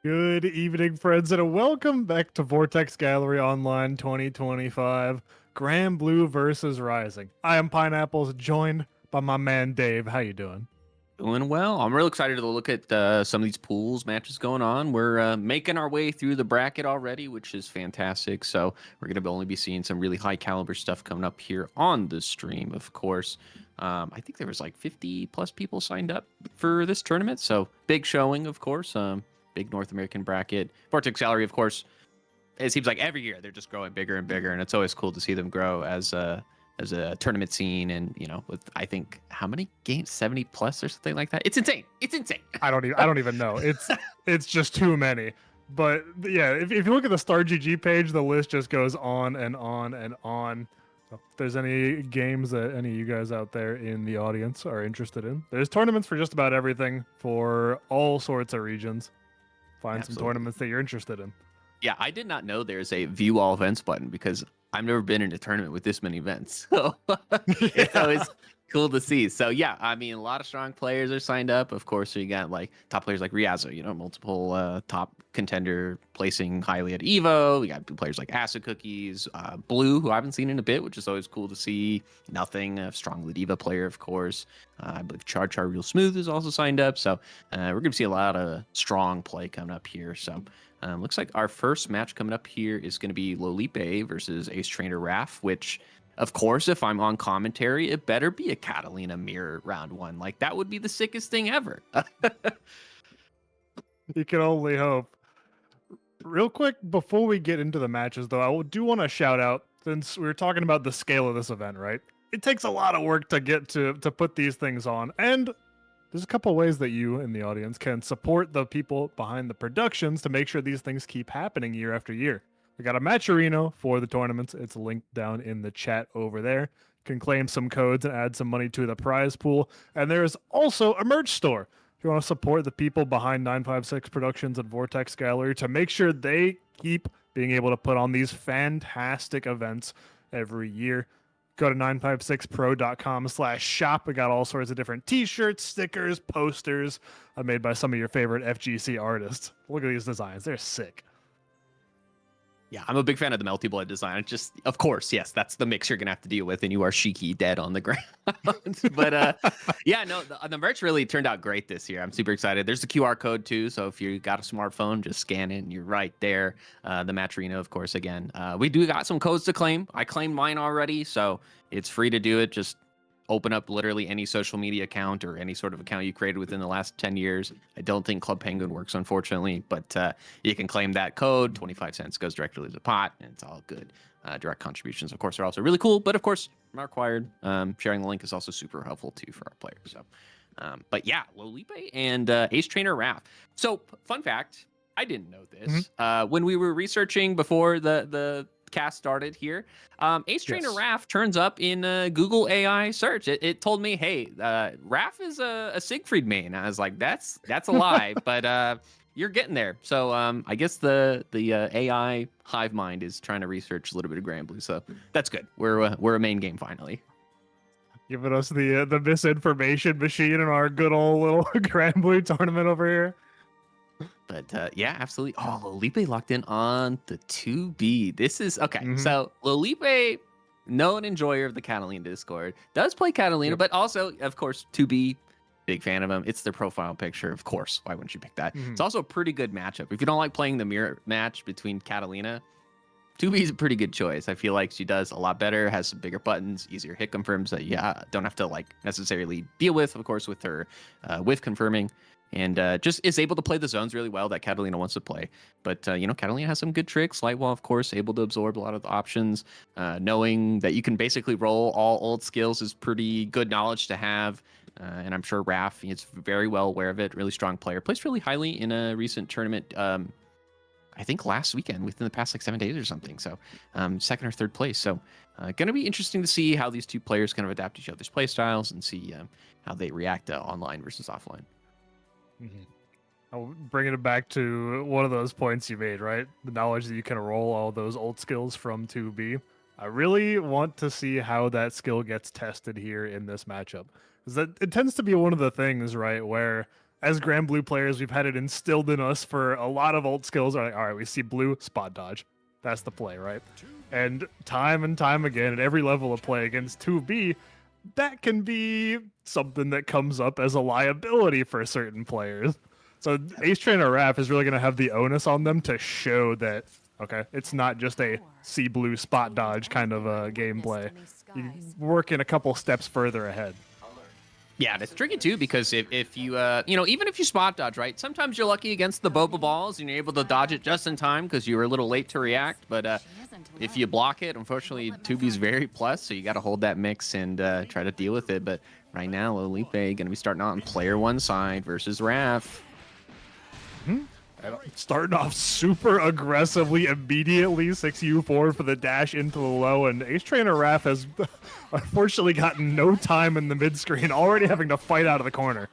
Good evening, friends, and welcome back to Vortex Gallery Online 2025, Granblue versus Rising. I am Pineapples, joined by my man Dave. How you doing? Doing well. I'm real excited to look at some of these pools matches going on. We're making our way through the bracket already, which is fantastic. So we're going to only be seeing some really high caliber stuff coming up here on the stream, of course. I think there was like 50 plus people signed up for this tournament. So big showing, of course. Big North American bracket. Vortex Gallery, of course. It seems like every year they're just growing bigger and bigger, and it's always cool to see them grow as a tournament scene. And with I think how many games, 70 plus or something like that. It's insane. It's insane. I don't even know. It's just too many. But yeah, if you look at the Star GG page, the list just goes on and on and on. So if there's any games that any of you guys out there in the audience are interested in, there's tournaments for just about everything for all sorts of regions. Find Absolutely. some tournaments that you're interested in. Yeah, I did not know there's a view all events button because I've never been in a tournament with this many events. So it's always cool to see. So yeah, I mean, a lot of strong players are signed up. Of course, so you got like top players like Riazo, multiple top contender placing highly at Evo. We got players like Acid Cookies, Blue, who I haven't seen in a bit, which is always cool to see. Nothing, a strong Diva player, of course. I believe Char Real Smooth is also signed up. So we're going to see a lot of strong play coming up here. So looks like our first match coming up here is going to be Lolipe versus Ace Trainer Raph, which, of course, if I'm on commentary, it better be a Catalina mirror round one. Like, that would be the sickest thing ever. You can only hope. Real quick, before we get into the matches, though, I do want to shout out, since we were talking about the scale of this event, right? It takes a lot of work to get to put these things on, and there's a couple ways that you in the audience can support the people behind the productions to make sure these things keep happening year after year. We got a Matcherino for the tournaments. It's linked down in the chat over there. You can claim some codes and add some money to the prize pool. And there's also a merch store. If you want to support the people behind 956 Productions and Vortex Gallery to make sure they keep being able to put on these fantastic events every year, go to 956pro.com/shop. We got all sorts of different t-shirts, stickers, posters made by some of your favorite FGC artists. Look at these designs. They're sick. Yeah, I'm a big fan of the Melty Blood design. It's just, of course, yes, that's the mix you're going to have to deal with, and you are Shiki dead on the ground. But yeah, no, the merch really turned out great this year. I'm super excited. There's the QR code too, so if you got a smartphone, just scan it, and you're right there. The Matcherino, of course, again. We do got some codes to claim. I claimed mine already, so it's free to do it. Just open up literally any social media account or any sort of account you created within the last 10 years. I don't think Club Penguin works, unfortunately, but you can claim that code. 25 cents goes directly to the pot, and it's all good. Direct contributions, of course, are also really cool, but of course, not required. Sharing the link is also super helpful, too, for our players. So, but yeah, Lolipe and Ace Trainer Raph. So, fun fact, I didn't know this. When we were researching before the cast started here, Ace Trainer Raph turns up in Google AI search. It told me, hey, Raph is a Siegfried main. I was like, that's a lie, but you're getting there. So I guess the AI hive mind is trying to research a little bit of Granblue, so that's good. We're a main game finally. Giving us the misinformation machine in our good old little Granblue tournament over here. But yeah, absolutely. Oh, Lolipe locked in on the 2B. This is okay. So Lolipe, known enjoyer of the Catalina Discord, does play Catalina, but also, of course, 2B, big fan of him. It's their profile picture, of course. Why wouldn't you pick that? It's also a pretty good matchup. If you don't like playing the mirror match between Catalina, 2B is a pretty good choice. I feel like she does a lot better, has some bigger buttons, easier hit confirms that you don't have to like necessarily deal with, of course, with her whiff confirming. And just is able to play the zones really well that Catalina wants to play. But, Catalina has some good tricks. Lightwall, of course, able to absorb a lot of the options. Knowing that you can basically roll all old skills is pretty good knowledge to have. And I'm sure Raph is very well aware of it. Really strong player. Plays really highly in a recent tournament, I think last weekend, within the past 7 days or something. So second or third place. So going to be interesting to see how these two players kind of adapt each other's play styles and see how they react online versus offline. I'll bring it back to one of those points you made, right? The knowledge that you can roll all those old skills from 2B. I really want to see how that skill gets tested here in this matchup. Because it tends to be one of the things, right, where as Granblue players, we've had it instilled in us for a lot of ult skills. Are like, all right, we see blue, spot dodge. That's the play, right? And time again, at every level of play against 2B, that can be something that comes up as a liability for certain players. So Ace Trainer Raph is really going to have the onus on them to show that, okay, it's not just a see blue spot dodge kind of gameplay. You work in a couple steps further ahead. Yeah, it's tricky too because if you you know, even if you spot dodge, right? Sometimes you're lucky against the boba balls and you're able to dodge it just in time because you were a little late to react. But if you block it, unfortunately, 2B's very plus, so you got to hold that mix and try to deal with it. But right now, Lolipe going to be starting out on player one side versus Raph. Starting off super aggressively, immediately 6U forward for the dash into the low, and Ace Trainer Raph has unfortunately gotten no time in the mid screen, already having to fight out of the corner.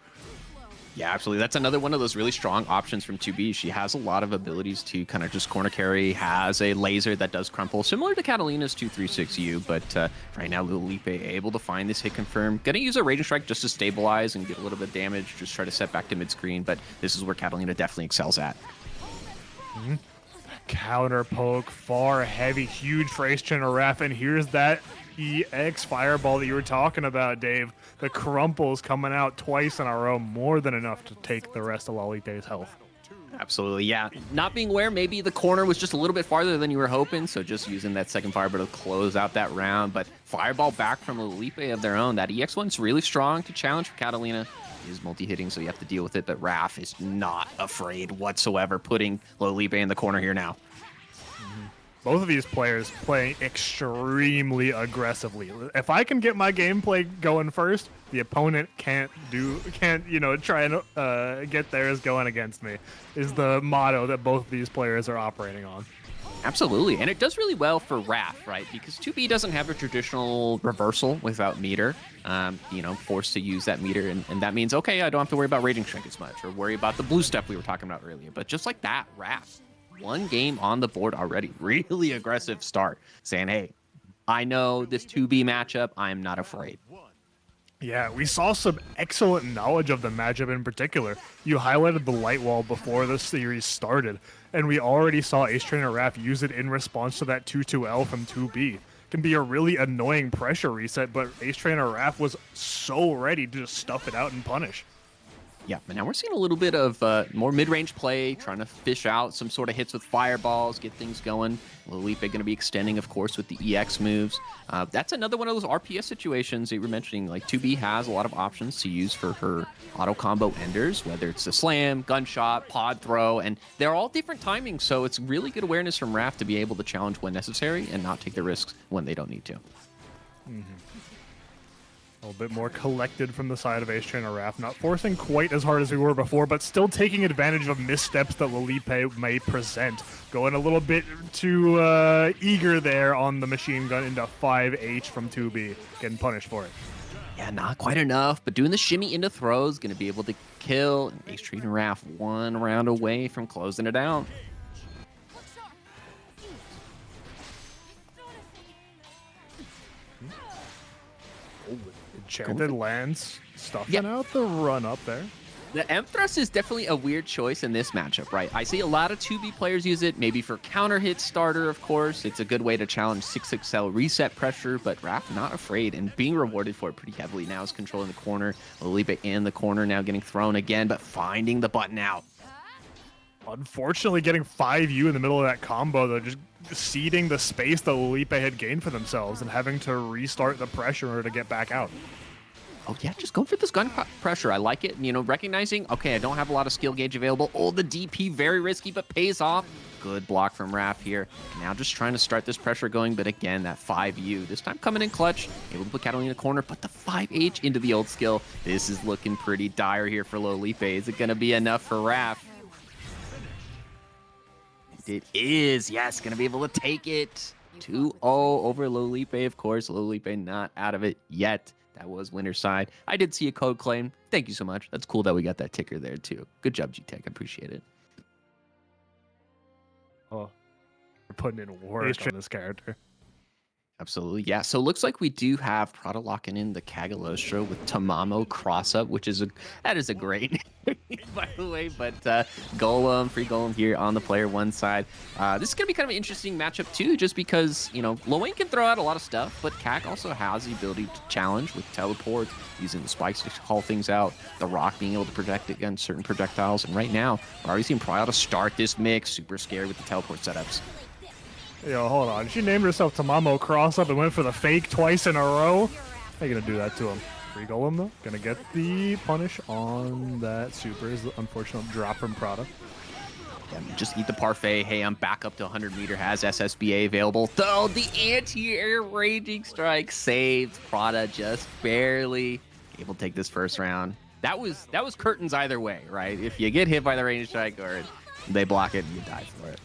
Yeah, absolutely. That's another one of those really strong options from 2B. She has a lot of abilities to kind of just corner carry, has a laser that does crumple, similar to Catalina's 236U, but right now Lolipe able to find this hit confirm. Gonna use a Raging Strike just to stabilize and get a little bit of damage, just try to set back to mid-screen, but this is where Catalina definitely excels at. Counter poke, far, heavy, huge for Ace Trainer Raph, and here's that EX fireball that you were talking about, Dave. The crumples coming out twice in a row, more than enough to take the rest of Lolipe's health. Absolutely, yeah. Not being aware, maybe the corner was just a little bit farther than you were hoping, so just using that second fireball to close out that round. But fireball back from Lolipe of their own. That EX one's really strong to challenge for Catalina. He is multi-hitting, so you have to deal with it, but Raph is not afraid whatsoever, putting Lolipe in the corner here now. Both of these players playing extremely aggressively. If I can get my gameplay going first, the opponent can't try and get theirs going against me, is the motto that both of these players are operating on. Absolutely, and it does really well for Raph, right? Because 2B doesn't have a traditional reversal without meter, forced to use that meter, and that means, okay, I don't have to worry about Raging Strike as much, or worry about the blue stuff we were talking about earlier. But just like that, Raph, one game on the board already. Really aggressive start, saying, hey, I know this 2B matchup, I'm not afraid. Yeah, we saw some excellent knowledge of the matchup in particular. You highlighted the light wall before the series started, and we already saw Ace Trainer Raph use it in response to that 2-2L from 2B. Can be a really annoying pressure reset, but Ace Trainer Raph was so ready to just stuff it out and punish. Yeah, but now we're seeing a little bit of more mid-range play, trying to fish out some sort of hits with fireballs, get things going. Lolipe going to be extending, of course, with the EX moves. That's another one of those RPS situations that you were mentioning. Like 2B has a lot of options to use for her auto combo enders, whether it's the slam, gunshot, pod throw, and they're all different timings. So it's really good awareness from Raph to be able to challenge when necessary and not take the risks when they don't need to. A little bit more collected from the side of Ace Trainer Raph, not forcing quite as hard as we were before, but still taking advantage of missteps that Lolipe may present. Going a little bit too eager there on the machine gun into 5H from 2B, getting punished for it. Yeah, not quite enough, but doing the shimmy into throws, going to be able to kill. And Ace Trainer Raph one round away from closing it out. Enchanted lands, stuffing out the run up there. The M thrust is definitely a weird choice in this matchup, right? I see a lot of 2B players use it, maybe for counter hit starter, of course. It's a good way to challenge 6XL reset pressure, but Raph not afraid and being rewarded for it pretty heavily. Now is controlling the corner. Lolipe in the corner, now getting thrown again, but finding the button out. Unfortunately, getting 5U in the middle of that combo, though, just ceding the space that Lolipe had gained for themselves and having to restart the pressure in order to get back out. Oh, yeah, just go for this gun pressure. I like it. You know, recognizing, okay, I don't have a lot of skill gauge available. Oh, the DP, very risky, but pays off. Good block from Raph here. Now just trying to start this pressure going, but again, that 5U. This time coming in clutch, able to put Catalina in the corner, but the 5H into the old skill. This is looking pretty dire here for Lolipe. Is it going to be enough for Raph? It is. Yes, going to be able to take it. 2-0 over Lolipe, of course. Lolipe not out of it yet. That was winner's side. I did see a code claim. Thank you so much. That's cool that we got that ticker there, too. Good job, GTek. I appreciate it. Oh, you're putting in work on this character. Absolutely, yeah. So it looks like we do have Prada locking in the Cagliostro with Tamamo cross-up, which is that is a great by the way, but Golem, free Golem here on the player one side. This is going to be kind of an interesting matchup too, just because, you know, Lowain can throw out a lot of stuff, but Kak also has the ability to challenge with teleport, using the spikes to call things out, the rock being able to protect against certain projectiles, and right now, we're already seeing Prada to start this mix, super scary with the teleport setups. Yo, hold on. She named herself Tamamo Cross Up and went for the fake twice in a row. How you gonna do that to him? Free Golem though. Gonna get the punish on that super. Is the unfortunate drop from Prada. Yeah, just eat the parfait. Hey, I'm back up to 100 meter. Has SSBA available. Though the anti-air raging strike saved Prada just barely able to take this first round. That was curtains either way, right? If you get hit by the raging strike or they block it, you die for it.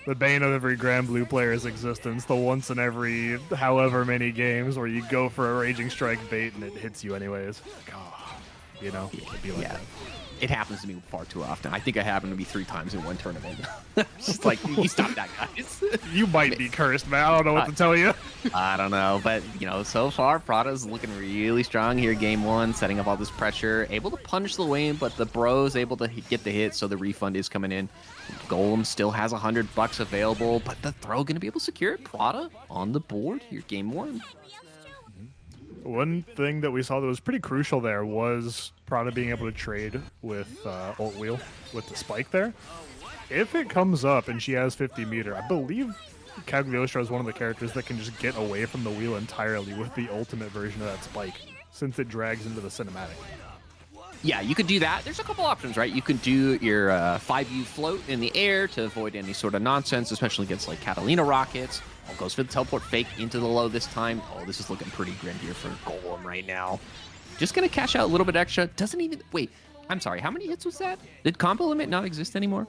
The bane of every Granblue player's existence, the once in every however many games where you go for a Raging Strike bait and it hits you anyways. Like, oh, you know, it'd be like that. It happens to me far too often. I think it happened to me 3 times in one tournament. Just like, you stop that, guys. You might be cursed, man. I don't know what to tell you. I don't know, but, you know, so far, Prada's looking really strong here game 1, setting up all this pressure, able to punish the Wayne, but the bro's able to get the hit, so the refund is coming in. Golem still has $100 available, but the throw going to be able to secure it. Prada on the board here, game 1. One thing that we saw that was pretty crucial there was Prada being able to trade with ult wheel with the spike there. If it comes up and she has 50 meter, I believe Cagliostro is one of the characters that can just get away from the wheel entirely with the ultimate version of that spike, since it drags into the cinematic. Yeah, you could do that. There's a couple options, right? You could do your 5U float in the air to avoid any sort of nonsense, especially against like Catalina rockets. Oh, goes for the teleport fake into the low this time. Oh, this is looking pretty grim here for Golem right now. Just going to cash out a little bit extra. Doesn't even... Wait, I'm sorry. How many hits was that? Did combo limit not exist anymore?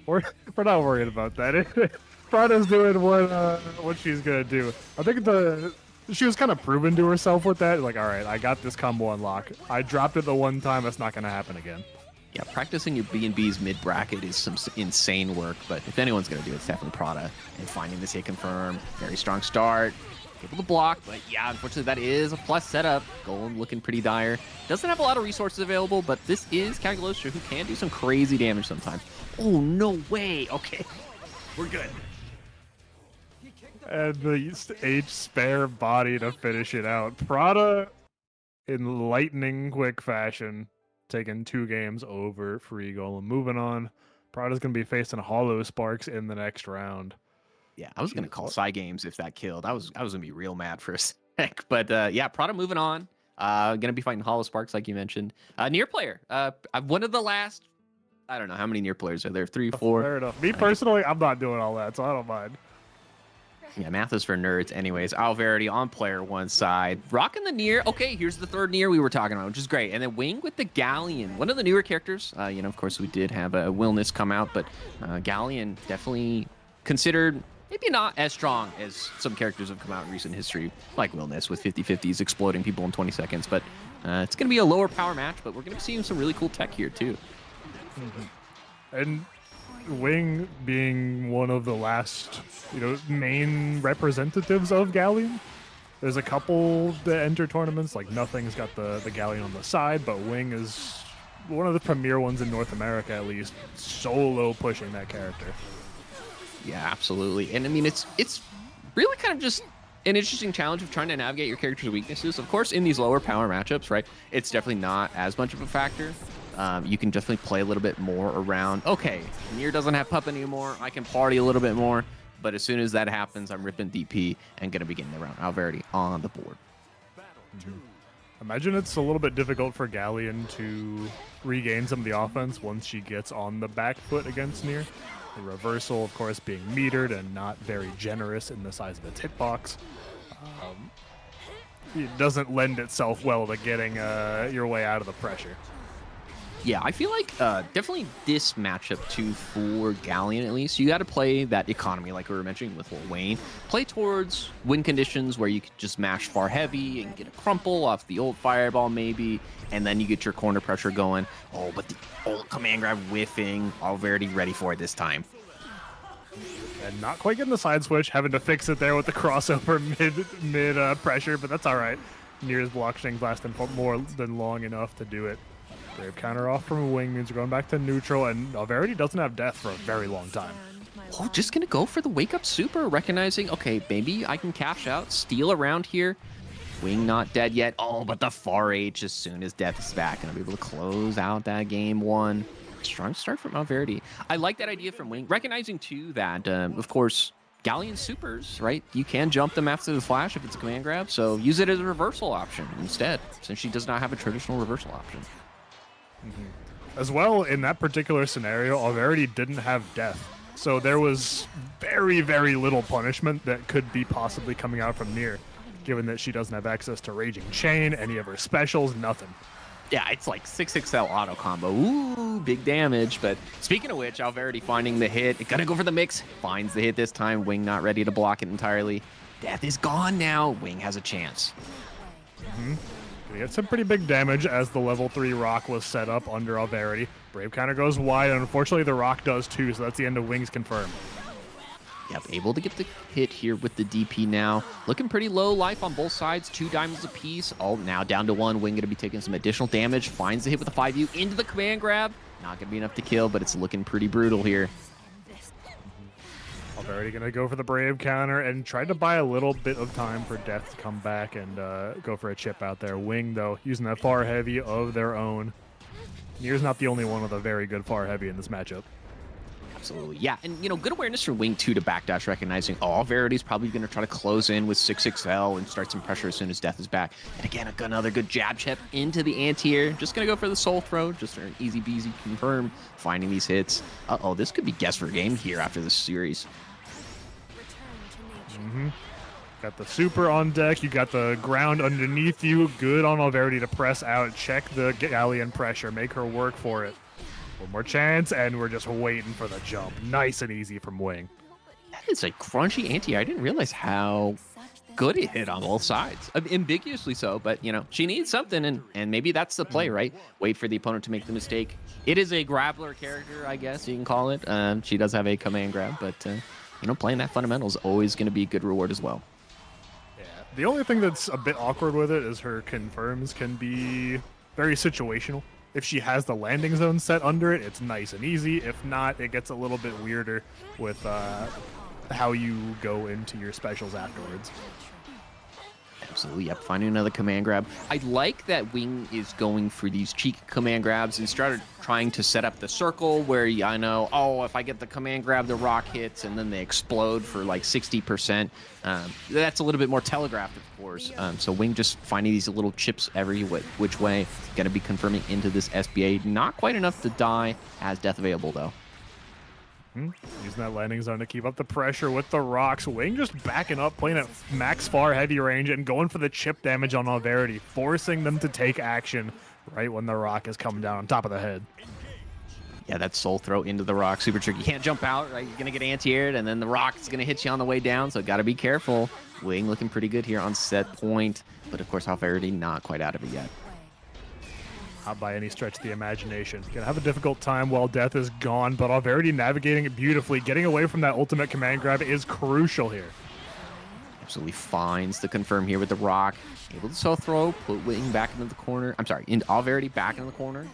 We're not worried about that. Prada's doing what she's going to do. I think she was kind of proven to herself with that. Like, all right, I got this combo unlock. I dropped it the one time. It's not going to happen again. Yeah, practicing your B&B's mid-bracket is some insane work, but if anyone's going to do it, it's definitely Prada. And finding this hit confirm, very strong start, able to block, but yeah, unfortunately that is a plus setup. Golem looking pretty dire. Doesn't have a lot of resources available, but this is Cagliostro, who can do some crazy damage sometimes. Oh, no way. Okay, we're good. And the H spare body to finish it out. Prada, in lightning quick fashion, taking 2 games over Free Golem. Moving on, Prada's going to be facing Hollow Sparks in the next round. Yeah, I was going to call Psy Games if that killed. I was going to be real mad for a sec. But yeah, Prada moving on. Going to be fighting Hollow Sparks, like you mentioned. Near player. One of the last, I don't know, how many near players are there? 3, 4? Fair enough. Me personally, I'm not doing all that, so I don't mind. Yeah, math is for nerds. Anyways, Alverity on player one side. Rocking the near. Okay, here's the 3rd near we were talking about, which is great. And then Wing with the Galleon. One of the newer characters. You know, of course, we did have a Willness come out, but Galleon definitely considered maybe not as strong as some characters have come out in recent history, like Willness with 50-50s exploding people in 20 seconds. But it's going to be a lower power match, but we're going to be seeing some really cool tech here, too. And Wing being one of the last, main representatives of Galleon. There's a couple that enter tournaments, like Nothing's got the Galleon on the side, but Wing is one of the premier ones in North America, at least, solo pushing that character. Yeah, absolutely. And I mean, it's really kind of just an interesting challenge of trying to navigate your character's weaknesses. Of course, in these lower power matchups, right, it's definitely not as much of a factor. You can definitely play a little bit more around, okay, Nier doesn't have Pup anymore, I can party a little bit more, but as soon as that happens, I'm ripping DP and going to be getting around Alverity on the board. Imagine it's a little bit difficult for Galleon to regain some of the offense once she gets on the back foot against Nier. The reversal, of course, being metered and not very generous in the size of its hitbox. It doesn't lend itself well to getting your way out of the pressure. Yeah, I feel like definitely this matchup too for Galleon at least. You got to play that economy like we were mentioning with Lil Wayne. Play towards win conditions where you could just mash far heavy and get a crumple off the old fireball maybe, and then you get your corner pressure going. Oh, but the old command grab whiffing. Alverity ready for it this time. And not quite getting the side switch, having to fix it there with the crossover mid pressure, but that's all right. Nier's block strings lasting for more than long enough to do it. Brave counter off from Wing means we're going back to neutral, and Alverity doesn't have death for a very long time. Oh, just gonna go for the wake up super, recognizing, okay, maybe I can cash out, steal around here. Wing not dead yet. Oh, but the far H as soon as death is back, gonna be able to close out that game one. Strong start from Alverity. I like that idea from Wing, recognizing too that, of course, Galleon supers, right? You can jump them after the flash if it's a command grab, so use it as a reversal option instead, since she does not have a traditional reversal option. As well, in that particular scenario, Alverity didn't have death. So there was very, very little punishment that could be possibly coming out from Nier, given that she doesn't have access to Raging Chain, any of her specials, nothing. Yeah, it's like 6XL auto combo. Ooh, big damage. But speaking of which, Alverity finding the hit. Gonna go for the mix. Finds the hit this time. Wing not ready to block it entirely. Death is gone now. Wing has a chance. We get some pretty big damage as the level 3 rock was set up under Alverity. Brave counter goes wide, and unfortunately the rock does too, so that's the end of Wing's confirm. Yep, able to get the hit here with the DP now. Looking pretty low life on both sides. 2 diamonds apiece. Oh, now down to 1. Wing going to be taking some additional damage. Finds the hit with the 5U into the command grab. Not going to be enough to kill, but it's looking pretty brutal here. Alverity going to go for the Brave counter and try to buy a little bit of time for Death to come back and go for a chip out there. Wing, though, using that far heavy of their own. Nier's not the only one with a very good far heavy in this matchup. Absolutely, yeah, and good awareness from Wing 2 to backdash, recognizing, Alverity's probably going to try to close in with 6XL and start some pressure as soon as Death is back. And again, another good jab chip into the anti-air. Just going to go for the soul throw, just an easy peasy confirm, finding these hits. Uh-oh, this could be guess for game here after this series. Got the super on deck, you got the ground underneath you. Good on Alverity to press out, check the Galleon pressure, make her work for it. One more chance, and we're just waiting for the jump. Nice and easy from Wing. That is a crunchy anti-air. I didn't realize how good it hit on both sides. Ambiguously so, but, she needs something, and maybe that's the play, right? Wait for the opponent to make the mistake. It is a grappler character, I guess you can call it. She does have a command grab, but, playing that fundamental is always going to be a good reward as well. Yeah. The only thing that's a bit awkward with it is her confirms can be very situational. If she has the landing zone set under it, it's nice and easy. If not, it gets a little bit weirder with how you go into your specials afterwards. Absolutely, yep. Finding another command grab. I like that Wing is going for these cheeky command grabs and started trying to set up the circle where I know, if I get the command grab, the rock hits, and then they explode for like 60%. That's a little bit more telegraphed, of course. So Wing just finding these little chips every which way. Going to be confirming into this SBA. Not quite enough to die. Has death available, though. Using that landing zone to keep up the pressure with the rocks. Wing just backing up, playing at max far heavy range and going for the chip damage on Alverity, forcing them to take action right when the rock is coming down on top of the head. Yeah, that soul throw into the rock, super tricky. You can't jump out, right? You're going to get anti-aired, and then the rock is going to hit you on the way down, so got to be careful. Wing looking pretty good here on set point, but of course Alverity not quite out of it yet. Not by any stretch of the imagination. Gonna have a difficult time while Death is gone, but Alverity navigating it beautifully. Getting away from that ultimate command grab is crucial here. Absolutely finds the confirm here with the rock. Able to soul throw, put Wing back into the corner. I'm sorry, into Alverity back in the corner.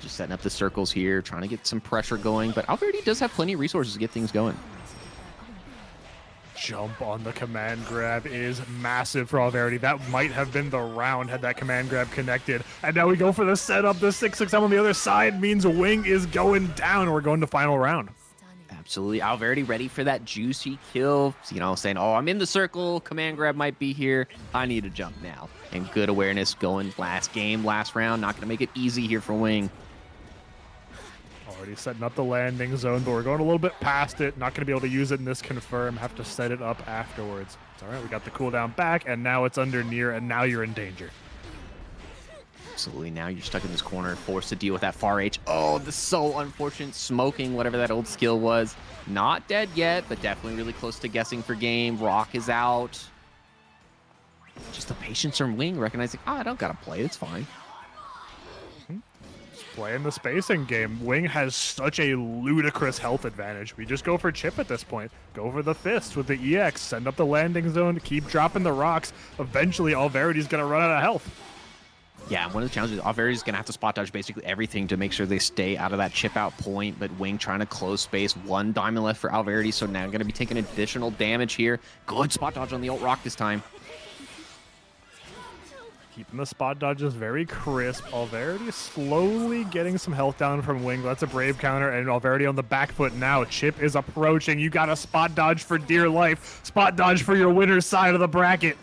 Just setting up the circles here, trying to get some pressure going, but Alverity does have plenty of resources to get things going. Jump on the command grab is massive for Alverity. That might have been the round had that command grab connected. And now we go for the setup. The 6-6M on the other side means Wing is going down. We're going to final round. Absolutely. Alverity ready for that juicy kill. Saying, I'm in the circle. Command grab might be here. I need to jump now. And good awareness going last game, last round. Not going to make it easy here for Wing. Already setting up the landing zone, but we're going a little bit past it. Not going to be able to use it in this confirm. Have to set it up afterwards. It's all right. We got the cooldown back, and now it's under Nier, and now you're in danger. Absolutely. Now you're stuck in this corner, forced to deal with that far H. Oh, the so unfortunate smoking, whatever that old skill was. Not dead yet, but definitely really close to guessing for game. Rock is out. Just the patience from Wing, recognizing, I don't got to play. It's fine. Playing the spacing game. Wing has such a ludicrous health advantage. We just go for chip at this point. Go for the fist with the EX. Send up the landing zone. Keep dropping the rocks. Eventually, Alverity's going to run out of health. Yeah, one of the challenges, Alverity's going to have to spot dodge basically everything to make sure they stay out of that chip out point, but Wing trying to close space. One diamond left for Alverity, so now going to be taking additional damage here. Good spot dodge on the ult rock this time. Keeping the spot dodges very crisp. Alverity slowly getting some health down from Wing. That's a brave counter, and Alverity on the back foot now. Chip is approaching. You got a spot dodge for dear life. Spot dodge for your winner's side of the bracket.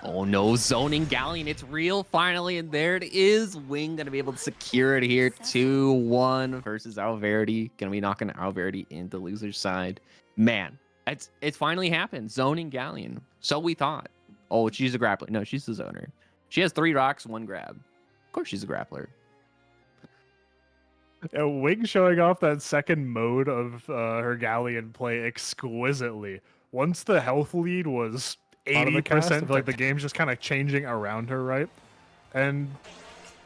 Oh no, zoning Galleon, it's real finally, and there it is. Wing gonna be able to secure it here. 2-1 versus Alverity. Gonna be knocking Alverity into loser's side. Man, it's finally happened. Zoning Galleon. So we thought. Oh, she's a grappler. No, she's the zoner. She has 3 rocks, 1 grab. Of course she's a grappler. Yeah, Wing showing off that second mode of her Galleon play exquisitely. Once the health lead was 80%, like the game's just kind of changing around her, right? And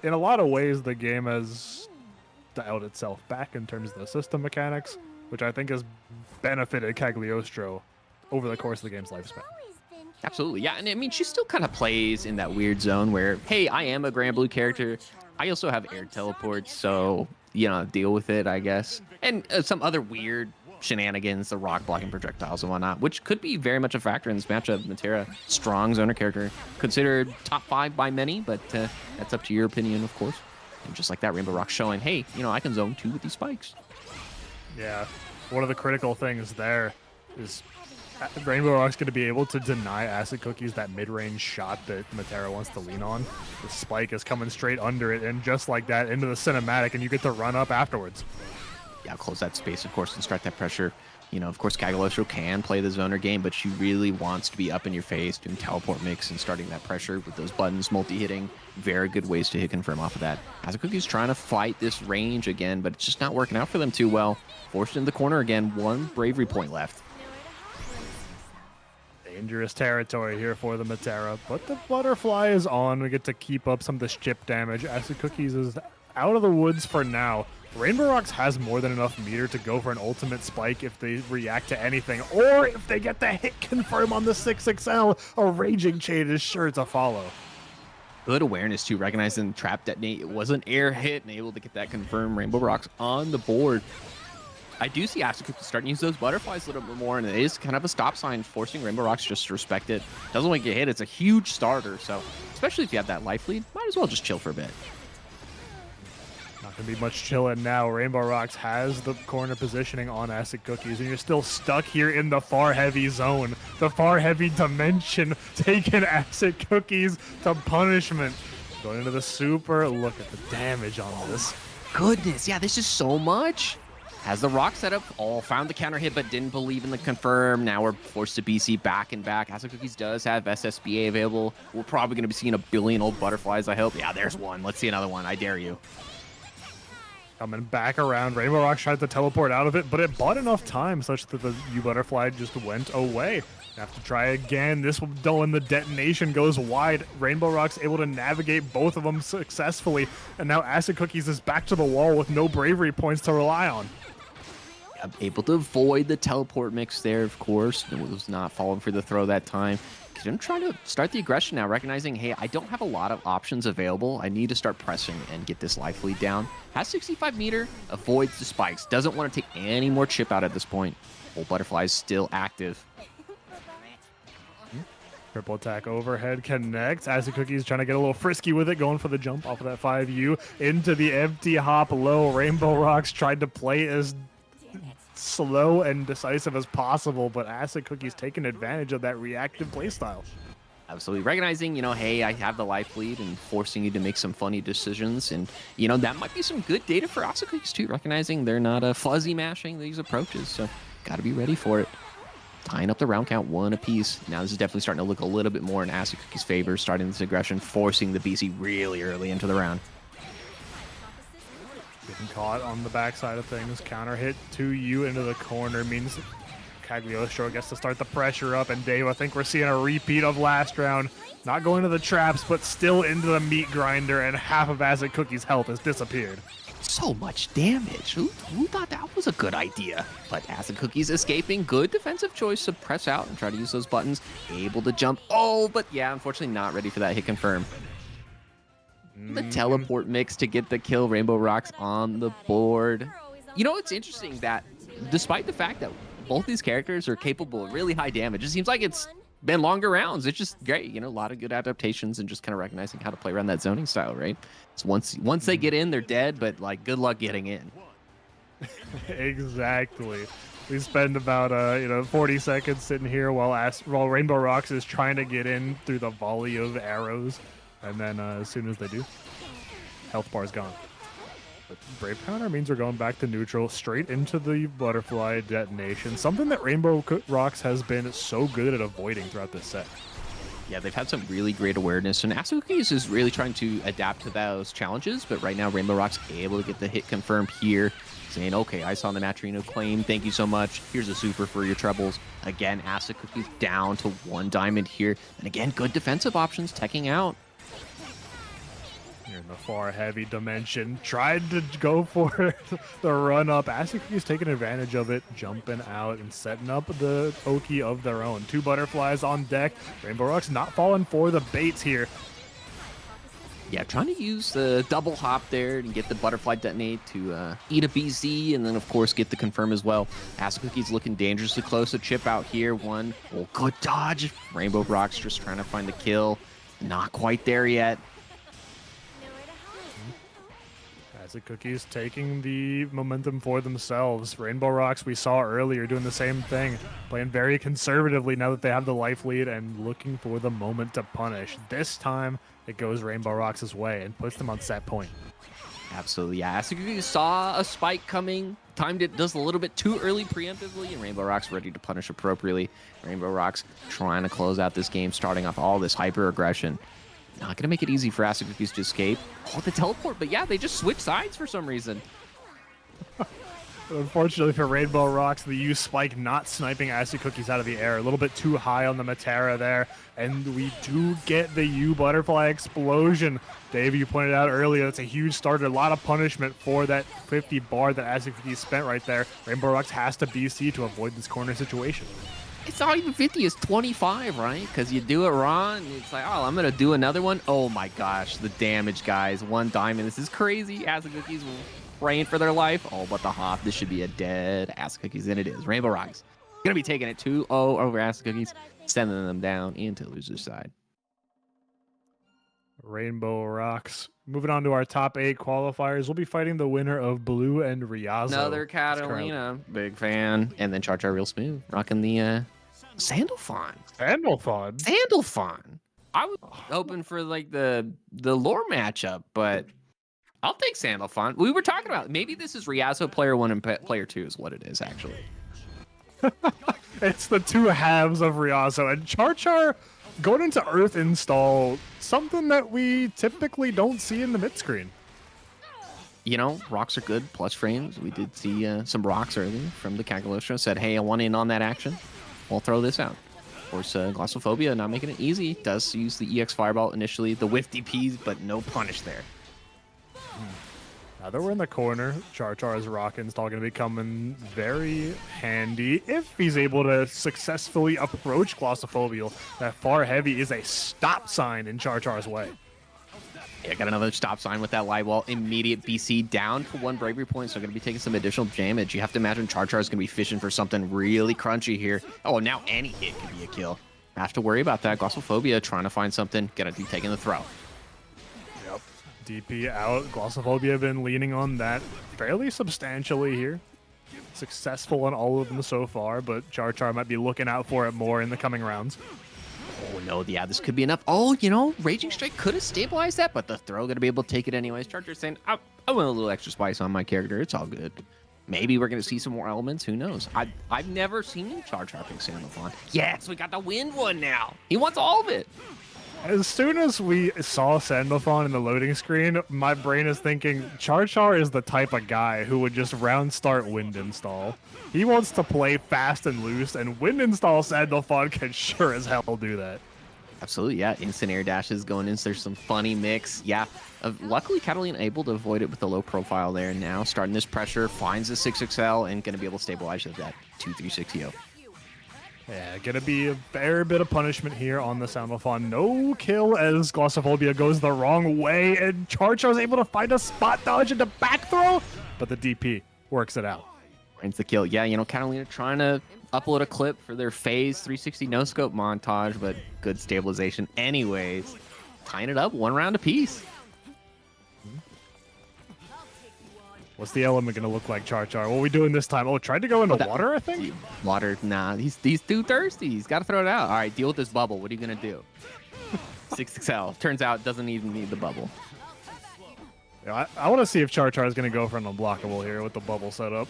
in a lot of ways, the game has dialed itself back in terms of the system mechanics, which I think has benefited Cagliostro over the course of the game's lifespan. Absolutely, yeah, and I mean, she still kind of plays in that weird zone where, hey, I am a Granblue character. I also have air teleports, so, you know, deal with it, I guess. And some other weird shenanigans, the rock blocking projectiles and whatnot, which could be very much a factor in this matchup. Matera, strong zoner character, considered top 5 by many, but that's up to your opinion, of course. And just like that, Rainbow Rock showing, hey, you know, I can zone 2 with these spikes. Yeah, one of the critical things there is Rainbow Rock's going to be able to deny Acid Cookies that mid-range shot that Matera wants to lean on. The spike is coming straight under it, and just like that, into the cinematic, and you get to run up afterwards. Yeah, close that space, of course, and start that pressure. You know, of course, Cagliostro can play the zoner game, but she really wants to be up in your face, doing teleport mix and starting that pressure with those buttons, multi-hitting. Very good ways to hit confirm off of that. Acid Cookie's trying to fight this range again, but it's just not working out for them too well. Forced in the corner again, 1 bravery point left. Dangerous territory here for the Matera, but the butterfly is on. We get to keep up some of this chip damage. Acid Cookies is out of the woods for now. Rainbow Rocks has more than enough meter to go for an ultimate spike if they react to anything, or if they get the hit confirm on the 6XL, a raging chain is sure to follow. Good awareness too, recognizing trap detonate. It was an air hit and able to get that confirmed. Rainbow Rocks on the board. I do see Acid Cookie starting to use those butterflies a little bit more, and it is kind of a stop sign, forcing Rainbow Rocks just to respect it. Doesn't want to get hit. It's a huge starter, so especially if you have that life lead, might as well just chill for a bit. Not going to be much chilling now. Rainbow Rocks has the corner positioning on Acid Cookies, and you're still stuck here in the far heavy zone. The far heavy dimension taking Acid Cookies to punishment. Going into the super. Look at the damage on this. Goodness, yeah, this is so much. Has the rock setup, found the counter hit, but didn't believe in the confirm. Now we're forced to BC back and back. Acid Cookies does have SSBA available. We're probably going to be seeing a billion old butterflies, I hope. Yeah, there's one. Let's see another one. I dare you. Coming back around. Rainbow Rocks tried to teleport out of it, but it bought enough time such that the U-Butterfly just went away. Have to try again. This will dull and the detonation goes wide. Rainbow Rocks able to navigate both of them successfully, and now Acid Cookies is back to the wall with no bravery points to rely on. Able to avoid the teleport mix there, of course. It was not falling for the throw that time. I'm trying to start the aggression now, recognizing, hey, I don't have a lot of options available. I need to start pressing and get this life lead down. Has 65 meter, avoids the spikes. Doesn't want to take any more chip out at this point. Old Butterfly is still active. Triple attack overhead connects. Acid Cookies trying to get a little frisky with it, going for the jump off of that 5U into the empty hop low. Rainbow Rocks tried to play as slow and decisive as possible, but Acid Cookie's taking advantage of that reactive playstyle. Absolutely. Recognizing, you know, hey, I have the life lead and forcing you to make some funny decisions. And, you know, that might be some good data for Acid Cookies too, recognizing they're not fuzzy mashing these approaches. So got to be ready for it. Tying up the round count 1 apiece. Now this is definitely starting to look a little bit more in Acid Cookie's favor, starting this aggression, forcing the BC really early into the round. Getting caught on the backside of things. Counter hit 2U into the corner means Cagliostro gets to start the pressure up. And Dave, I think we're seeing a repeat of last round. Not going to the traps, but still into the meat grinder, and half of Acid Cookie's health has disappeared. So much damage. Who thought that was a good idea? But Acid Cookie's escaping. Good defensive choice to press out and try to use those buttons. Able to jump. Oh, but yeah, unfortunately not ready for that hit confirm. The teleport mix to get the kill. Rainbow Rocks on the board. You know, it's interesting that despite the fact that both these characters are capable of really high damage, it seems like it's been longer rounds. It's just great, you know, a lot of good adaptations and just kind of recognizing how to play around that zoning style, right? So once they get in, they're dead, but like good luck getting in. Exactly. We spend about 40 seconds sitting here while Rainbow Rocks is trying to get in through the volley of arrows, and then as soon as they do, health bar is gone. But Brave Counter means we're going back to neutral, straight into the butterfly detonation, something that Rainbow Rocks has been so good at avoiding throughout this set. Yeah, they've had some really great awareness, and Acid Cookies is really trying to adapt to those challenges, but right now Rainbow Rocks able to get the hit confirmed here, saying, okay, I saw the Matrino claim, thank you so much, here's a super for your troubles. Again, Acid Cookies down to 1 diamond here, and again, good defensive options, teching out. In the far heavy dimension, tried to go for the run up. Acid Cookie's taking advantage of it, jumping out and setting up the Oki of their own. 2 butterflies on deck. Rainbow Rocks not falling for the baits here. Yeah, trying to use the double hop there and get the butterfly detonate to eat a BC, and then of course get the confirm as well. Acid Cookie's looking dangerously close to chip out here. One, oh, good dodge. Rainbow Rocks just trying to find the kill. Not quite there yet. Acid Cookies taking the momentum for themselves. Rainbow Rocks, we saw earlier, doing the same thing, playing very conservatively now that they have the life lead and looking for the moment to punish. This time, it goes Rainbow Rocks' way and puts them on set point. Absolutely, yeah. Acid Cookies saw a spike coming, timed it just a little bit too early preemptively, and Rainbow Rocks ready to punish appropriately. Rainbow Rocks trying to close out this game, starting off all this hyper aggression. Not going to make it easy for Acid Cookies to escape. Oh, the teleport, but yeah, they just switch sides for some reason. Unfortunately for Rainbow Rocks, the U spike not sniping Acid Cookies out of the air. A little bit too high on the Matera there. And we do get the U butterfly explosion. Dave, you pointed out earlier, that's a huge starter. A lot of punishment for that 50 bar that Acid Cookies spent right there. Rainbow Rocks has to BC to avoid this corner situation. It's not even 50, it's 25, right? Because you do it wrong, and it's like, oh, I'm going to do another one. Oh my gosh, the damage, guys. 1 diamond. This is crazy. Acid Cookies praying for their life. Oh, but the hop. This should be a dead Acid Cookies, and it is. Rainbow Rocks going to be taking it 2-0 over Acid Cookies, sending them down into loser's side. Rainbow Rocks. Moving on to our top 8 qualifiers, we'll be fighting the winner of Blue and Riazo. Another Catalina. Big fan. And then Char real smooth. Rocking the Sandalphon. Sandalphon. I was hoping for like the lore matchup, but I'll take Sandalphon. We were talking about maybe this is Riazo player 1 and player 2 is what it is actually. It's the 2 halves of Riazo, and Char going into Earth install, something that we typically don't see in the mid screen. You know, rocks are good, plus frames. We did see some rocks earlier from the Cagalostro. Said, hey, I want in on that action. We'll throw this out. Of course, Glossophobia not making it easy. Does use the EX Fireball initially, the whiff DPs, but no punish there. Now that we're in the corner, Char's rock install going to be coming very handy if he's able to successfully approach Glossophobia. That far heavy is a stop sign in Char's way. Yeah, got another stop sign with that live wall. Immediate BC down for 1 bravery point, so going to be taking some additional damage. You have to imagine Char is going to be fishing for something really crunchy here. Oh, now any hit could be a kill. Have to worry about that. Glossophobia trying to find something. Going to be taking the throw. Yep. DP out. Glossophobia been leaning on that fairly substantially here. Successful on all of them so far, but Char might be looking out for it more in the coming rounds. Oh no, yeah, this could be enough. Oh, you know, Raging Strike could have stabilized that, but the throw going to be able to take it anyways. Charger's saying, I want a little extra spice on my character. It's all good. Maybe we're going to see some more elements. Who knows? I've never seen Char pick Sandalphon. Yes, we got the wind one now. He wants all of it. As soon as we saw Sandalphon in the loading screen, my brain is thinking Char is the type of guy who would just round start wind install. He wants to play fast and loose, and wind install Sandalphon can sure as hell do that. Absolutely, yeah. Instant air dashes going in. So there's some funny mix. Yeah. Luckily, Catalina able to avoid it with the low profile there. Now starting this pressure, finds the 6XL and going to be able to stabilize that 2-3-6-0. Yeah, gonna be a fair bit of punishment here on the Soundophon. No kill as Glossophobia goes the wrong way, and Charchar's able to find a spot dodge into back throw, but the DP works it out. Finds the kill. Yeah, you know, Catalina trying to upload a clip for their phase 360 no scope montage, but good stabilization anyways. Tying it up 1 round apiece. What's the element going to look like, Charchar? What are we doing this time? Oh, tried to go into water, I think? Water, nah. He's too thirsty. He's got to throw it out. All right, deal with this bubble. What are you going to do? 6XL. Turns out doesn't even need the bubble. Yeah, I want to see if Charchar is going to go for an unblockable here with the bubble setup.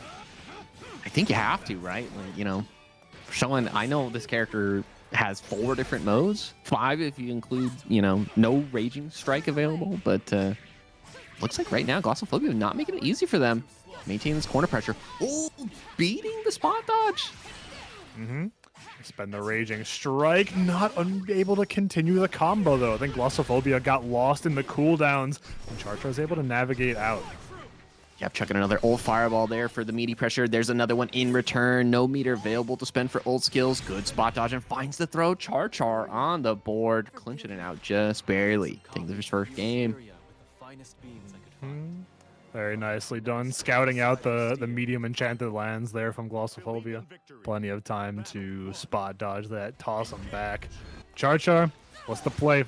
I think you have to, right? Like, you know, showing, I know this character has 4 different modes. 5 if you include, you know, no Raging Strike available, but looks like right now Glossophobia not making it easy for them. Maintaining this corner pressure. Oh, beating the spot dodge. Spend the Raging Strike, not able to continue the combo though. I think Glossophobia got lost in the cooldowns, and Charchar was able to navigate out. Yep, chucking another ult fireball there for the meaty pressure. There's another one in return. No meter available to spend for ult skills. Good spot dodge and finds the throw. Charchar on the board, clinching it out just barely. Taking his first game. Very nicely done. Scouting out the medium enchanted lands there from Glossophobia. Plenty of time to spot dodge that, toss him back. Charchar, what's the play?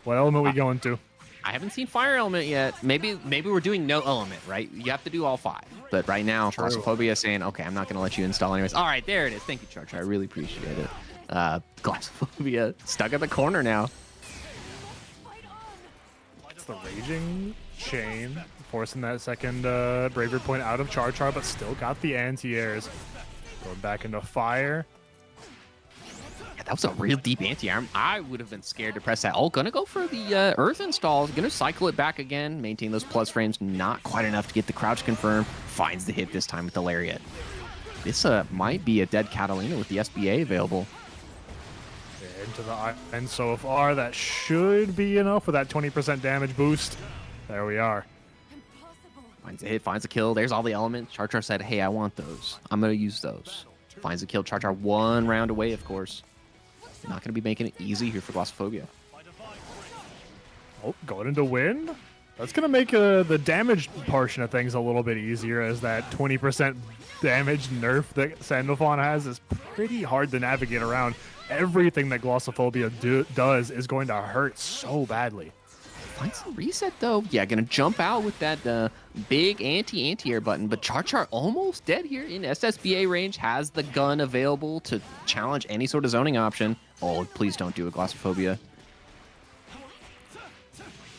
What element we going to? I haven't seen fire element yet. Maybe we're doing no element, right? You have to do all 5. But right now, Glossophobia is saying, okay, I'm not going to let you install anyways. All right, there it is. Thank you, Charchar. I really appreciate it. Glossophobia stuck at the corner now. It's the Raging Chain, forcing that second Bravery point out of Charchar, but still got the anti-airs. Going back into fire. Yeah, that was a real deep anti-arm. I would have been scared to press that. Oh, gonna go for the Earth installs. Gonna cycle it back again. Maintain those plus frames. Not quite enough to get the crouch confirmed. Finds the hit this time with the Lariat. This might be a dead Catalina with the SBA available. Into the island so far. That should be enough with that 20% damage boost. There we are. Finds a hit, finds a kill. There's all the elements. Charchar said, hey, I want those. I'm going to use those. Finds a kill. Charchar 1 round away, of course. Not going to be making it easy here for Glossophobia. Oh, going into wind. That's going to make the damage portion of things a little bit easier, as that 20% damage nerf that Soundophon has is pretty hard to navigate around. Everything that Glossophobia does is going to hurt so badly. Finds some reset, though. Yeah, going to jump out with that big anti-air button, but Charchar almost dead here in SSBA range, has the gun available to challenge any sort of zoning option. Oh, please don't do it, Glossophobia.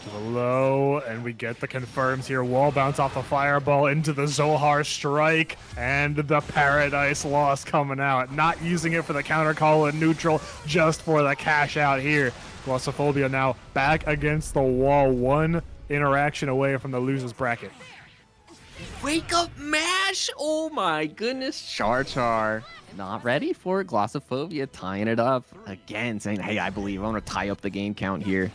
To the low, and we get the confirms here. Wall bounce off the fireball into the Zohar strike, and the Paradise Lost coming out. Not using it for the counter call in neutral, just for the cash out here. Glossophobia now back against the wall, 1 interaction away from the losers bracket. Wake up mash! Oh my goodness, Charchar. Not ready for it. Glossophobia tying it up. Again, saying, hey, I believe I want to tie up the game count here.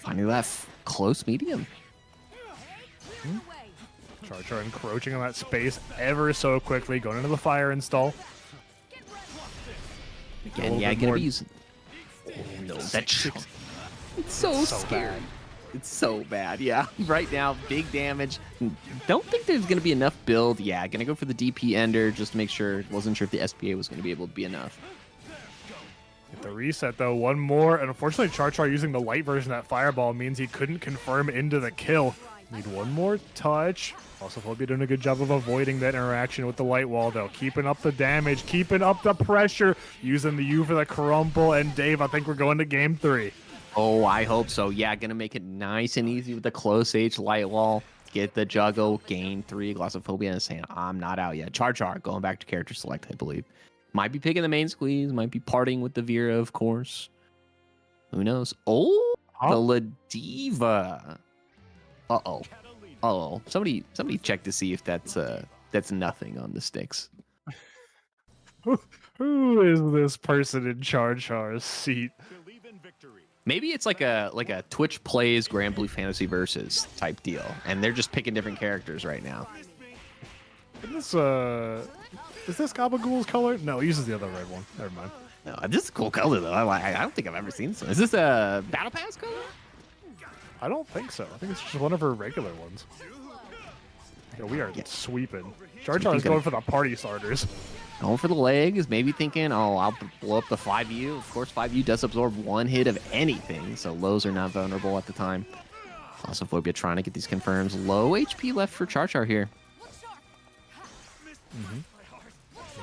Finally left. Close medium. Charchar encroaching on that space ever so quickly, going into the fire install. Again, yeah, gonna be using. Oh no, that's it's so scary. Bad. It's so bad. Yeah, right now, big damage. Don't think there's gonna be enough build. Yeah, gonna go for the DP ender just to make sure. Wasn't sure if the SBA was gonna be able to be enough. Get the reset though, 1 more, and unfortunately Charchar using the light version of that fireball means he couldn't confirm into the kill. Need 1 more touch. Also, Glossophobia doing a good job of avoiding that interaction with the light wall though. Keeping up the damage, keeping up the pressure, using the U for the crumple, and Dave, I think we're going to game 3. Oh, I hope so. Yeah, gonna make it nice and easy with the close H light wall. Get the juggle, gain 3. Glossophobia is saying, I'm not out yet. Charchar going back to character select, I believe. Might be picking the main squeeze, might be parting with the Vera, of course. Who knows? Oh, the Ladiva. Uh-oh. Uh-oh. Somebody check to see if that's nothing on the sticks. Who is this person in Charchar's seat? Maybe it's like a Twitch plays Granblue Fantasy Versus type deal, and they're just picking different characters right now. Is this Gabagool's color? No, he uses the other red one. Never mind. No, this is a cool color though. I don't think I've ever seen this one. Is this a Battle Pass color? I don't think so. I think it's just one of her regular ones. Yeah, we are sweeping. Char Char is going for the party starters. Going for the legs, maybe thinking, oh, I'll blow up the 5U. Of course, 5U does absorb one hit of anything, so lows are not vulnerable at the time. Claustrophobia trying to get these confirms. Low HP left for Char Char here.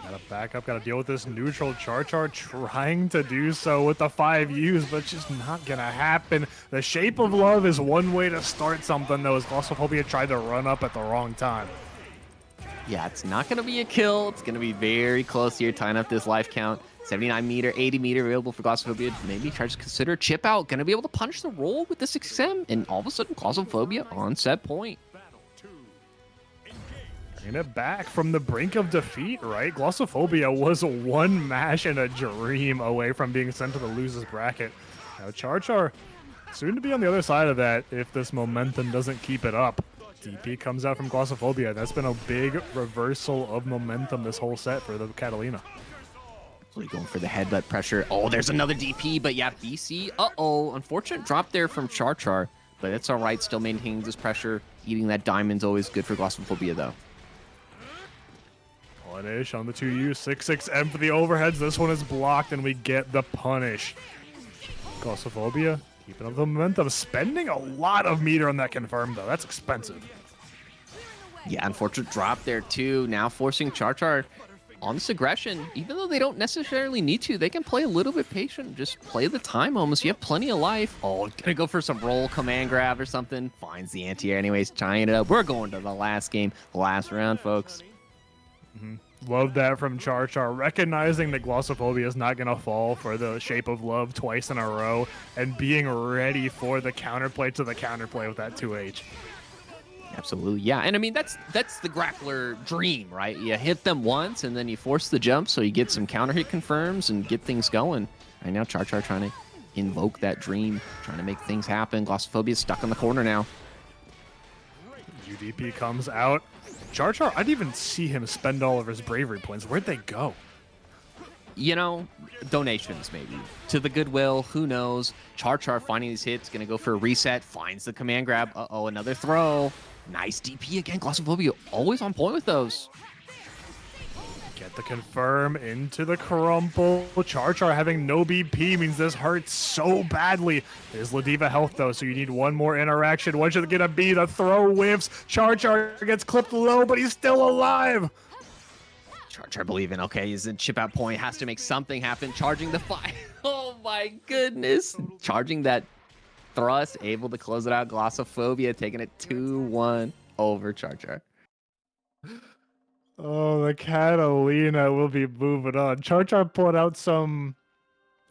Gotta back up, gotta deal with this neutral. Char Char trying to do so with the 5Us, but just not gonna happen. The Shape of Love is one way to start something, though, as Claustrophobia tried to run up at the wrong time. Yeah, it's not going to be a kill. It's going to be very close here, tying up this life count. 79 meter, 80 meter available for Claustrophobia. Maybe tries to consider chip out. Going to be able to punish the roll with the 6M. And all of a sudden, Claustrophobia on set point. Bringing it back from the brink of defeat, right? Claustrophobia was one mash and a dream away from being sent to the losers bracket. Now Char Char soon to be on the other side of that if this momentum doesn't keep it up. DP comes out from Claustrophobia. That's been a big reversal of momentum this whole set for the Catalina. Really going for the headbutt pressure. Oh, there's another DP, but yeah, BC. Uh-oh, unfortunate drop there from Char Char, but it's all right. Still maintaining this pressure. Eating that diamond's always good for Claustrophobia, though. Punish on the 2U. 6-6M for the overheads. This one is blocked, and we get the punish. Claustrophobia keeping up the momentum, spending a lot of meter on that confirm, though. That's expensive. Yeah, unfortunate drop there, too. Now forcing Char Char on this aggression. Even though they don't necessarily need to, they can play a little bit patient. Just play the time almost. You have plenty of life. Oh, gonna go for some roll command grab or something. Finds the anti-air anyways, tying it up. We're going to the last game, last round, folks. Love that from Char Char, recognizing that Claustrophobia is not going to fall for the Shape of Love twice in a row and being ready for the counterplay to the counterplay with that 2H. Absolutely, yeah. And I mean, that's the grappler dream, right? You hit them once and then you force the jump so you get some counter hit confirms and get things going. Right now, Char Char trying to invoke that dream, trying to make things happen. Claustrophobia is stuck in the corner now. UDP comes out. Char Char, I didn't even see him spend all of his bravery points. Where'd they go? You know, donations maybe. To the Goodwill, who knows? Char Char finding these hits, gonna go for a reset, finds the command grab. Uh-oh, another throw. Nice DP again. Claustrophobia always on point with those. Get the confirm into the crumple. Char Char having no BP means this hurts so badly. There's Ladiva health though, so you need one more interaction. What should it gonna be? The throw whiffs. Char Char gets clipped low, but he's still alive. Char Char believing, okay, he's in chip out point, has to make something happen. Charging the 5. Oh my goodness. Charging that thrust, able to close it out. Claustrophobia taking it 2-1 over Char Char. Oh, the Catalina will be moving on. Char Char put out some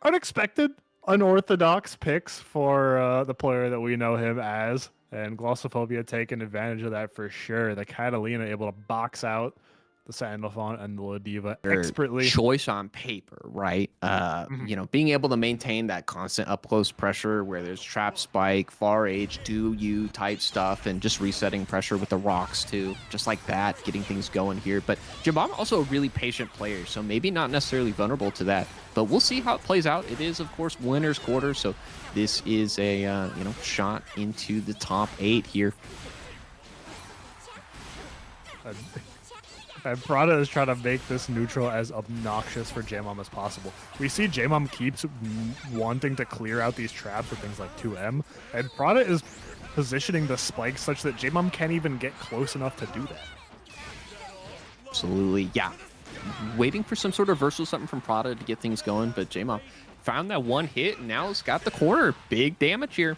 unexpected, unorthodox picks for the player that we know him as, and Claustrophobia taking advantage of that for sure. The Catalina able to box out the Sandalphon and the Ladiva expertly. Choice on paper, right? You know, being able to maintain that constant up close pressure where there's trap spike, far H, 2U type stuff, and just resetting pressure with the rocks too, just like that, getting things going here. But Jabama also a really patient player, so maybe not necessarily vulnerable to that. But we'll see how it plays out. It is, of course, winner's quarter, so this is a you know, shot into the top 8 here. And Prada is trying to make this neutral as obnoxious for J-Mom as possible. We see J-Mom keeps wanting to clear out these traps with things like 2M, and Prada is positioning the spike such that J-Mom can't even get close enough to do that. Absolutely, yeah. Waiting for some sort of reversal, something from Prada to get things going, but J-Mom found that one hit, and now it's got the corner. Big damage here.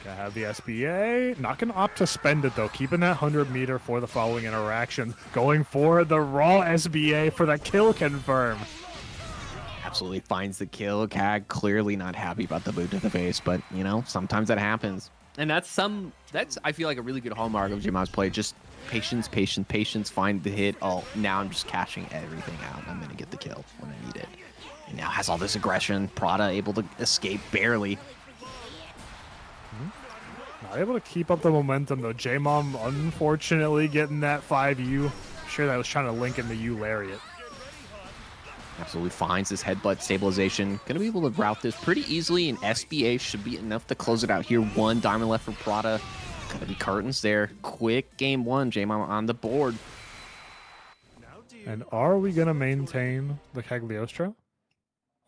Gotta have the SBA. Not gonna opt to spend it though. Keeping that 100 meter for the following interaction. Going for the raw SBA for the kill confirm. Absolutely finds the kill. CAG clearly not happy about the boot to the face, but you know, sometimes that happens. And that's I feel like a really good hallmark of J-Mom's play. Just patience, patience, patience, find the hit. Oh, now I'm just cashing everything out. I'm gonna get the kill when I need it. Now has all this aggression. Prada able to escape barely. Not able to keep up the momentum though. J-Mom unfortunately getting that 5U. I'm sure that was trying to link in the U lariat. Absolutely finds this headbutt stabilization. Going to be able to route this pretty easily, and SBA should be enough to close it out here. 1 diamond left for Prada. Going to be curtains there. Quick game 1. J-Mom on the board. And are we going to maintain the Cagliostro?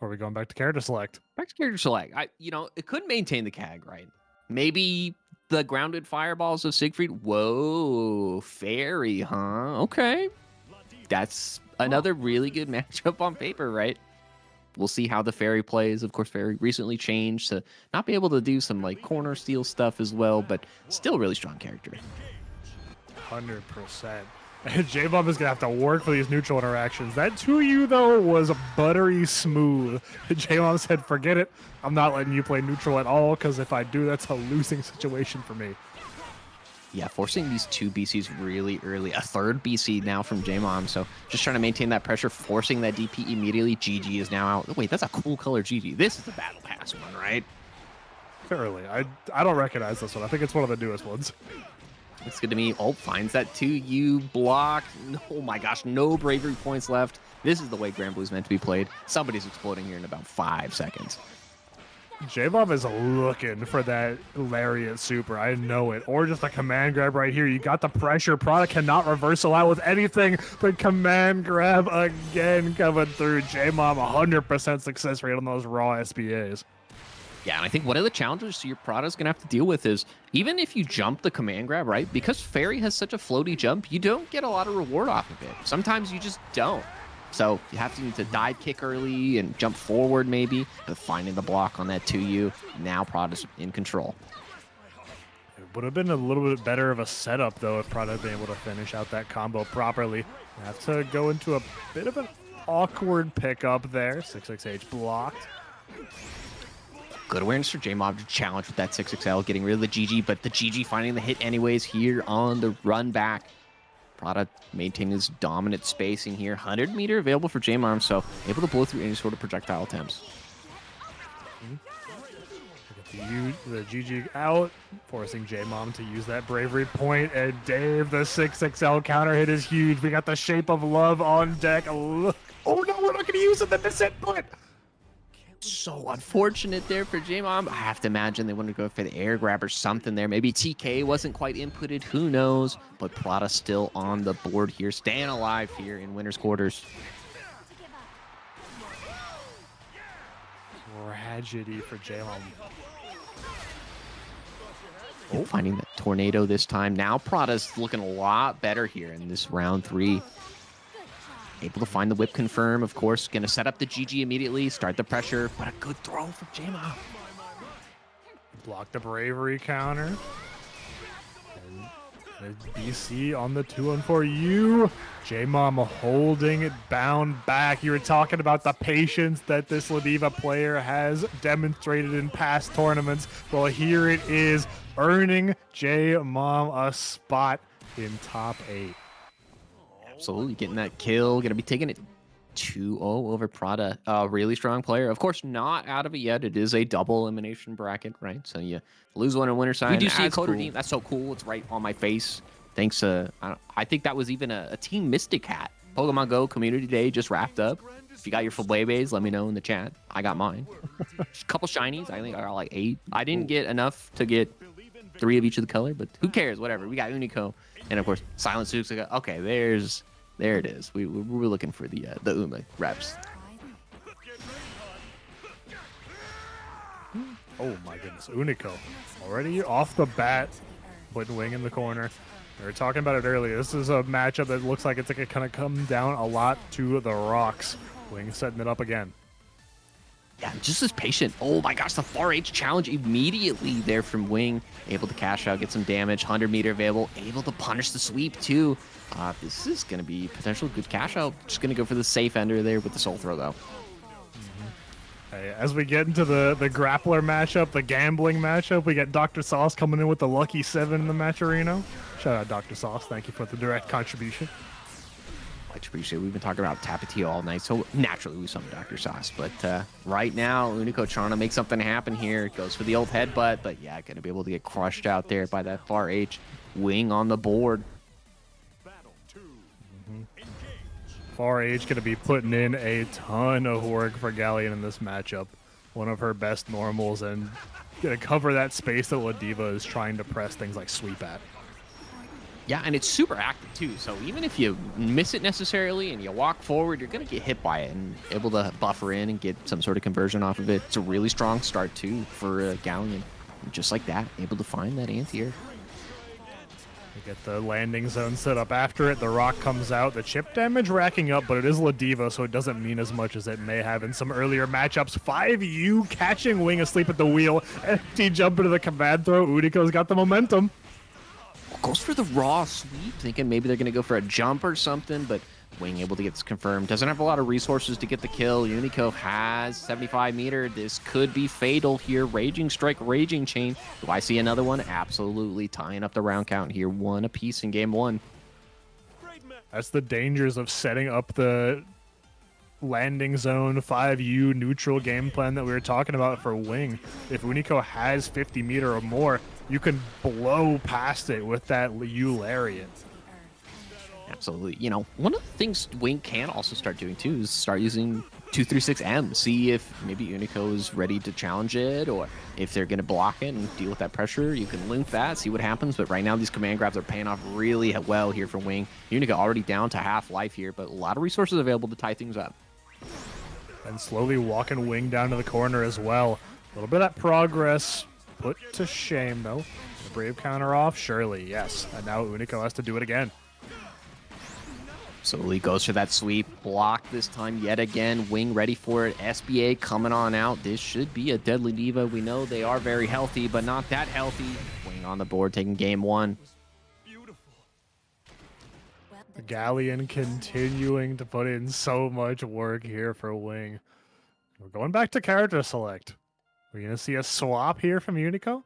Or are we going back to character select? Back to character select. It could maintain the CAG, right? Maybe the grounded fireballs of Siegfried. Whoa, fairy, huh? Okay. That's another really good matchup on paper, right? We'll see how the fairy plays. Of course, fairy recently changed to not be able to do some like corner steal stuff as well, but still really strong character. 100%. J-Bomb is going to have to work for these neutral interactions. That 2U, though, was buttery smooth. J-Bomb said, forget it. I'm not letting you play neutral at all, because if I do, that's a losing situation for me. Yeah, forcing these 2 BCs really early. A 3rd BC now from J-Mom, so just trying to maintain that pressure, forcing that DP immediately. GG is now out. Wait, that's a cool color GG. This is the Battle Pass one, right? Early. I don't recognize this one. I think it's one of the newest ones. It's good to me. Oh, finds that 2U block. Oh my gosh, no bravery points left. This is the way Granblue is meant to be played. Somebody's exploding here in about 5 seconds. J-Bomb is looking for that lariat super. I know it. Or just a command grab right here. You got the pressure. Product cannot reversal out with anything but command grab again coming through. J-Mom 100% success rate on those raw SBAs. Yeah, and I think one of the challenges your Prada's going to have to deal with is, even if you jump the command grab, right, because Fairy has such a floaty jump, you don't get a lot of reward off of it. Sometimes you just don't. So you have to need to dive kick early and jump forward maybe, but finding the block on that 2U, now Prada's in control. It would have been a little bit better of a setup, though, if Prada had been able to finish out that combo properly. Have to go into a bit of an awkward pickup there. 6XH blocked. Good awareness for J-Mob to challenge with that 6XL, getting rid of the GG, but the GG finding the hit anyways here on the run back. Prada maintaining his dominant spacing here. 100 meter available for J-Mob, so able to blow through any sort of projectile attempts. The GG out, forcing J-Mom to use that bravery point, and Dave, the 6XL counter hit is huge. We got the Shape of Love on deck. Look. Oh no, we're not going to use it, the misinput. So unfortunate there for J-Mom. I have to imagine they wanted to go for the air grab or something there. Maybe TK wasn't quite inputted, who knows? But Prada still on the board here, staying alive here in winner's quarters. Tragedy for J-Mom. Oh, finding that tornado this time. Now Prada's looking a lot better here in this round 3. Able to find the whip confirm, of course. Going to set up the GG immediately, start the pressure, but a good throw from J-Mom. Block the bravery counter. And the BC on the 2-on-4U. J-Mom holding it bound back. You were talking about the patience that this Ladiva player has demonstrated in past tournaments. Well, here it is, earning J-Mom a spot in top 8. Absolutely, getting that kill. Going to be taking it 2-0 over Prada. Really strong player. Of course, not out of it yet. It is a double elimination bracket, right? So you lose one on winner side. We do see a cool. team. That's so cool. It's right on my face. Thanks. I think that was even a Team Mystic hat. Pokemon Go Community Day just wrapped up. If you got your Flabébés, let me know in the chat. I got mine. A couple shinies. I think I got like 8. I didn't get enough to get 3 of each of the color, but who cares? Whatever. We got Unico. And of course, Silent Suzuka. Okay, there it is. We were looking for the Uma reps. Oh my goodness, Unico already off the bat, putting Wing in the corner. We were talking about it earlier. This is a matchup that looks like it's going to come down a lot to the rocks. Wing setting it up again. Yeah, just as patient. Oh my gosh, the 4H challenge immediately there from Wing. Able to cash out, get some damage. 100 meter available. Able to punish the sweep too. This is going to be potential good cash out. Just going to go for the safe ender there with the soul throw though. Hey, as we get into the grappler matchup, the gambling matchup, we got Dr. Sauce coming in with the lucky 7 in the match arena. Shout out Dr. Sauce. Thank you for the direct contribution. Much appreciated. We've been talking about Tapatio all night, so naturally we summon Dr. Sauce. But right now, Unico trying to make something happen here. Goes for the old headbutt, but yeah, gonna be able to get crushed out there by that far H. Wing on the board. Far H going to be putting in a ton of work for Galleon in this matchup. One of her best normals, and going to cover that space that Ladiva is trying to press things like sweep at. Yeah, and it's super active too, so even if you miss it necessarily and you walk forward, you're going to get hit by it and able to buffer in and get some sort of conversion off of it. It's a really strong start too for Galleon. And just like that, able to find that anti-air. We get the landing zone set up after it. The rock comes out. The chip damage racking up, but it is Ladiva, so it doesn't mean as much as it may have in some earlier matchups. 5U catching Wing asleep at the wheel. Empty jump into the command throw. Unico's got the momentum. Goes for the raw sweep, thinking maybe they're going to go for a jump or something, but Wing able to get this confirmed. Doesn't have a lot of resources to get the kill. Unico has 75 meter. This could be fatal here. Raging Strike, Raging Chain. Do I see another one? Absolutely. Tying up the round count here. 1 apiece in game 1. That's the dangers of setting up the landing zone 5U neutral game plan that we were talking about for Wing. If Unico has 50 meter or more, you can blow past it with that U Lariat. Absolutely. You know, one of the things Wing can also start doing too is start using 236M. See if maybe Unico is ready to challenge it, or if they're going to block it and deal with that pressure. You can link that, see what happens. But right now, these command grabs are paying off really well here for Wing. Unico already down to half life here, but a lot of resources available to tie things up. And slowly walking Wing down to the corner as well. A little bit of progress put to shame, though. The Brave counter off, surely, yes. And now Unico has to do it again. So Lee goes for that sweep, block this time yet again. Wing ready for it. SBA coming on out. This should be a deadly diva. We know they are very healthy, but not that healthy. Wing on the board, taking game 1. The Galleon continuing to put in so much work here for Wing. We're going back to character select. We're going to see a swap here from Unico?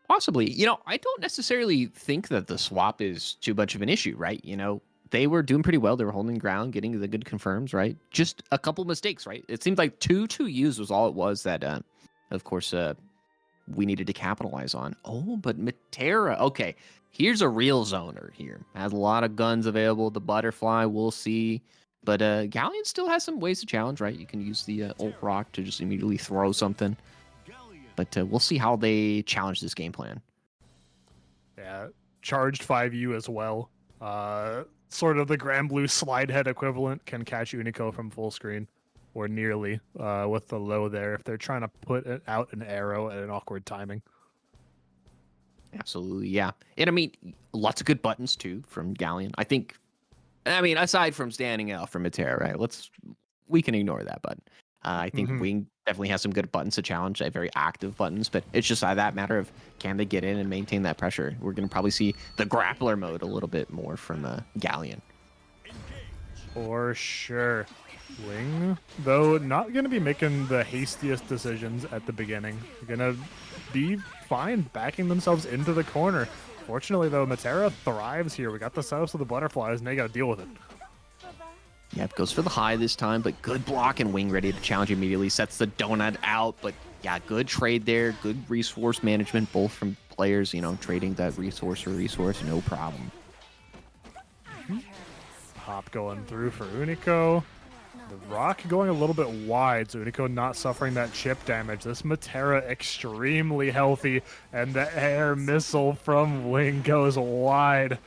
Possibly. You know, I don't necessarily think that the swap is too much of an issue, right? You know, they were doing pretty well. They were holding ground, getting the good confirms, right? Just a couple mistakes, right? It seemed like 2-2-Us was all it was that, of course, we needed to capitalize on. Oh, but Matera. Okay, here's a real zoner here. Has a lot of guns available. The butterfly, we'll see. But Galleon still has some ways to challenge, right? You can use the ult rock to just immediately throw something. But we'll see how they challenge this game plan. Yeah, charged 5U as well. Sort of the Granblue slide head equivalent can catch Unico from full screen, or nearly, with the low there if they're trying to put out an arrow at an awkward timing. Absolutely, yeah. And I mean, lots of good buttons too from Galleon. I mean, aside from standing out from Matera, right? We can ignore that button. I think Wing definitely has some good buttons to challenge, very active buttons, but it's just that matter of can they get in and maintain that pressure. We're going to probably see the grappler mode a little bit more from Galleon. For sure. Wing, though, not going to be making the hastiest decisions at the beginning. They're going to be fine backing themselves into the corner. Fortunately, though, Matera thrives here. We got the setups of the butterflies, and they got to deal with it. Yep, goes for the high this time, but good block, and Wing ready to challenge immediately. Sets the donut out, but yeah, good trade there. Good resource management, both from players, you know, trading that resource for resource, no problem. Hop going through for Unico. The rock going a little bit wide, so Unico not suffering that chip damage. This Matera extremely healthy, and the air missile from Wing goes wide.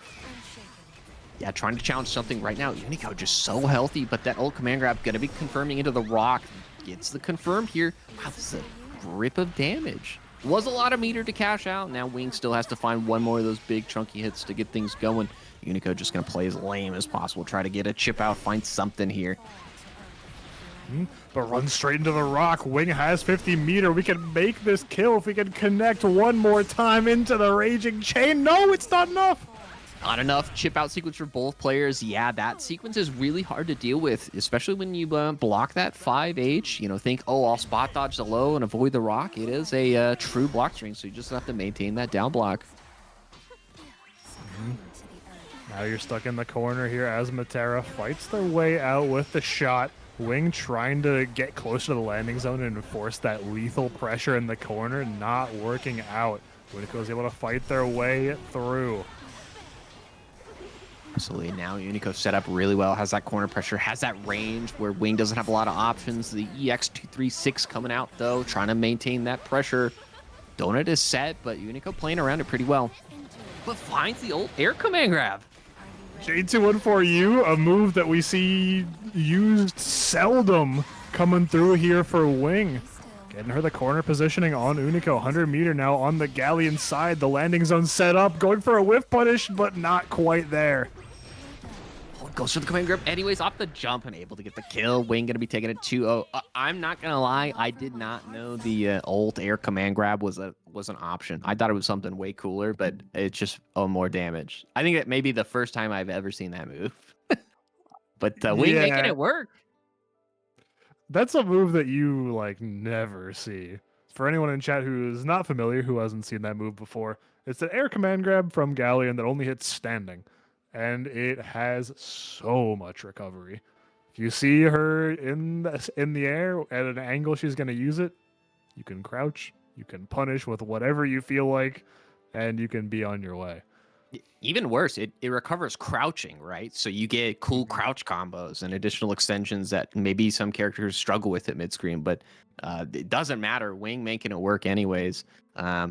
Yeah, trying to challenge something right now. Unico just so healthy, but that ult command grab going to be confirming into the rock. Gets the confirm here. Wow, this is a grip of damage. Was a lot of meter to cash out. Now Wing still has to find one more of those big chunky hits to get things going. Unico just going to play as lame as possible. Try to get a chip out, find something here. But run straight into the rock. Wing has 50 meter. We can make this kill if we can connect one more time into the raging chain. No, it's not enough. Not enough chip out sequence for both players. Yeah, that sequence is really hard to deal with, especially when you block that 5H. You know, think, oh, I'll spot dodge the low and avoid the rock. It is a true block string, so you just have to maintain that down block. Now you're stuck in the corner here as Matera fights their way out with the shot. Wing trying to get closer to the landing zone and enforce that lethal pressure in the corner, not working out. Unico is able to fight their way through. Absolutely. Now Unico set up really well, has that corner pressure, has that range where Wing doesn't have a lot of options. The EX236 coming out, though, trying to maintain that pressure. Donut is set, but Unico playing around it pretty well. But finds the old air command grab. J214U, a move that we see used seldom coming through here for Wing. Getting her the corner positioning on Unico. 100 meter now on the Galleon side. The landing zone set up, going for a whiff punish, but not quite there. Oh, goes for the command grab anyways, off the jump and able to get the kill. Wing gonna be taking it 2-0. I'm not gonna lie, I did not know the ult air command grab was an option. I thought it was something way cooler, but it's just more damage. I think that may be the first time I've ever seen that move. But Wing making it work. That's a move that you like never see. For anyone in chat who is not familiar, who hasn't seen that move before, it's an air command grab from Galleon that only hits standing, and it has so much recovery. If you see her in the air at an angle she's going to use it, you can crouch, you can punish with whatever you feel like, and you can be on your way. Even worse, it recovers crouching, right? So you get cool crouch combos and additional extensions that maybe some characters struggle with at mid-screen, but it doesn't matter. Wing making it work anyways.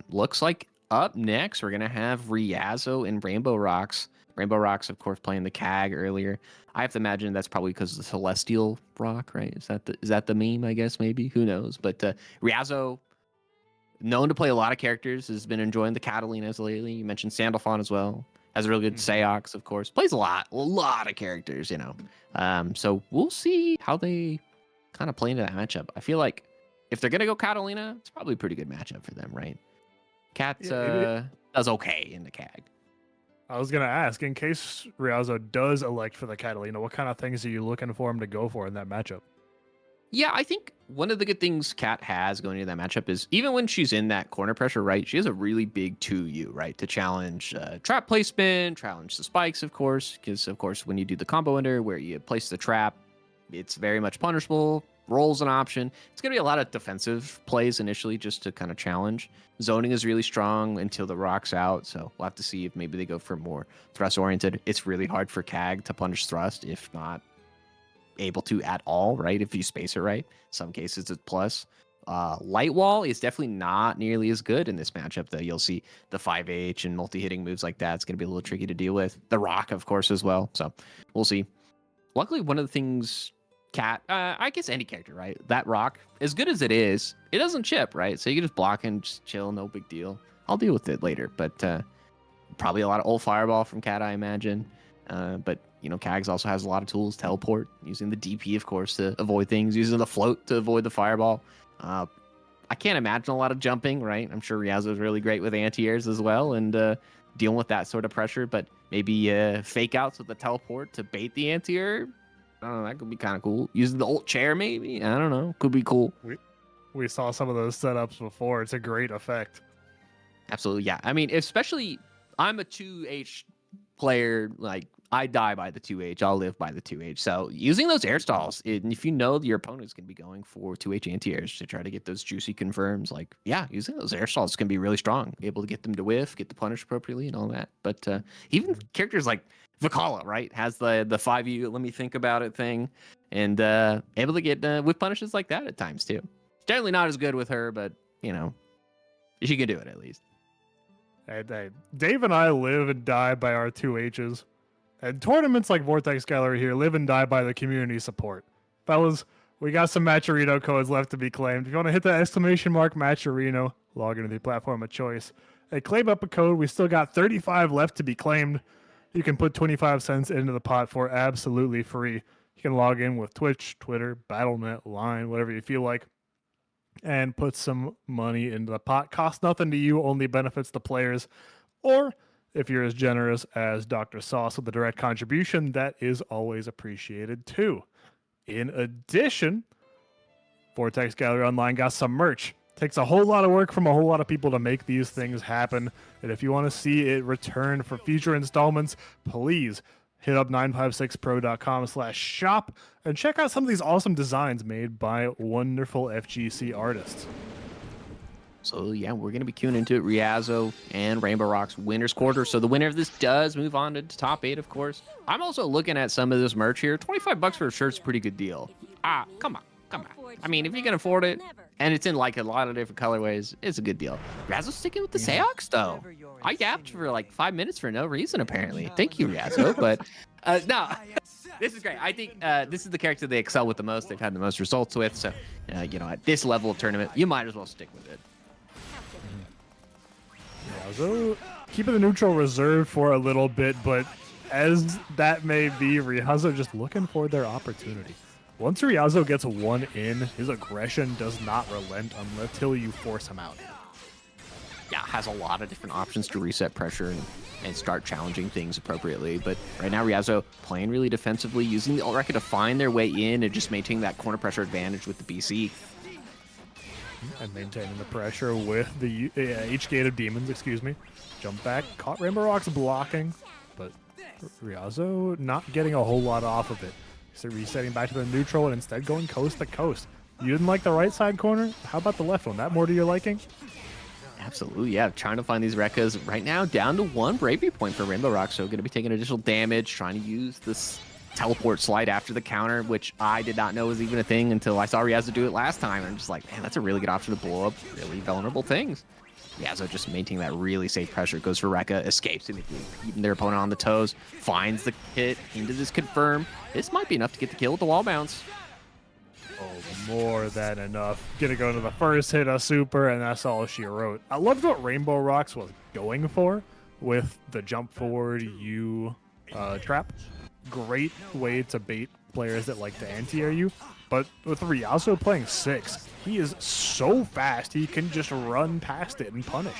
Looks like up next, we're going to have Riazo and Rainbow Rocks. Rainbow Rocks, of course, playing the CAG earlier. I have to imagine that's probably because of the Celestial Rock, right? Is that the meme, I guess, maybe? Who knows? But Riazo, known to play a lot of characters, has been enjoying the Catalinas lately. You mentioned Sandalphon as well. Has a really good Seox, of course. Plays a lot of characters, you know. So we'll see how they kind of play into that matchup. I feel like if they're going to go Catalina, it's probably a pretty good matchup for them, right? Cat does okay in the CAG. I was going to ask, in case Riazo does elect for the Catalina, what kind of things are you looking for him to go for in that matchup? Yeah, I think one of the good things Kat has going into that matchup is even when she's in that corner pressure, right, she has a really big 2U, right, to challenge trap placement, challenge the spikes, of course, because, of course, when you do the combo ender where you place the trap, it's very much punishable. Roll's an option. It's going to be a lot of defensive plays initially just to kind of challenge. Zoning is really strong until the rock's out, so we'll have to see if maybe they go for more thrust-oriented. It's really hard for CAG to punish thrust, if not able to at all, right? If you space it right. Some cases it's plus. Light wall is definitely not nearly as good in this matchup, though. You'll see the 5H and multi-hitting moves like that. It's going to be a little tricky to deal with. The rock, of course, as well. So we'll see. Luckily, one of the things Cat, I guess any character, right? That rock, as good as it is, it doesn't chip, right? So you can just block and just chill, no big deal. I'll deal with it later, but probably a lot of old fireball from Cat, I imagine. But you know, Kags also has a lot of tools. Teleport, using the DP, of course, to avoid things. Using the float to avoid the fireball. I can't imagine a lot of jumping, right? I'm sure Riazo is really great with anti-airs as well, and dealing with that sort of pressure. But maybe fake outs with the teleport to bait the anti-air. I don't know. That could be kind of cool. Using the ult chair, maybe. I don't know. Could be cool. We saw some of those setups before. It's a great effect. Absolutely, yeah. I mean, especially I'm a 2H player, like I die by the 2H, I'll live by the 2H. So using those air stalls, if you know your opponent's going to be going for 2H anti-airs to try to get those juicy confirms, like, yeah, using those air stalls can be really strong, able to get them to whiff, get the punish appropriately and all that. But even characters like Vakala, right, has the 5U, let me think about it thing, and able to get whiff punishes like that at times too. Generally not as good with her, but, you know, she can do it at least. Hey, Dave and I live and die by our 2Hs. And tournaments like Vortex Gallery here live and die by the community support. Fellas, we got some Matcherino codes left to be claimed. If you want to hit that exclamation mark Matcherino, log into the platform of choice. Hey, claim up a code. We still got 35 left to be claimed. You can put 25 cents into the pot for absolutely free. You can log in with Twitch, Twitter, Battle.net, Line, whatever you feel like, and put some money into the pot. Costs nothing to you, only benefits the players. Or if you're as generous as Dr. Sauce with a direct contribution, that is always appreciated too. In addition, Vortex Gallery Online got some merch. Takes a whole lot of work from a whole lot of people to make these things happen. And if you want to see it return for future installments, please hit up 956pro.com/shop and check out some of these awesome designs made by wonderful FGC artists. So yeah, we're going to be queuing into it. Riazzo and Rainbow Rocks winners quarter. So the winner of this does move on to top 8, of course. I'm also looking at some of this merch here. $25 for a shirt's a pretty good deal. Come on. I mean, if you can afford it, and it's in like a lot of different colorways, it's a good deal. Riazzo's sticking with the Seox though. I yapped for like 5 minutes for no reason apparently. Thank you, Riazzo. But no, this is great. I think this is the character they excel with the most. They've had the most results with. So you know, at this level of tournament, you might as well stick with it. Riazzo keeping the neutral reserved for a little bit, but as that may be, Riazzo just looking for their opportunity. Once Riazzo gets one in, his aggression does not relent until you force him out. Yeah, has a lot of different options to reset pressure and start challenging things appropriately. But right now, Riazzo playing really defensively, using the alt record to find their way in and just maintaining that corner pressure advantage with the BC. And maintaining the pressure with the H-Gate of Demons, excuse me. Jump back, caught Rainbow Rocks blocking, but Riazzo not getting a whole lot off of it. So resetting back to the neutral and instead going coast to coast. You didn't like the right side corner? How about the left one? That more to your liking? Absolutely, yeah. Trying to find these Rekkas right now, down to 1 bravery point for Rainbow Rocks. So going to be taking additional damage, trying to use this teleport slide after the counter, which I did not know was even a thing until I saw Riazzo do it last time. I'm just like, man, that's a really good option to blow up really vulnerable things. Riazzo just maintaining that really safe pressure. Goes for Rekka, escapes immediately, keeping their opponent on the toes, finds the hit into this confirm. This might be enough to get the kill with the wall bounce. Oh, more than enough. Gonna go into the first hit, a super, and that's all she wrote. I loved what Rainbow Rocks was going for with the jump forward U trap. Great way to bait players that like to anti-air you. But with Riazzo playing 6, he is so fast, he can just run past it and punish.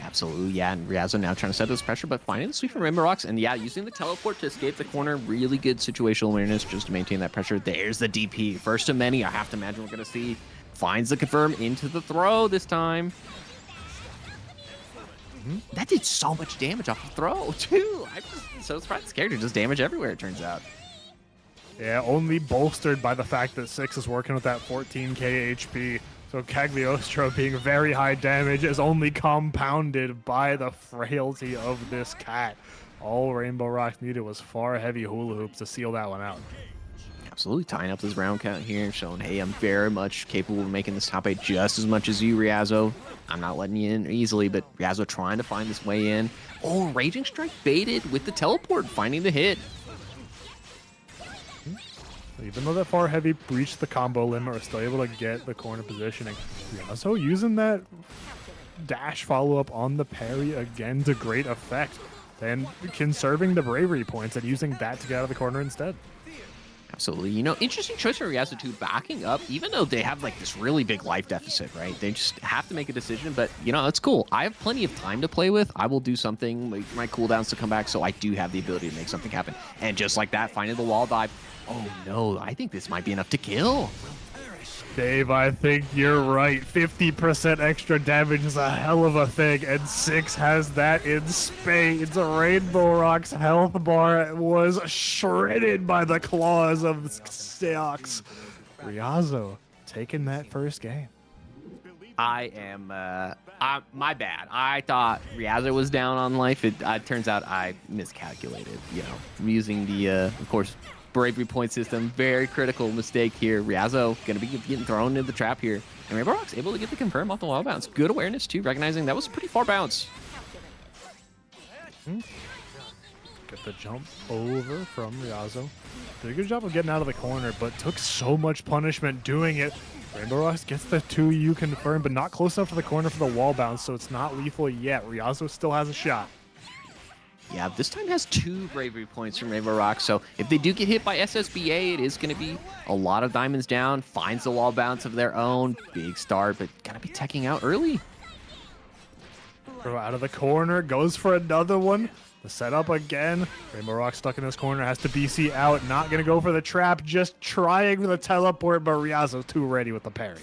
Absolutely, yeah. And Riazzo now trying to set this pressure, but finding the sweep from Rainbow Rocks. And yeah, using the teleport to escape the corner. Really good situational awareness just to maintain that pressure. There's the DP. First of many, I have to imagine we're going to see. Finds the confirm into the throw this time. That did so much damage off the throw, too. I'm just so surprised this character does damage everywhere, it turns out. Yeah, only bolstered by the fact that 6 is working with that 14k HP. So Cagliostro being very high damage is only compounded by the frailty of this cat. All Rainbow Rocks needed was 4 heavy hula hoops to seal that one out. Absolutely tying up this round count here, showing, hey, I'm very much capable of making this top 8 just as much as you, Riazzo. I'm not letting you in easily, but Riazzo trying to find this way in. Oh, Raging Strike baited with the teleport, finding the hit. Even though that far heavy breached the combo limit, we're still able to get the corner positioning. Riazzo using that dash follow-up on the parry again to great effect. And conserving the bravery points and using that to get out of the corner instead. Absolutely. You know, interesting choice for Riazzo too, backing up, even though they have like this really big life deficit, right? They just have to make a decision, but you know, it's cool. I have plenty of time to play with. I will do something, wait for my cooldowns to come back, so I do have the ability to make something happen. And just like that, finding the wall dive. Oh no, I think this might be enough to kill. Dave, I think you're right. 50% extra damage is a hell of a thing, and 6 has that in spades. Rainbow Rock's health bar was shredded by the claws of Seox. Riazzo taking that first game. I am, my bad. I thought Riazzo was down on life. It turns out I miscalculated. You know, I'm using the, of course, bravery point system. Very critical mistake here. Riazzo going to be getting thrown into the trap here. And Rainbow Rock's able to get the confirm off the wild bounce. Good awareness too, recognizing that was a pretty far bounce. Get the jump over from Riazzo. Did a good job of getting out of the corner, but took so much punishment doing it. Rainbow Rocks gets the 2U confirmed, but not close enough to the corner for the wall bounce, so it's not lethal yet. Riazzo still has a shot. Yeah, this time has 2 bravery points from Rainbow Rocks, so if they do get hit by SSBA, it is going to be a lot of diamonds down. Finds the wall bounce of their own. Big start, but going to be teching out early. Throw out of the corner, goes for another one. The setup again. Rainbow Rock stuck in this corner, has to BC out. Not going to go for the trap, just trying for the teleport, but Riazzo's too ready with the parry.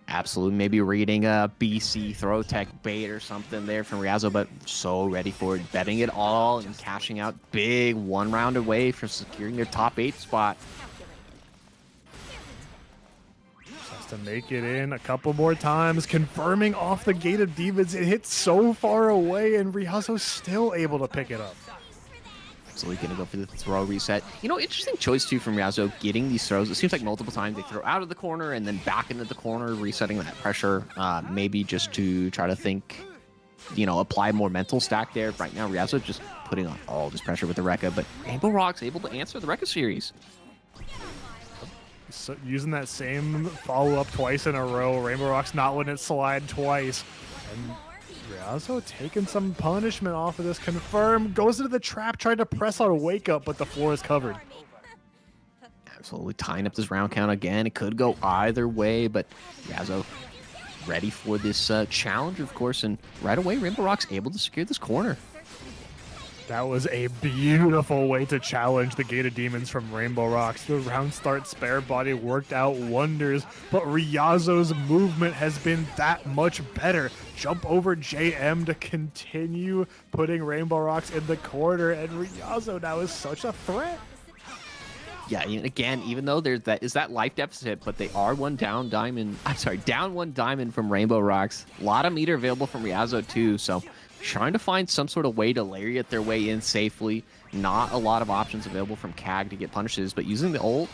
Absolutely, maybe reading a BC throw tech bait or something there from Riazzo, but so ready for it, betting it all and cashing out big 1 round away from securing their top 8 spot. Just to make it in a couple more times, confirming off the gated demons. It hit so far away, and Riazzo's still able to pick it up. Absolutely gonna go for the throw reset. You know, interesting choice too from Riazzo, getting these throws. It seems like multiple times they throw out of the corner and then back into the corner, resetting that pressure. Maybe just to try to think, you know, apply more mental stack there. Right now, Riazzo just putting on all this pressure with the Rekka, but Rainbow Rock's able to answer the Rekka series. So using that same follow-up twice in a row, Rainbow Rock's not letting it slide twice. And Riazzo taking some punishment off of this. Confirm, goes into the trap, trying to press on a wake up, but the floor is covered. Absolutely tying up this round count again. It could go either way, but Riazzo ready for this challenge, of course, and right away, Rainbow Rock's able to secure this corner. That was a beautiful way to challenge the gated demons from Rainbow Rocks. The round start spare body worked out wonders, but Riazzo's movement has been that much better. Jump over JM to continue putting Rainbow Rocks in the corner, and Riazzo now is such a threat. Yeah, and again, even though there's that life deficit, but they are down 1 diamond from Rainbow Rocks. A lot of meter available from Riazzo too, so trying to find some sort of way to lariat their way in safely. Not a lot of options available from CAG to get punishes, but using the ult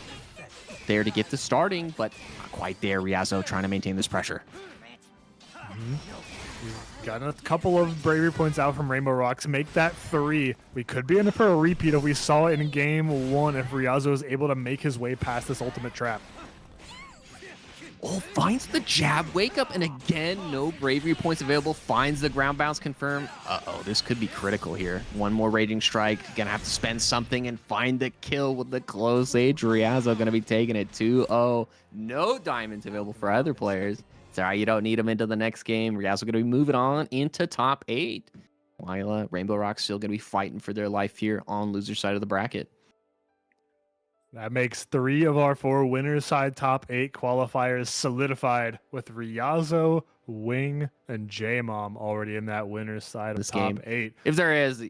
there to get the starting, but not quite there. Riazzo trying to maintain this pressure. Got a couple of bravery points out from Rainbow Rocks. Make that 3. We could be in it for a repeat if we saw it in game 1 if Riazzo is able to make his way past this ultimate trap. Oh, finds the jab, wake up, and again, no bravery points available. Finds the ground bounce confirm. Uh-oh, this could be critical here. 1 more raging strike. Gonna have to spend something and find the kill with the close age. Riazzo gonna be taking it 2-0. No diamonds available for other players. It's all right, you don't need them into the next game. Riazzo gonna be moving on into top 8. While Rainbow Rock's still gonna be fighting for their life here on loser side of the bracket. That makes 3 of our 4 winners side top 8 qualifiers solidified, with Riazzo, Wing, and J-Mom already in that winner's side of This top game. 8. If there is,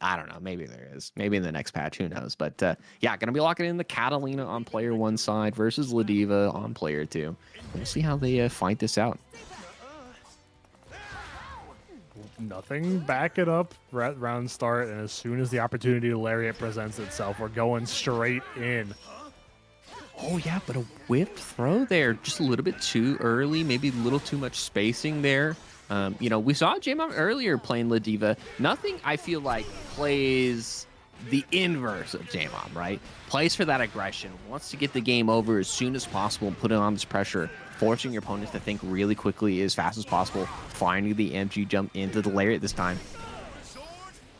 I don't know. Maybe there is. Maybe in the next patch. Who knows? But yeah, going to be locking in the Catalina on player 1 side versus Ladiva on player 2. We'll see how they fight this out. Nothing back it up round start, and as soon as the opportunity to lariat presents itself, we're going straight in. Oh yeah, but a whipped throw there, just a little bit too early, maybe a little too much spacing there. You know, we saw J-Mom earlier playing Ladiva. Nothing, I feel like, plays the inverse of J-Mom, right? Plays for that aggression, wants to get the game over as soon as possible and put it on this pressure, forcing your opponents to think really quickly as fast as possible, finding the MG jump into the lariat this time.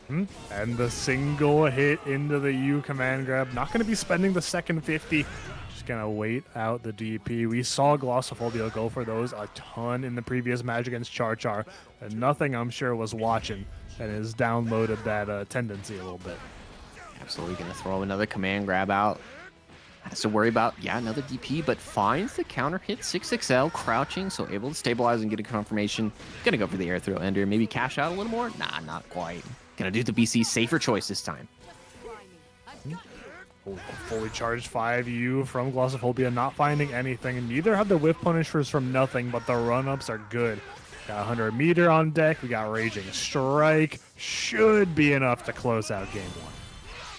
And the single hit into the U command grab. Not going to be spending the second 50. Just going to wait out the DP. We saw Glossophobia go for those a ton in the previous match against Char, and nothing I'm sure was watching and has downloaded that tendency a little bit. Absolutely going to throw another command grab out. Has to worry about, yeah, another DP, but finds the counter hit 6XL, crouching, so able to stabilize and get a confirmation. Gonna go for the air throw ender, maybe cash out a little more? Nah, not quite. Gonna do the BC safer choice this time. Fully charged 5U from Glossophobia, not finding anything, and neither have the whiff punishers from nothing, but the run-ups are good. Got 100 meter on deck, we got Raging Strike, should be enough to close out game 1.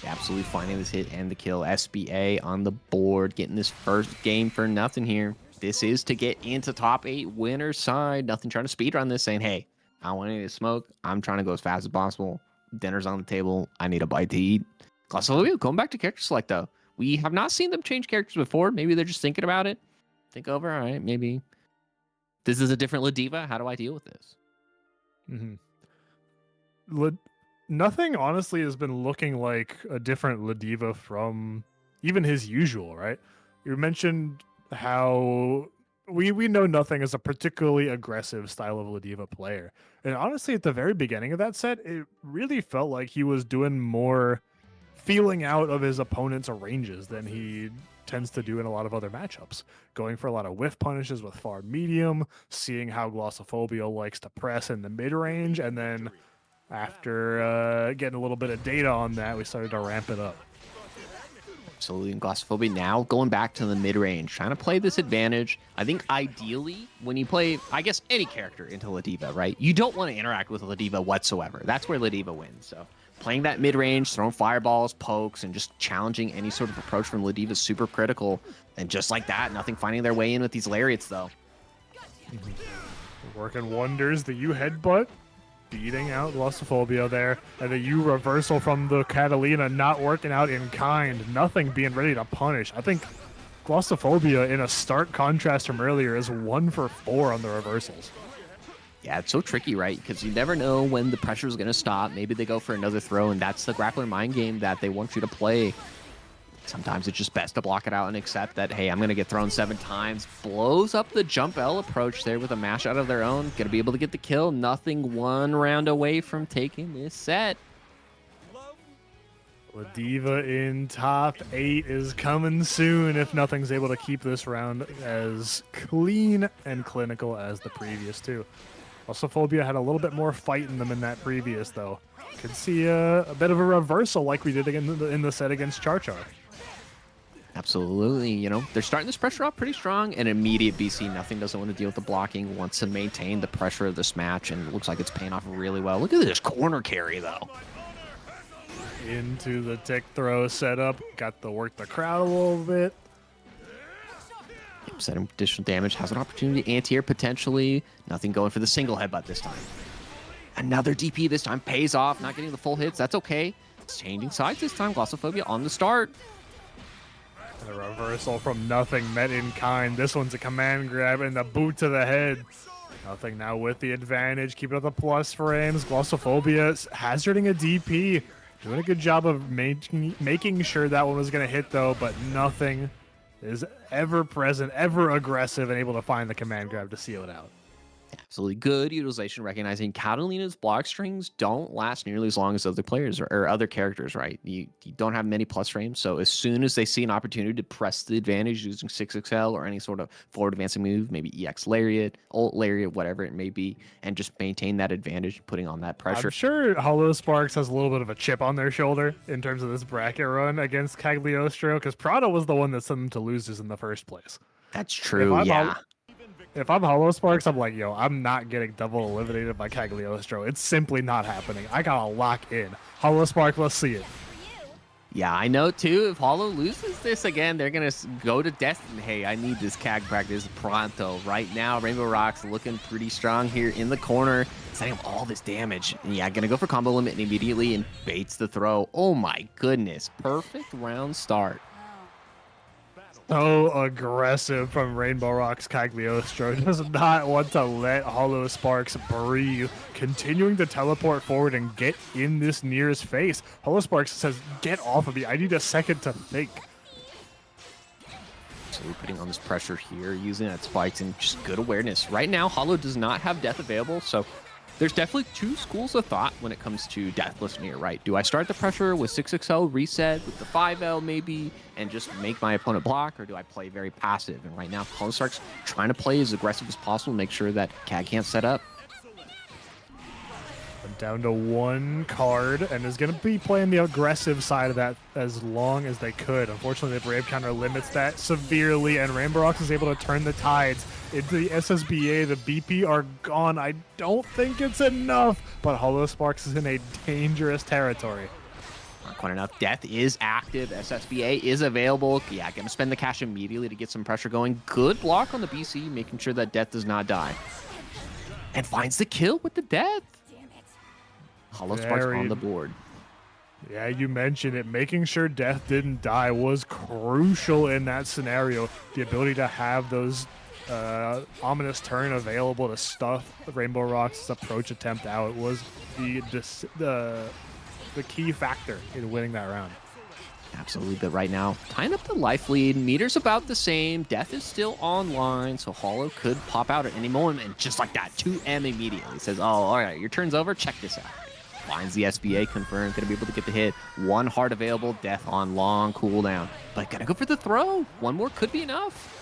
Absolutely finding this hit and the kill. SBA on the board, getting this first game for nothing here. This is to get into top 8 winner side. Nothing trying to speedrun this, saying, hey, I don't want any to smoke. I'm trying to go as fast as possible. Dinner's on the table. I need a bite to eat. Glossophobia, going back to character select, though. We have not seen them change characters before. Maybe they're just thinking about it. Think over, all right, maybe this is a different Ladiva. How do I deal with this? Nothing, honestly, has been looking like a different Ladiva from even his usual, right? You mentioned how we know Nothing is a particularly aggressive style of Ladiva player. And honestly, at the very beginning of that set, it really felt like he was doing more feeling out of his opponent's ranges than he tends to do in a lot of other matchups, going for a lot of whiff punishes with far medium, seeing how Glossophobia likes to press in the mid range, and then after getting a little bit of data on that, we started to ramp it up. Absolutely. And Glossophobia now going back to the mid-range, trying to play this advantage. I think ideally when you play, I guess, any character into Ladiva, right? You don't want to interact with Ladiva whatsoever. That's where Ladiva wins. So playing that mid-range, throwing fireballs, pokes, and just challenging any sort of approach from Ladiva is super critical. And just like that, nothing finding their way in with these lariats, though. Working wonders. The U headbutt beating out Glossophobia there, and the U reversal from the Catalina not working out in kind, nothing being ready to punish. I think Glossophobia, in a stark contrast from earlier, is 1 for 4 on the reversals. Yeah, it's so tricky, right? Because you never know when the pressure is going to stop. Maybe they go for another throw, and that's the grappler mind game that they want you to play. Sometimes it's just best to block it out and accept that, hey, I'm going to get thrown 7 times. Blows up the jump L approach there with a mash out of their own. Going to be able to get the kill. Nothing 1 round away from taking this set. Ladiva in top 8 is coming soon if nothing's able to keep this round as clean and clinical as the previous 2. Glossophobia had a little bit more fight in them in that previous, though. Could see a bit of a reversal like we did in the set against Char. Absolutely. You know, they're starting this pressure off pretty strong, and immediate BC, nothing doesn't want to deal with the blocking, wants to maintain the pressure of this match, and it looks like it's paying off really well. Look at this corner carry, though. Into the tech throw setup, got to work the crowd a little bit. Setting additional damage, has an opportunity anti-air potentially. Nothing going for the single headbutt this time. Another DP this time pays off, not getting the full hits. That's okay. It's changing sides this time. Glossophobia on the start. And a reversal from nothing met in kind. This one's a command grab and the boot to the head. Nothing now with the advantage, keeping up the plus frames. Glossophobia hazarding a DP. Doing a good job of making sure that one was going to hit, though, but nothing is ever present, ever aggressive, and able to find the command grab to seal it out. Absolutely good utilization, recognizing Catalina's block strings don't last nearly as long as other players or other characters, right? You don't have many plus frames, so as soon as they see an opportunity to press the advantage using 6XL or any sort of forward advancing move, maybe EX Lariat, Ult Lariat, whatever it may be, and just maintain that advantage, putting on that pressure. I'm sure Hollow Sparks has a little bit of a chip on their shoulder in terms of this bracket run against Cagliostro, because Prado was the one that sent them to losers in the first place. That's true, yeah. If I'm Hollow Sparks, I'm like, yo, I'm not getting double eliminated by Cagliostro. It's simply not happening. I gotta lock in. Hollow Spark, let's see it. Yeah, I know too. If Hollow loses this again, they're gonna go to death. And hey, I need this CAG practice pronto. Right now, Rainbow Rock's looking pretty strong here in the corner, setting up all this damage. And yeah, gonna go for combo limit immediately and baits the throw. Oh my goodness, perfect round start. So aggressive from Rainbow Rock's Cagliostro. Does not want to let Hollow Sparks breathe. Continuing to teleport forward and get in this nearest face. Hollow Sparks says, get off of me. I need a second to think. So we're putting on this pressure here, using that spikes and just good awareness. Right now, Hollow does not have death available, so there's definitely 2 schools of thought when it comes to Deathless Near, right? Do I start the pressure with 6XL, reset with the 5L maybe, and just make my opponent block, or do I play very passive? And right now, Hollow Sparks trying to play as aggressive as possible, make sure that CAG can't set up. Down to 1 card, and is going to be playing the aggressive side of that as long as they could. Unfortunately, the Brave counter limits that severely, and Rainbow Rocks is able to turn the tides into the SSBA. The BP are gone. I don't think it's enough, but Hollow Sparks is in a dangerous territory. Not quite enough. Death is active. SSBA is available. Yeah, going to spend the cash immediately to get some pressure going. Good block on the BC, making sure that Death does not die. And finds the kill with the Death. Hollow Sparks on the board. Yeah, you mentioned it. Making sure Death didn't die was crucial in that scenario. The ability to have those ominous turn available to stuff Rainbow Rock's approach attempt out was the key factor in winning that round. Absolutely, but right now, tying up the life lead. Meter's about the same. Death is still online, so Hollow could pop out at any moment. And just like that, 2M immediately says, oh, all right, your turn's over. Check this out. finds the SBA confirmed, gonna be able to get the hit. One heart available, death on long cooldown. But gotta go for the throw. One more could be enough.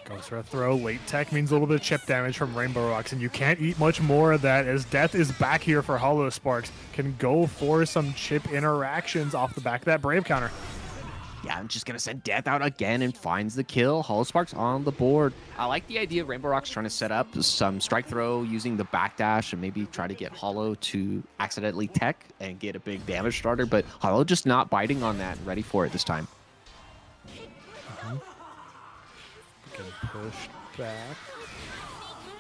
Goes for a throw. Late tech means a little bit of chip damage from Rainbow Rocks, and you can't eat much more of that as Death is back here for Hollow Sparks. Can go for some chip interactions off the back of that Brave counter. Yeah, I'm just going to send Death out again and finds the kill. Hollow Sparks on the board. I like the idea of Rainbow Rocks trying to set up some strike throw using the backdash and maybe try to get Hollow to accidentally tech and get a big damage starter, but Hollow just not biting on that and ready for it this time. Can push back.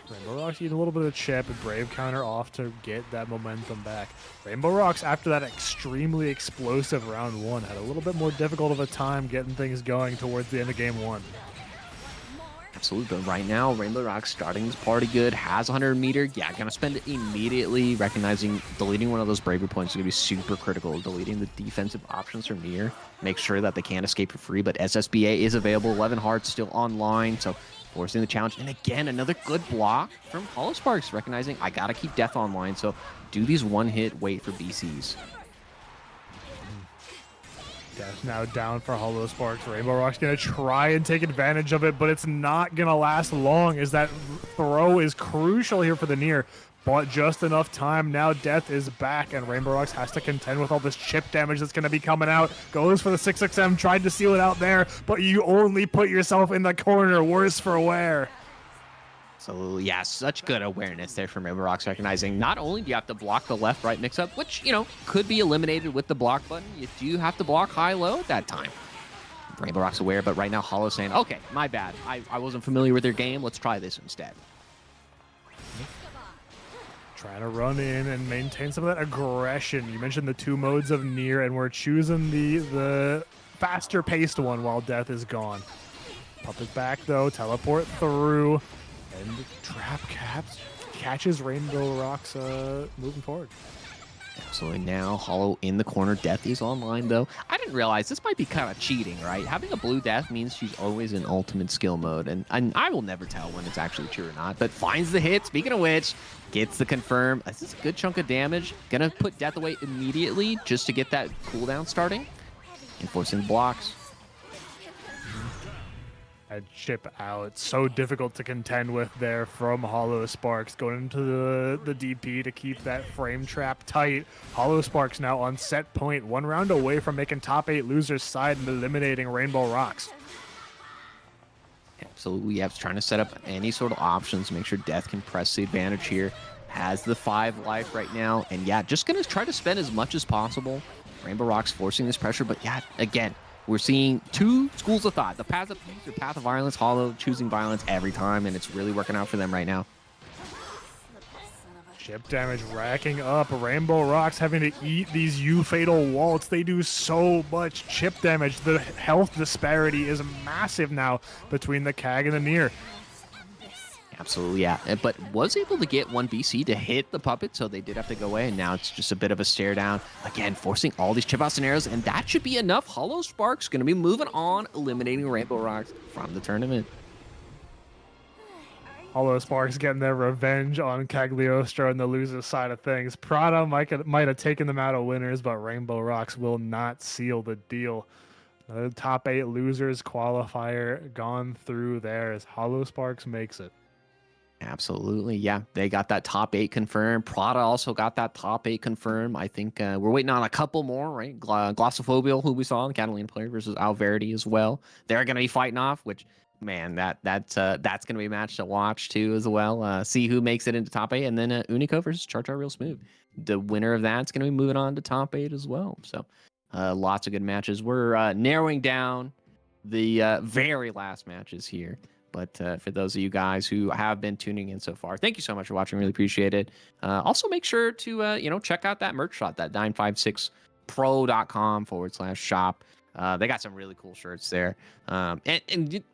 Rainbow Rocks eating a little bit of chip and Brave counter off to get that momentum back. Rainbow Rocks, after that extremely explosive round one, had a little bit more difficult of a time getting things going towards the end of game one. Absolutely, but right now, Rainbow Rocks starting this party good, has 100 meter. Yeah, gonna spend it immediately, recognizing deleting one of those bravery points is gonna be super critical. Deleting the defensive options from near, make sure that they can't escape for free, but SSBA is available, 11 hearts still online, so forcing the challenge. And again, another good block from Hollow Sparks, recognizing I gotta keep Death online, so do these one hit, wait for BCs. Death now down for Hollow Sparks. Rainbow Rock's going to try and take advantage of it, but it's not going to last long as that throw is crucial here for the near. But just enough time. Now Death is back, and Rainbow Rocks has to contend with all this chip damage that's going to be coming out. Goes for the 6XM, tried to seal it out there, but you only put yourself in the corner. Worse for wear. So yeah, such good awareness there from Rainbow Rocks, recognizing not only do you have to block the left-right mix-up, which, you know, could be eliminated with the block button, you do have to block high-low at that time. Rainbow Rocks aware, but right now Hollow's saying, okay, my bad. I wasn't familiar with their game. Let's try this instead. Trying to run in and maintain some of that aggression. You mentioned the two modes of near, and we're choosing the faster-paced one while Death is gone. Puppet back, though. Teleport through. And trap catches Rainbow Rocks moving forward. Absolutely. Now Hollow in the corner. Death is online, though. I didn't realize this might be kind of cheating, right? Having a blue Death means she's always in ultimate skill mode, and I will never tell when it's actually true or not, but finds the hit. Speaking of which, gets the confirm. This is a good chunk of damage. Gonna put Death away immediately just to get that cooldown starting. Enforcing blocks. And chip out. So difficult to contend with there from Hollow Sparks. Going into the DP to keep that frame trap tight. Hollow Sparks now on set point. One round away from making top 8 losers side and eliminating Rainbow Rocks. Absolutely. Yeah, trying to set up any sort of options. Make sure Death can press the advantage here. Has the 5 life right now. And yeah, just going to try to spend as much as possible. Rainbow Rocks forcing this pressure. But yeah, again, we're seeing two schools of thought. The path of peace or path of violence. Hollow choosing violence every time, and it's really working out for them right now. Chip damage racking up. Rainbow Rocks having to eat these U-Fatal Waltz. They do so much chip damage. The health disparity is massive now between the CAG and the near. Absolutely, yeah. But was able to get one BC to hit the puppet, so they did have to go away, and now it's just a bit of a stare down. Again, forcing all these chip out scenarios, and that should be enough. Hollow Sparks going to be moving on, eliminating Rainbow Rocks from the tournament. Hollow Sparks getting their revenge on Cagliostro and the loser side of things. Prada might have taken them out of winners, but Rainbow Rocks will not seal the deal. The top 8 losers qualifier gone through there as Hollow Sparks makes it. Absolutely, yeah. They got that top 8 confirmed. Prada also got that top 8 confirmed. I think we're waiting on a couple more, right? Glossophobia, who we saw, the Catalina player versus Alverdi as well. They're going to be fighting off, which, man, that's going to be a match to watch too as well. See who makes it into top 8, and then Unico versus Chartar Real Smooth. The winner of that's going to be moving on to top 8 as well. So lots of good matches. We're narrowing down the very last matches here. But for those of you guys who have been tuning in so far, thank you so much for watching. Really appreciate it. Also, make sure to check out that merch shop, that 956pro.com/shop. They got some really cool shirts there, and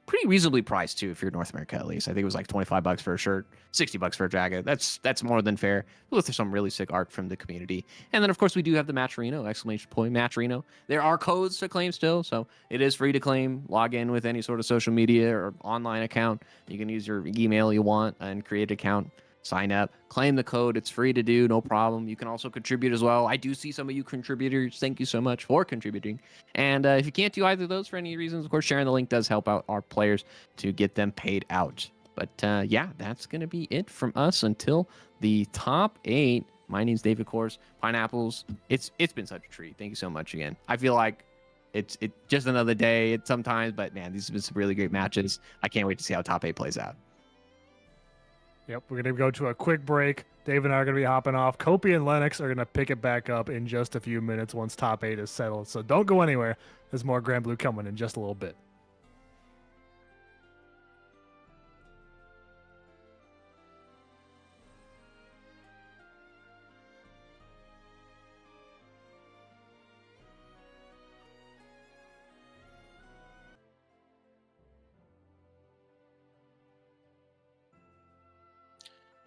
pretty reasonably priced too if you're North America at least. I think it was like $25 for a shirt, $60 for a jacket. That's more than fair. There's some really sick art from the community, and then of course we do have the Match Reno ! Match Reno. There are codes to claim still, so it is free to claim. Log in with any sort of social media or online account. You can use your email you want and create an account. sign up, claim the code. It's free to do, no problem. You can also contribute as well. I do see some of you contributors. Thank you so much for contributing. And if you can't do either of those for any reasons, of course, sharing the link does help out our players to get them paid out. But yeah, that's going to be it from us until the top 8. My name's David Course. Pineapples. It's been such a treat. Thank you so much again. I feel like it's just another day sometimes, but man, these have been some really great matches. I can't wait to see how top 8 plays out. Yep, we're going to go to a quick break. Dave and I are going to be hopping off. Kopi and Lennox are going to pick it back up in just a few minutes once top 8 is settled. So don't go anywhere. There's more Granblue coming in just a little bit.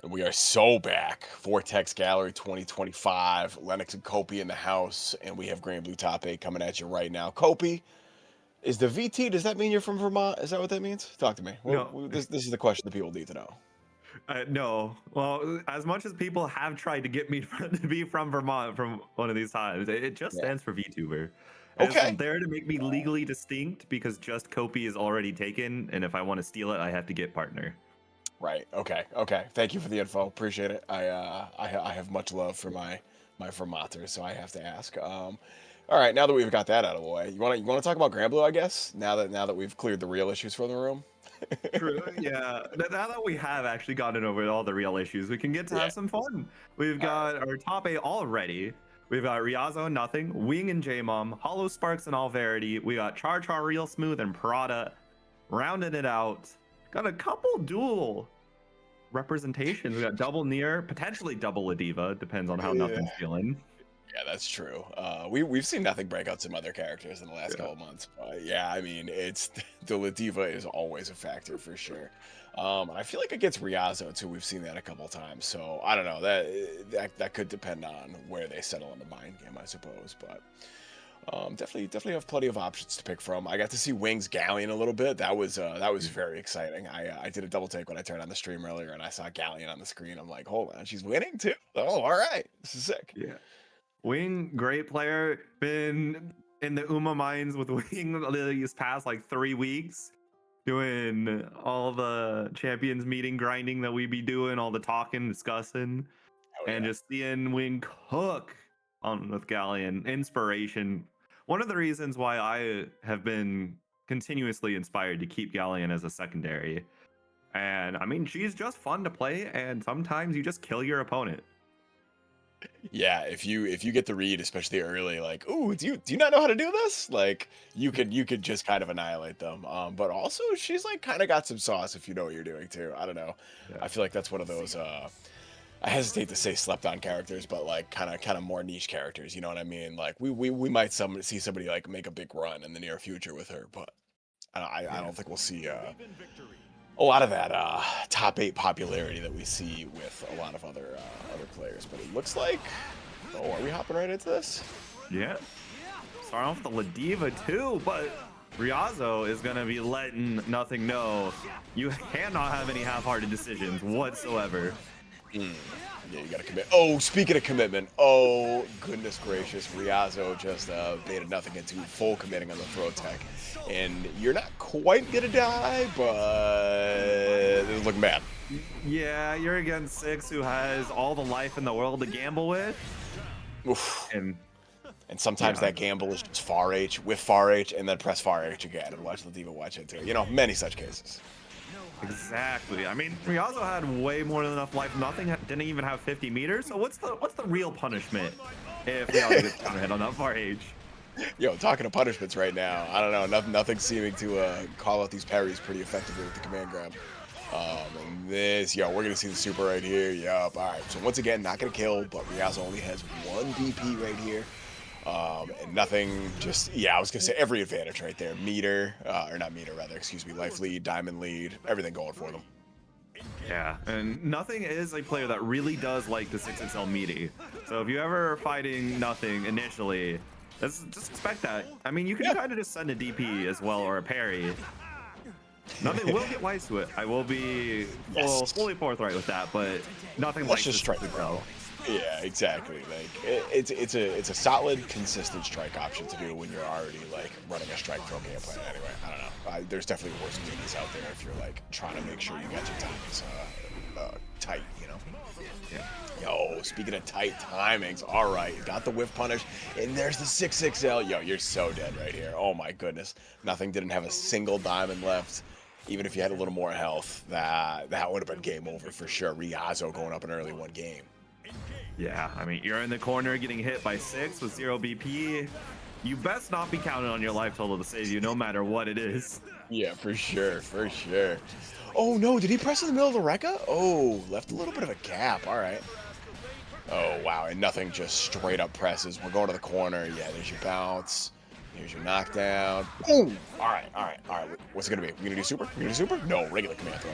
And we are so back. Vortex Gallery 2025. Lennox and Kopi in the house. And we have Granblue top 8 coming at you right now. Kopi, is the VT, does that mean you're from Vermont? Is that what that means? Talk to me. No. This is the question that people need to know. No. Well, as much as people have tried to get me to be from Vermont from one of these times, it just stands for VTuber. Okay. It's there to make me legally distinct because just Kopi is already taken, and if I want to steal it, I have to get partner. Right. Okay. Thank you for the info. Appreciate it. I have much love for my Vermonters, so I have to ask. All right. Now that we've got that out of the way, you want to talk about Granblue, I guess. Now that we've cleared the real issues from the room. True. Yeah. Now that we have actually gotten over all the real issues, we can get to have some fun. We've got our top 8 already. We've got Ryazo and Nothing, Wing and J-Mom, Hollow Sparks and All Verity. We got Char Char Real Smooth and Parada rounding it out. Got a couple dual representations. We got double Nier, potentially double Ladiva, depends on how Nothing's feeling. Yeah, that's true. We've seen Nothing break out some other characters in the last couple months. But yeah, I mean, it's the Ladiva is always a factor for sure. And I feel like against Ryazo too, we've seen that a couple times. So I don't know, that could depend on where they settle in the mind game, I suppose. But definitely have plenty of options to pick from. I got to see Wings Galleon a little bit. That was very exciting. I did a double take when I turned on the stream earlier, and I saw Galleon on the screen. I'm like, hold on, she's winning too. Oh, all right, this is sick. Yeah, Wing, great player. Been in the Uma mines with Wing these past like 3 weeks, doing all the champions meeting grinding that we be doing, all the talking, discussing, and just seeing Wing cook on with Galleon. Inspiration. One of the reasons why I have been continuously inspired to keep Galleon as a secondary. And I mean, she's just fun to play, and sometimes you just kill your opponent. Yeah, if you get the read, especially early, like, ooh, do you not know how to do this? Like, you could just kind of annihilate them. But also she's like kind of got some sauce if you know what you're doing too. I don't know. Yeah. I feel like that's one of those I hesitate to say slept on characters, but like kind of more niche characters, you know what I mean? Like we might see somebody like make a big run in the near future with her, but I don't think we'll see a lot of that top 8 popularity that we see with a lot of other players. But it looks like, oh, are we hopping right into this? Yeah. Starting off with the Ladiva too, but Ryazo is gonna be letting Nothing know you cannot have any half-hearted decisions whatsoever. Yeah, you gotta commit. Oh, speaking of commitment, oh goodness gracious, Ryazo just baited Nothing into full committing on the throw tech, and you're not quite gonna die, but it's looking bad. Yeah, you're against Six, who has all the life in the world to gamble with. Oof. And sometimes that gamble is just far H with far H, and then press far H again and watch Ladiva watch it too. You know, many such cases. Exactly. I mean, Ryazo had way more than enough life. Nothing didn't even have 50 meters. So what's the real punishment if Ryazo gets counter hit on that far H? Yo, talking to punishments right now. I don't know. Nothing seeming to call out these parries pretty effectively with the command grab. And this, we're gonna see the super right here. Yup. All right. So once again, not gonna kill, but Ryazo only has 1 BP right here. And Nothing, just, I was gonna say every advantage right there. Meter, or not meter, rather, excuse me, life lead, diamond lead, everything going for them. Yeah, and Nothing is a player that really does like the 6XL meaty. So if you ever are fighting Nothing initially, just expect that. I mean, you can kind of just send a DP as well, or a parry. Nothing will get wise to it. I will be fully forthright with that, but nothing Let's like just this strike the go. Yeah, exactly. Like it's a solid, consistent strike option to do when you're already like running a strike pro game plan. Anyway, I don't know. There's definitely worse movies out there if you're like trying to make sure you got your timings tight. You know. Yeah. Yo, speaking of tight timings, all right, got the whiff punish, and there's the 6XL. Yo, you're so dead right here. Oh my goodness, nothing didn't have a single diamond left. Even if you had a little more health, that would have been game over for sure. Riazo going up an early one game. Yeah, I mean, you're in the corner getting hit by 6 with 0 BP. You best not be counting on your life total to save you, no matter what it is. Yeah, for sure, for sure. Oh no, did he press in the middle of the Rekka? Oh, left a little bit of a gap. All right. Oh wow, and nothing just straight up presses. We're going to the corner. Yeah, there's your bounce. Here's your knockdown. Boom! All right, all right, all right. What's it gonna be? We gonna do super? We gonna do super? No, regular command throw.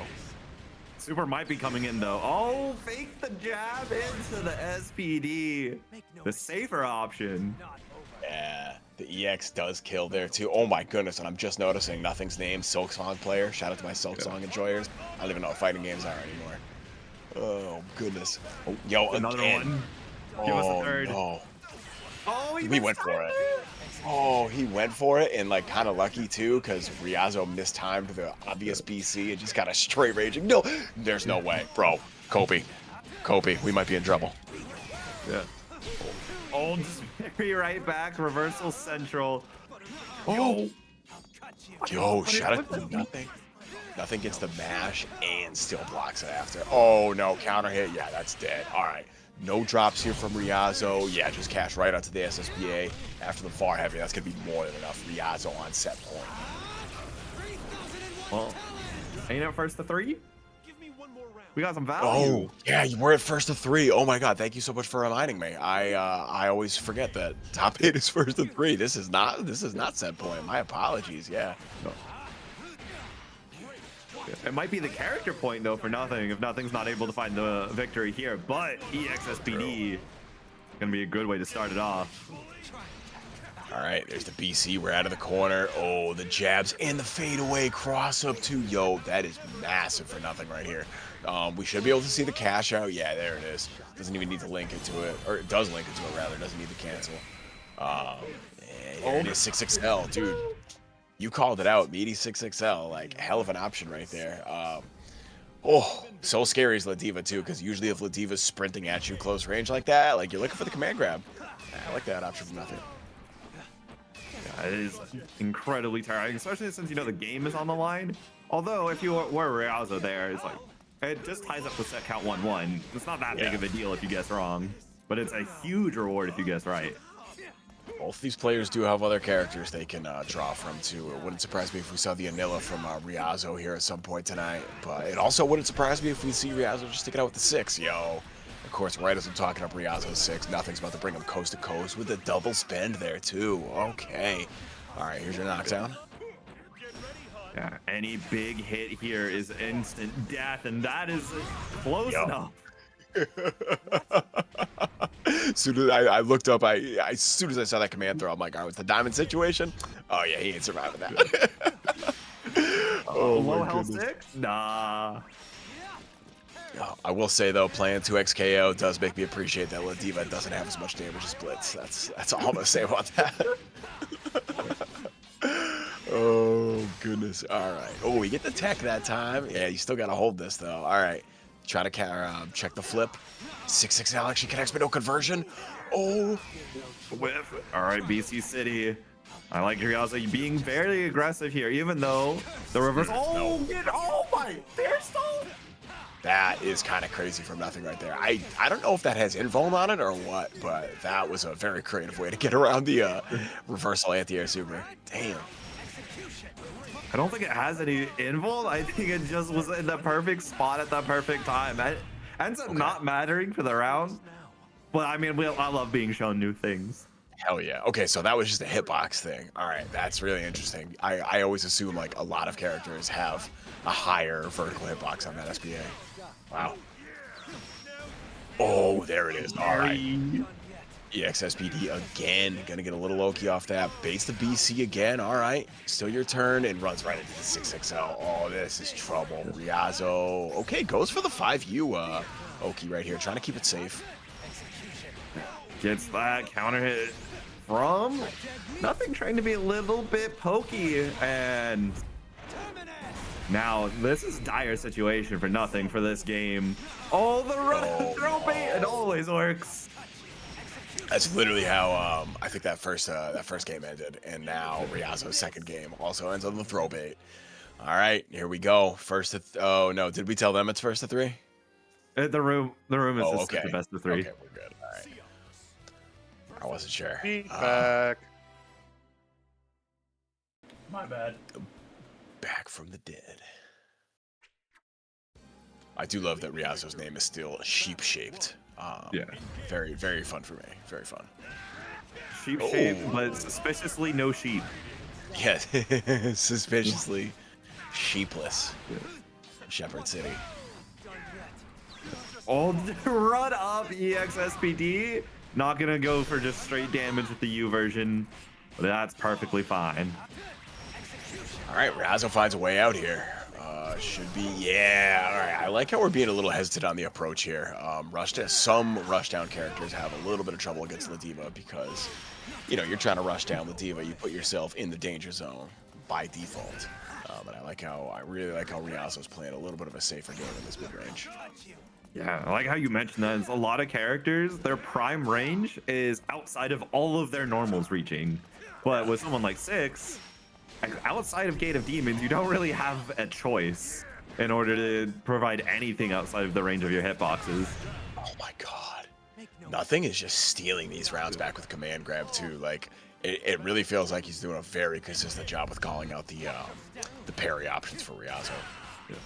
Super might be coming in though. Oh, fake the jab into the SPD. The safer option. Yeah, the EX does kill there too. Oh my goodness, and I'm just noticing nothing's named Silksong player. Shout out to my Silksong enjoyers. I don't even know what fighting games are anymore. Oh goodness. Oh, yo, Another again. one. Give us a third. No. Oh, He went for it. Oh, he went for it, and like kind of lucky too, because Riazo mistimed the obvious BC and just got a straight raging. No, there's no way, bro. Kopi, we might be in trouble. Yeah. Oh, just very right back, reversal central. Oh, yo, shout out to nothing. Nothing gets the mash and still blocks it after. Oh no, counter hit. Yeah, that's dead. All right. No drops here from Riazo. Yeah, just cash right onto the SSPA after the far heavy. That's going to be more than enough. Riazo on set point. Well, ain't it first to 3? We got some value. Oh, yeah, you were at first to 3. Oh my God, thank you so much for reminding me. I always forget that top 8 is first to 3. This is not set point. My apologies. Yeah. It might be the character point though for nothing if nothing's not able to find the victory here, but EXSPD gonna be a good way to start it off. All right, there's the BC. We're out of the corner. Oh, the jabs and the fadeaway cross up too. Yo, that is massive for nothing right here. We should be able to see the cash out. Yeah, there it is. Doesn't even need to link it to it, or it does link it to it rather. Doesn't need to cancel. Here it is, 6XL, dude. You called it out, meaty 6XL, like hell of an option right there. Oh, so scary is Ladiva too, because usually if Ladiva's sprinting at you close range like that, like you're looking for the command grab. I like that option for nothing. Yeah, it is incredibly tiring, especially since you know the game is on the line. Although if you were Riazo there, it's like it just ties up the set count 1-1. It's not that big of a deal if you guess wrong, but it's a huge reward if you guess right. Both these players do have other characters they can draw from too. It wouldn't surprise me if we saw the Anilla from Riazo here at some point tonight, but it also wouldn't surprise me if we see Riazo just stick it out with the 6, yo. Of course, right as I'm talking up Riazo's 6, nothing's about to bring him coast to coast with a double spend there too. Okay. All right, here's your knockdown. Yeah, any big hit here is instant death, and that is close enough. As soon as I looked up, as soon as I saw that command throw, I'm like, all right, with the diamond situation, oh yeah, he ain't surviving that. Oh, low health 6? Nah. I will say though, playing 2x KO does make me appreciate that Ladiva doesn't have as much damage as Blitz. That's all I'm gonna say about that. Oh goodness. All right. Oh, we get the tech that time. Yeah, you still gotta hold this though. All right. Try to check the flip. 6XL actually connects, but no conversion. Oh. Whiff. All right, BC City. I like Riazo being very aggressive here, even though the reverse. Oh, oh my! There's so. That is kind of crazy from nothing right there. I don't know if that has invuln on it or what, but that was a very creative way to get around the reversal anti-air super. Damn. I don't think it has any invuln. I think it just was in the perfect spot at the perfect time. It ends up not mattering for the round, but I mean, I love being shown new things. Hell yeah. Okay, so that was just a hitbox thing. All right, that's really interesting. I always assume like a lot of characters have a higher vertical hitbox on that SBA. Wow. Oh, there it is. All right. EXSPD again. Gonna get a little low key off that. Baits the BC again. All right. Still your turn and runs right into the 6XL. Oh, this is trouble. Riazo. Okay, goes for the 5U Oki right here. Trying to keep it safe. Gets that counter hit from Nothing, trying to be a little bit pokey. And now this is a dire situation for Nothing for this game. Oh, the run throw bait, it always works. That's literally how I think that first game ended, and now Riazo's second game also ends on the throw bait. All right, here we go. First to oh no, did we tell them it's first to 3? The room is just okay. the best of 3. Okay, we're good. All right. I wasn't sure. Feedback. My bad. Back from the dead. I do love that Riazo's name is still sheep-shaped. Yeah. Very, very fun for me. Very fun. Sheep shape, but suspiciously no sheep. Yeah, suspiciously sheepless. Yeah. Shepherd City. Oh, run up EXSPD. Not gonna go for just straight damage with the U version. But that's perfectly fine. All right, Riazo finds a way out here. Should be, yeah. All right, I like how we're being a little hesitant on the approach here. Some rushdown characters have a little bit of trouble against La Diva because, you know, you're trying to rush down La Diva, you put yourself in the danger zone by default. But I really like how Riazo's playing a little bit of a safer game in this mid range. Yeah, I like how you mentioned that. A lot of characters, their prime range is outside of all of their normals reaching. But with someone like Six, outside of Gate of Demons, you don't really have a choice in order to provide anything outside of the range of your hitboxes. Oh my god. Nothing is just stealing these rounds back with command grab too. Like, it really feels like he's doing a very consistent job with calling out the parry options for Riazo. Yeah.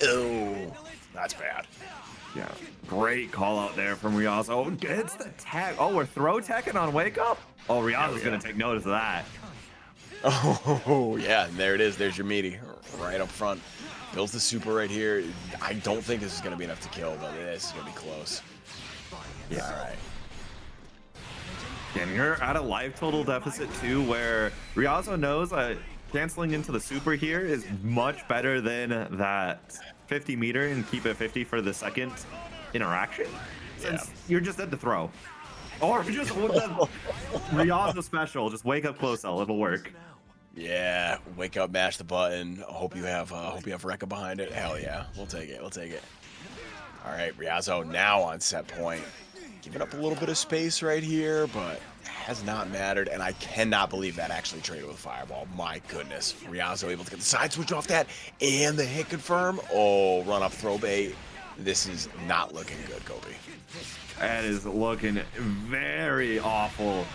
Oh, that's bad. Yeah, great call out there from Riazo. Oh, gets the tag. Oh, we're throw teching on Wake Up? Oh, Riazo's gonna take notice of that. Oh, yeah, and there it is. There's your meaty right up front. Builds the super right here. I don't think this is going to be enough to kill, but this is going to be close. Yeah. All right. And you're at a life total deficit, too, where Riazo knows that canceling into the super here is much better than that 50 meter and keep it 50 for the second interaction. Since you're just at the throw. Or just Riazo special, just wake up close L, it'll work. Yeah, wake up, mash the button. Hope you have Rekka behind it. Hell yeah, we'll take it. We'll take it. All right, Riazo now on set point, giving up a little bit of space right here, but has not mattered. And I cannot believe that actually traded with Fireball. My goodness, Riazo able to get the side switch off that and the hit confirm. Oh, run up throw bait. This is not looking good, Kobe. That is looking very awful.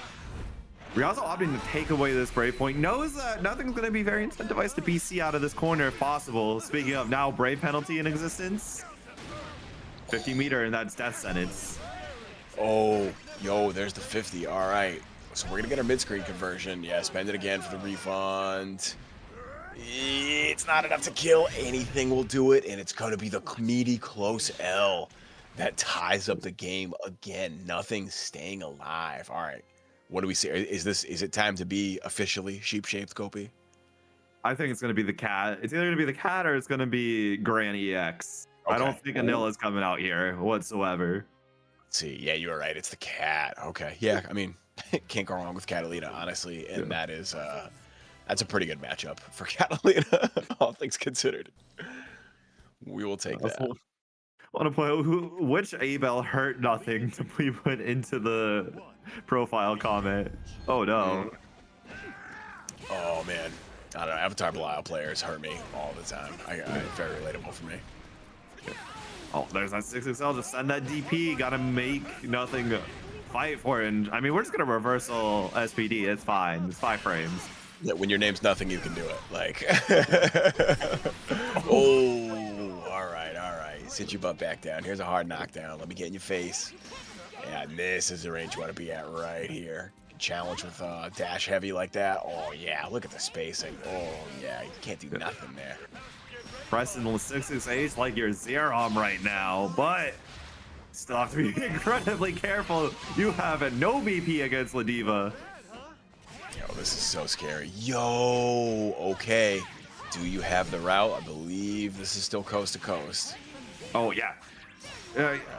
Riazo opting to take away this Brave Point. Knows that Nothing's going to be very incentivized to BC out of this corner if possible. Speaking of now Brave penalty in existence. 50 meter and that's death sentence. Oh, yo, there's the 50. All right. So we're going to get our mid-screen conversion. Yeah, spend it again for the refund. It's not enough to kill. Anything will do it, and it's going to be the meaty close L that ties up the game again. Nothing staying alive. All right. What do we see? Is it time to be officially sheep-shaped, Kopi? I think it's going to be the cat. It's either going to be the cat or it's going to be Granny EX. Okay. I don't think Anila's coming out here whatsoever. Let's see. Yeah, you were right. It's the cat. Okay. Yeah, I mean, can't go wrong with Catalina, honestly. And that is, that's a pretty good matchup for Catalina, all things considered. We will take that. I want to play which Abel hurt Nothing to be put into the profile comment. Oh no. Oh man. I don't know. Avatar Belial players hurt me all the time. Very relatable for me. Oh, there's that 6XL. Just send that DP. Gotta make Nothing fight for it. And I mean, we're just gonna reversal SPD. It's fine. It's 5 frames. Yeah, when your name's Nothing, you can do it. Like. Oh. All right. Sit your butt back down. Here's a hard knockdown. Let me get in your face. Yeah, and this is the range you want to be at right here. Challenge with dash heavy like that. Oh yeah, look at the spacing. Oh yeah, you can't do nothing there. Pressing the 668 like you're Zerom right now, but Still have to be incredibly careful. You have a no BP against Ladiva. Yo, this is so scary. Yo, okay. Do you have the route? I believe this is still coast to coast. Oh, yeah.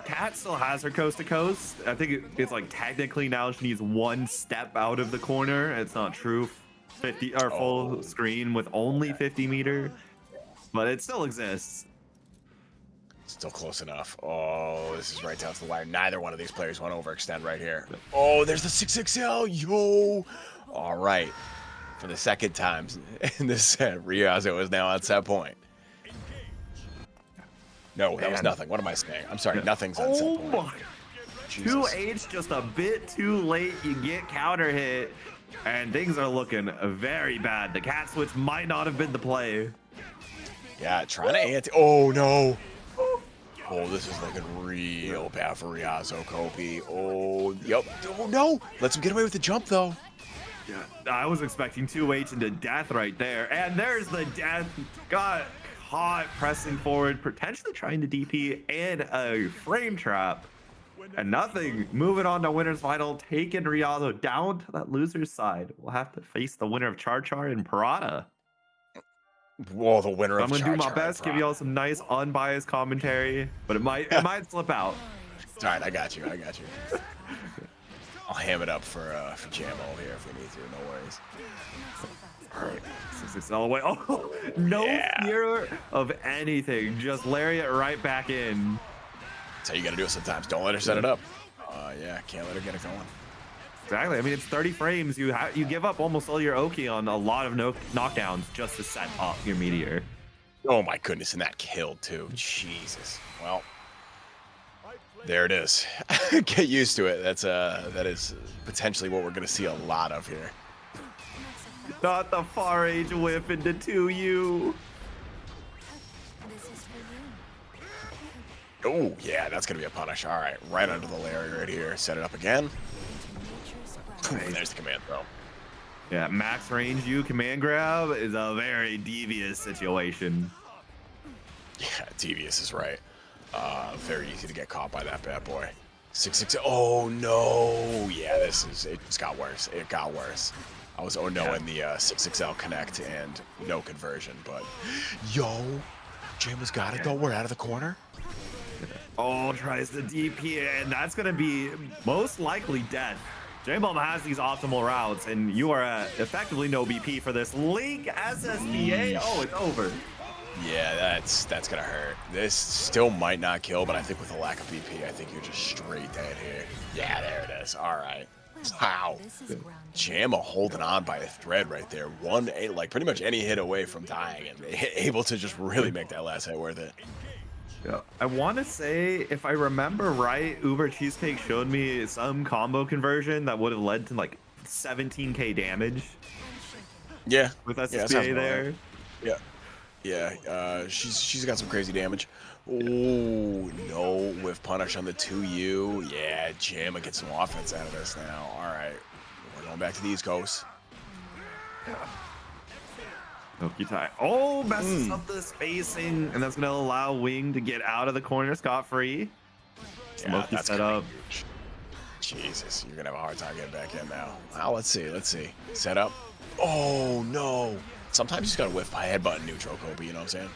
Kat still has her coast to coast. I think it's like technically now she needs one step out of the corner. It's not true 50 or full screen with only 50 meter, but it still exists. Still close enough. Oh, this is right down to the wire. Neither one of these players want to overextend right here. Oh, there's the 6XL. Yo. All right. For the second time in this set, Ryazo is now on set point. No, that was nothing. What am I saying? I'm sorry, nothing's on set point. My. 2H just a bit too late. You get counter hit, and things are looking very bad. The cat switch might not have been the play. Yeah, trying to anti. Oh, no. Oh, this is looking real bad for Ryazo, Kopi. Oh, yep. Oh, no. Lets him get away with the jump, though. Yeah, I was expecting 2H into death right there. And there's the death. Got caught pressing forward, potentially trying to DP and a frame trap. And nothing. Moving on to winner's final, taking Ryazo down to that loser's side. We'll have to face the winner of Char Char and Parada. Whoa, the winner of I'm gonna do my Char-Char best, give y'all some nice unbiased commentary, but it might slip out. All right, I got you. I'll ham it up for Jamo here if we need to. No worries. All right, 6XL away. Oh, no fear of anything. Just lariat right back in. That's how you gotta do it sometimes. Don't let her set it up. Yeah, can't let her get it going. Exactly. I mean, it's 30 frames. You give up almost all your Oki on a lot of knockdowns just to set up your meteor. Oh my goodness, and that killed too. Jesus. Well, there it is. Get used to it. That is potentially what we're gonna see a lot of here. Not the far age whip into 2U. Oh yeah, that's gonna be a punish. All right, right under the lariat right here. Set it up again. And there's the command throw. Yeah, max range U command grab is a very devious situation. Yeah, devious is right. Very easy to get caught by that bad boy. 6-6. Oh no! Yeah, it's got worse. It got worse. I was in the 6XL connect and no conversion, but yo, Jama's got it though. We're out of the corner. Oh, tries the DP, and that's gonna be most likely death. J-Bomb has these optimal routes, and you are effectively no BP for this. Link SSBA. Oh, it's over. Yeah, that's gonna hurt. This still might not kill, but I think with a lack of BP, I think you're just straight dead here. Yeah, there it is. All right. Wow. Jamma holding on by a thread right there. Like pretty much any hit away from dying, and able to just really make that last hit worth it. Yeah, I want to say, if I remember right, Uber Cheesecake showed me some combo conversion that would have led to like 17k damage. Yeah, with SSBA there. Right. Yeah, she's got some crazy damage. Oh no, with punish on the 2U. Yeah, Jamma gets some offense out of this now. All right, we're going back to the East Coast. Oki-Tai. Oh, messes up the spacing, and that's going to allow Wing to get out of the corner scot-free. Smokey set up. Jesus, you're going to have a hard time getting back in now. Well, let's see. Set up. Oh, no. Sometimes you just got to whiff by headbutt neutral, Kobe, you know what I'm saying?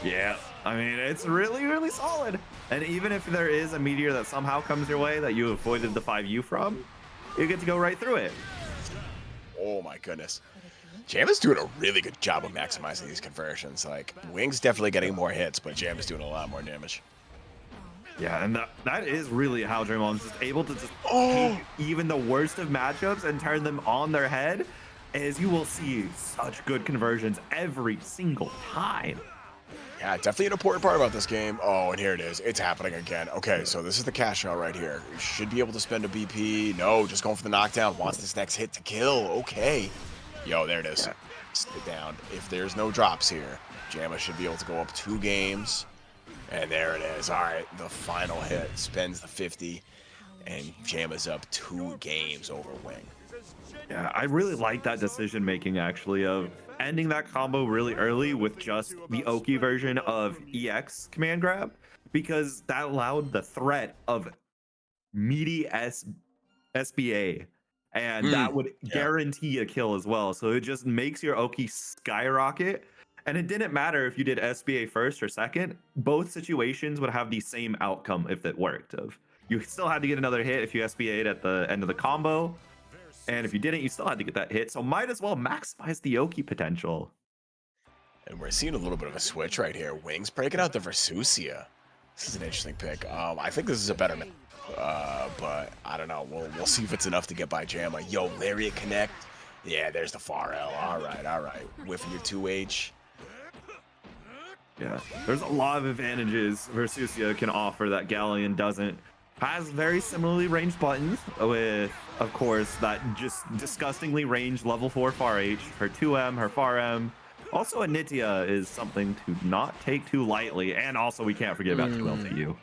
Yeah, I mean, it's really, really solid. And even if there is a meteor that somehow comes your way that you avoided the 5U from, you get to go right through it. Oh, my goodness. Jamma's doing a really good job of maximizing these conversions. Like, Wing's definitely getting more hits, but Jamma's doing a lot more damage. Yeah, and that is really how Draymond's just able to just take even the worst of matchups and turn them on their head, as you will see such good conversions every single time. Yeah, definitely an important part about this game. Oh, and here it is. It's happening again. Okay, so this is the cash out right here. You should be able to spend a BP. No, just going for the knockdown. Wants this next hit to kill. Okay. Yo, there it is. Yeah. Sit down. If there's no drops here, Jamma should be able to go up 2 games. And there it is. All right, the final hit spends the 50, and Jamma's up 2 games over Wing. Yeah, I really like that decision making actually of ending that combo really early with just the Oki version of EX command grab. because that allowed the threat of meaty SBA, and that would guarantee a kill as well. So it just makes your Oki skyrocket. And it didn't matter if you did SBA first or second. Both situations would have the same outcome if it worked. You still had to get another hit if you SBA'd at the end of the combo. And if you didn't, you still had to get that hit. So might as well maximize the Oki potential. And we're seeing a little bit of a switch right here. Wings breaking out the Versusia. This is an interesting pick. I think this is a better map. But I don't know. We'll see if it's enough to get by Jamma. Yo, Lariat Connect. Yeah, there's the far L. All right. Whiffing your 2H. Yeah, there's a lot of advantages Versusia can offer that Galleon doesn't. Has very similarly ranged buttons with, of course, that just disgustingly ranged level 4 far H, her 2M, her far M. Also, Anitia is something to not take too lightly, and also we can't forget about 2LTU.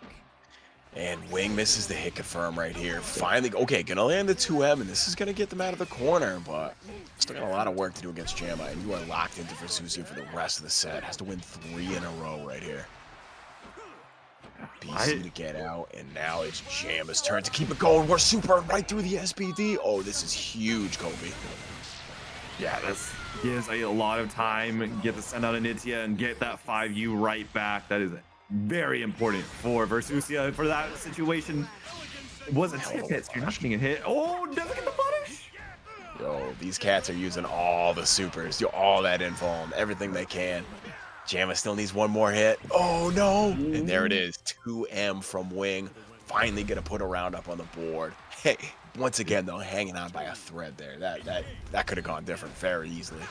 And Wing misses the hit confirm right here. Finally, okay, gonna land the 2M, and this is gonna get them out of the corner, but still got a lot of work to do against Jamma, and you are locked into Versusia for the rest of the set. Has to win 3 in a row right here. BC to get out, and now it's Jamma's turn to keep it going. We're super right through the SBD. Oh, this is huge, Kobe. Yeah, this gives a lot of time. Get to send out Anitia and get that 5U right back. That is very important for Versusia for that situation. It was a tip hit, so you're not getting a hit. Oh, doesn't get the punish. Yo, these cats are using all the supers, all that info, everything they can. Jamma still needs one more hit. Oh no! And there it is, 2M from Wing. Finally gonna put a round up on the board. Hey, once again though, hanging on by a thread there. That could have gone different very easily.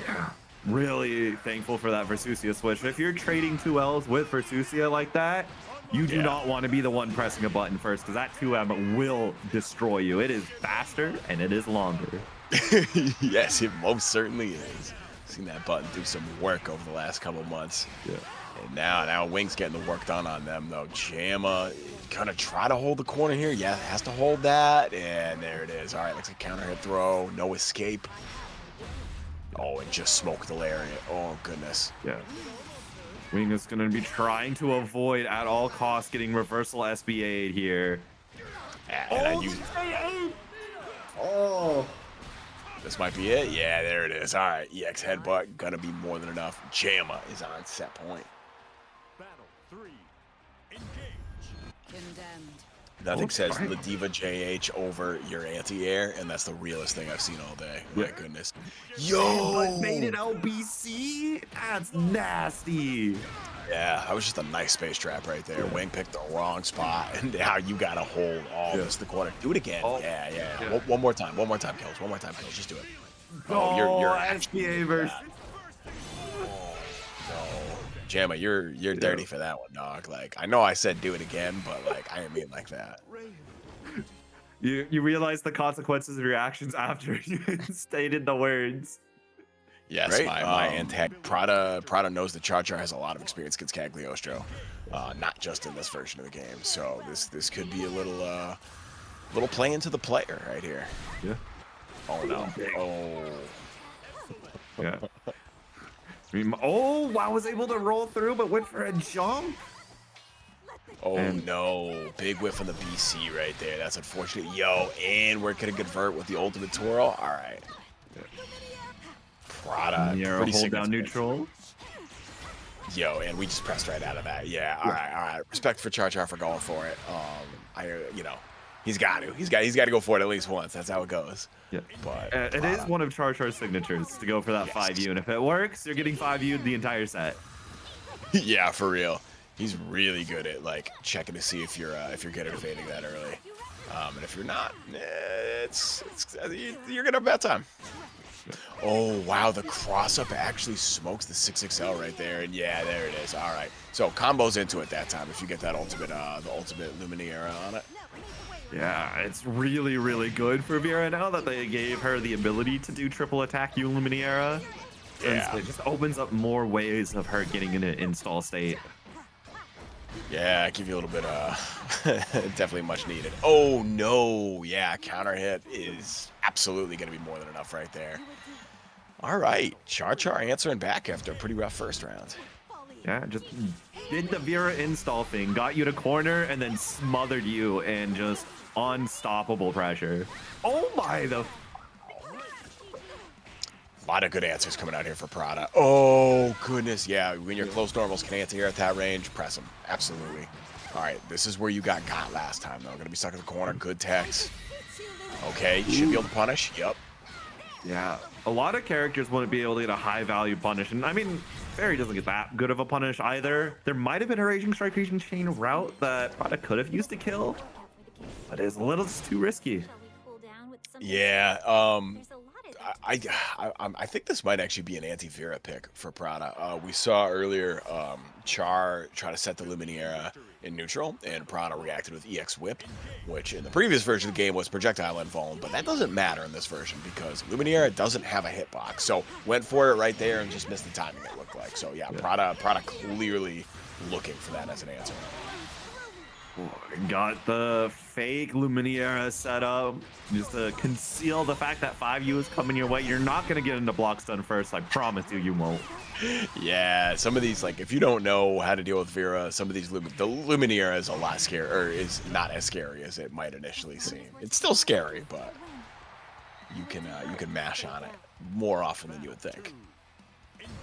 Yeah. Really thankful for that Versusia switch. If you're trading 2Ls with Versusia like that, you do not want to be the one pressing a button first, because that 2M will destroy you. It is faster and it is longer. Yes, it most certainly is. Seen that button do some work over the last couple months. Yeah. And now Wing's getting the work done on them though. Jamma gonna try to hold the corner here. Yeah, has to hold that. And there it is. All right, looks like counter hit throw. No escape. Oh, and just smoked the lariat. Oh, goodness. Yeah. Wing is going to be trying to avoid at all costs getting reversal SBA'd here. And I use this might be it. Yeah, there it is. All right, EX headbutt. Gonna be more than enough. Jamma is on set point. Battle 3. Engage. Condemned. Nothing says Ladiva JH over your anti-air, and that's the realest thing I've seen all day. My goodness. Yo! But made it LBC? That's nasty. Yeah, that was just a nice space trap right there. Wing picked the wrong spot, and now you gotta hold all this to the corner. Do it again. Yeah. One more time, kills. One more time, kills. Just do it. Oh, you're SBA versus. Jamma, you're dirty for that one, dog. Like, I know I said do it again, but like I didn't mean like that. You realize the consequences of your actions after you stated the words. Yes, right? my antagonist Prada knows that Char has a lot of experience against Cagliostro, not just in this version of the game. So this could be a little play into the player right here. Yeah. Oh no. Oh. Yeah. Oh, wow, was able to roll through, but went for a jump. Oh no, big whiff on the BC right there. That's unfortunate. Yo, and we're gonna convert with the ultimate twirl. All right. Prada, pretty hold down neutral. Yo, and we just pressed right out of that. Yeah, all right. Respect for Char for going for it. He's got to go for it at least once. That's how it goes. Yeah, but it is one of Char's signatures to go for that 5U, and if it works, you're getting 5U the entire set. Yeah, for real. He's really good at like checking to see if you're good at evading that early, and if you're not, you're gonna have a bad time. Oh wow, the cross up actually smokes the 6XL right there, and yeah, there it is. All right, so combos into it that time if you get that ultimate, the ultimate Luminaire on it. Yeah, it's really, really good for Vera now that they gave her the ability to do triple attack Luminaire. Yeah. It just opens up more ways of her getting in an install state. Yeah, give you a little bit definitely much needed. Oh no, yeah, counter hit is absolutely going to be more than enough right there. All right, Char answering back after a pretty rough first round. Yeah, just did the Vera install thing, got you to corner, and then smothered you in just unstoppable pressure. Oh my, the... A lot of good answers coming out here for Prada. Oh, goodness. Yeah, when your close normals can answer here at that range, press them. Absolutely. All right, this is where you got last time, though. Going to be stuck in the corner. Good text. Okay, you should be able to punish. Yep. Yeah, a lot of characters wouldn't be able to get a high value punish. And I mean, Fairy doesn't get that good of a punish either. There might have been a Raging Strike Raging Chain route that Prada could have used to kill, but it's a little too risky. Yeah, I think this might actually be an anti-Vera pick for Prada. We saw earlier Char try to set the Luminaria in neutral, and Prada reacted with EX Whip, which in the previous version of the game was projectile invuln, but that doesn't matter in this version because Luminaria doesn't have a hitbox. So went for it right there and just missed the timing, it looked like. So yeah, Prada clearly looking for that as an answer. Got the fake Luminaria set up just to conceal the fact that 5U is coming your way. You're not going to get into block stun first. I promise you, you won't. Yeah, some of these, like, if you don't know how to deal with Vera, some of these, the Luminaria is a lot scary, or is not as scary as it might initially seem. It's still scary, but you can mash on it more often than you would think.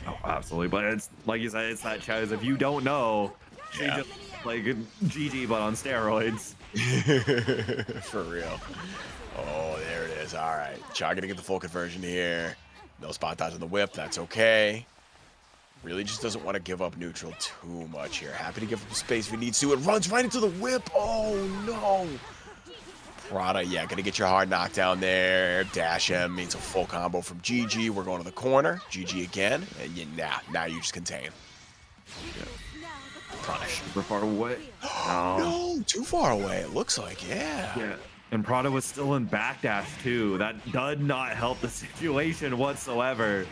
Oh, absolutely. But it's, like you said, it's that Chaz. If you don't know, she just, like, GG, but on steroids. For real. Oh, there it is. All right. Char gonna get the full conversion here. No spot dodge on the whip. That's okay. Really just doesn't want to give up neutral too much here. Happy to give him space if he needs to. It runs right into the whip. Oh, no. Prada, yeah, gonna get your hard knockdown there. Dash M means a full combo from GG. We're going to the corner. GG again. And now you just contain. Yeah. Prada. Super far away. No, too far away, it looks like, Yeah. And Prada was still in backdash too. That did not help the situation whatsoever.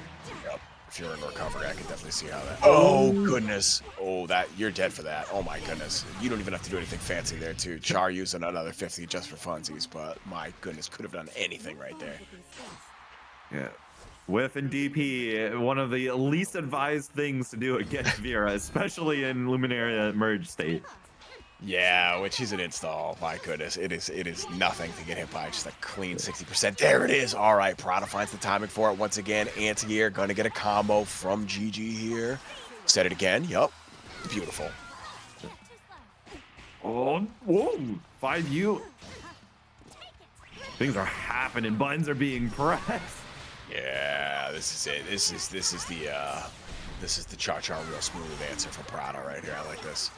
Yep. If you're in recovery, I can definitely see how that. Oh goodness. Oh, you're dead for that. Oh my goodness. You don't even have to do anything fancy there too. Char using another 50 just for funsies, but my goodness, could have done anything right there. Yeah. Whiff and DP, one of the least advised things to do against Vera, especially in Luminaria merge state. Yeah, which is an install. My goodness, it is nothing to get hit by. Just a clean 60%. There it is. All right, Prada finds the timing for it once again. Anti-air gonna get a combo from GG here. Set it again. Yup. Beautiful. Oh, whoa! 5U. Things are happening. Buttons are being pressed. Yeah, this is it. This is the Char real smooth answer for Prada right here. I like this.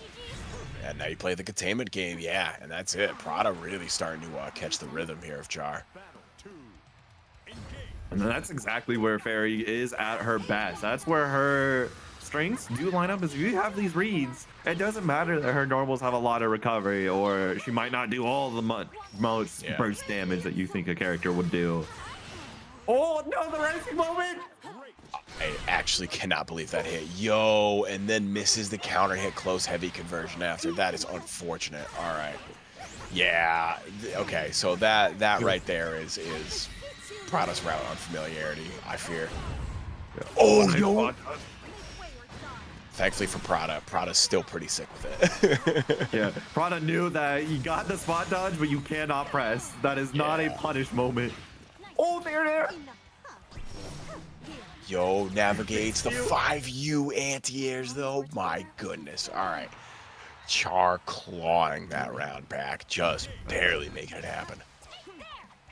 And now you play the containment game, yeah, and that's it. Prada really starting to catch the rhythm here of Char. And that's exactly where Fairy is at her best. That's where her strengths do line up. Is if you have these reads, it doesn't matter that her normals have a lot of recovery, or she might not do all the most burst damage that you think a character would do. Oh no, the racing moment! I actually cannot believe that hit. Yo, and then misses the counter hit close heavy conversion after. That is unfortunate. All right. Yeah. Okay, so that right there is Prada's route on familiarity, I fear. Yeah. Oh, yo. Thankfully for Prada's still pretty sick with it. Yeah, Prada knew that you got the spot dodge, but you cannot press. That is not a punish moment. Oh, there. Yo, navigates the 5U anti-airs though. My goodness. All right. Char clawing that round back, just barely making it happen.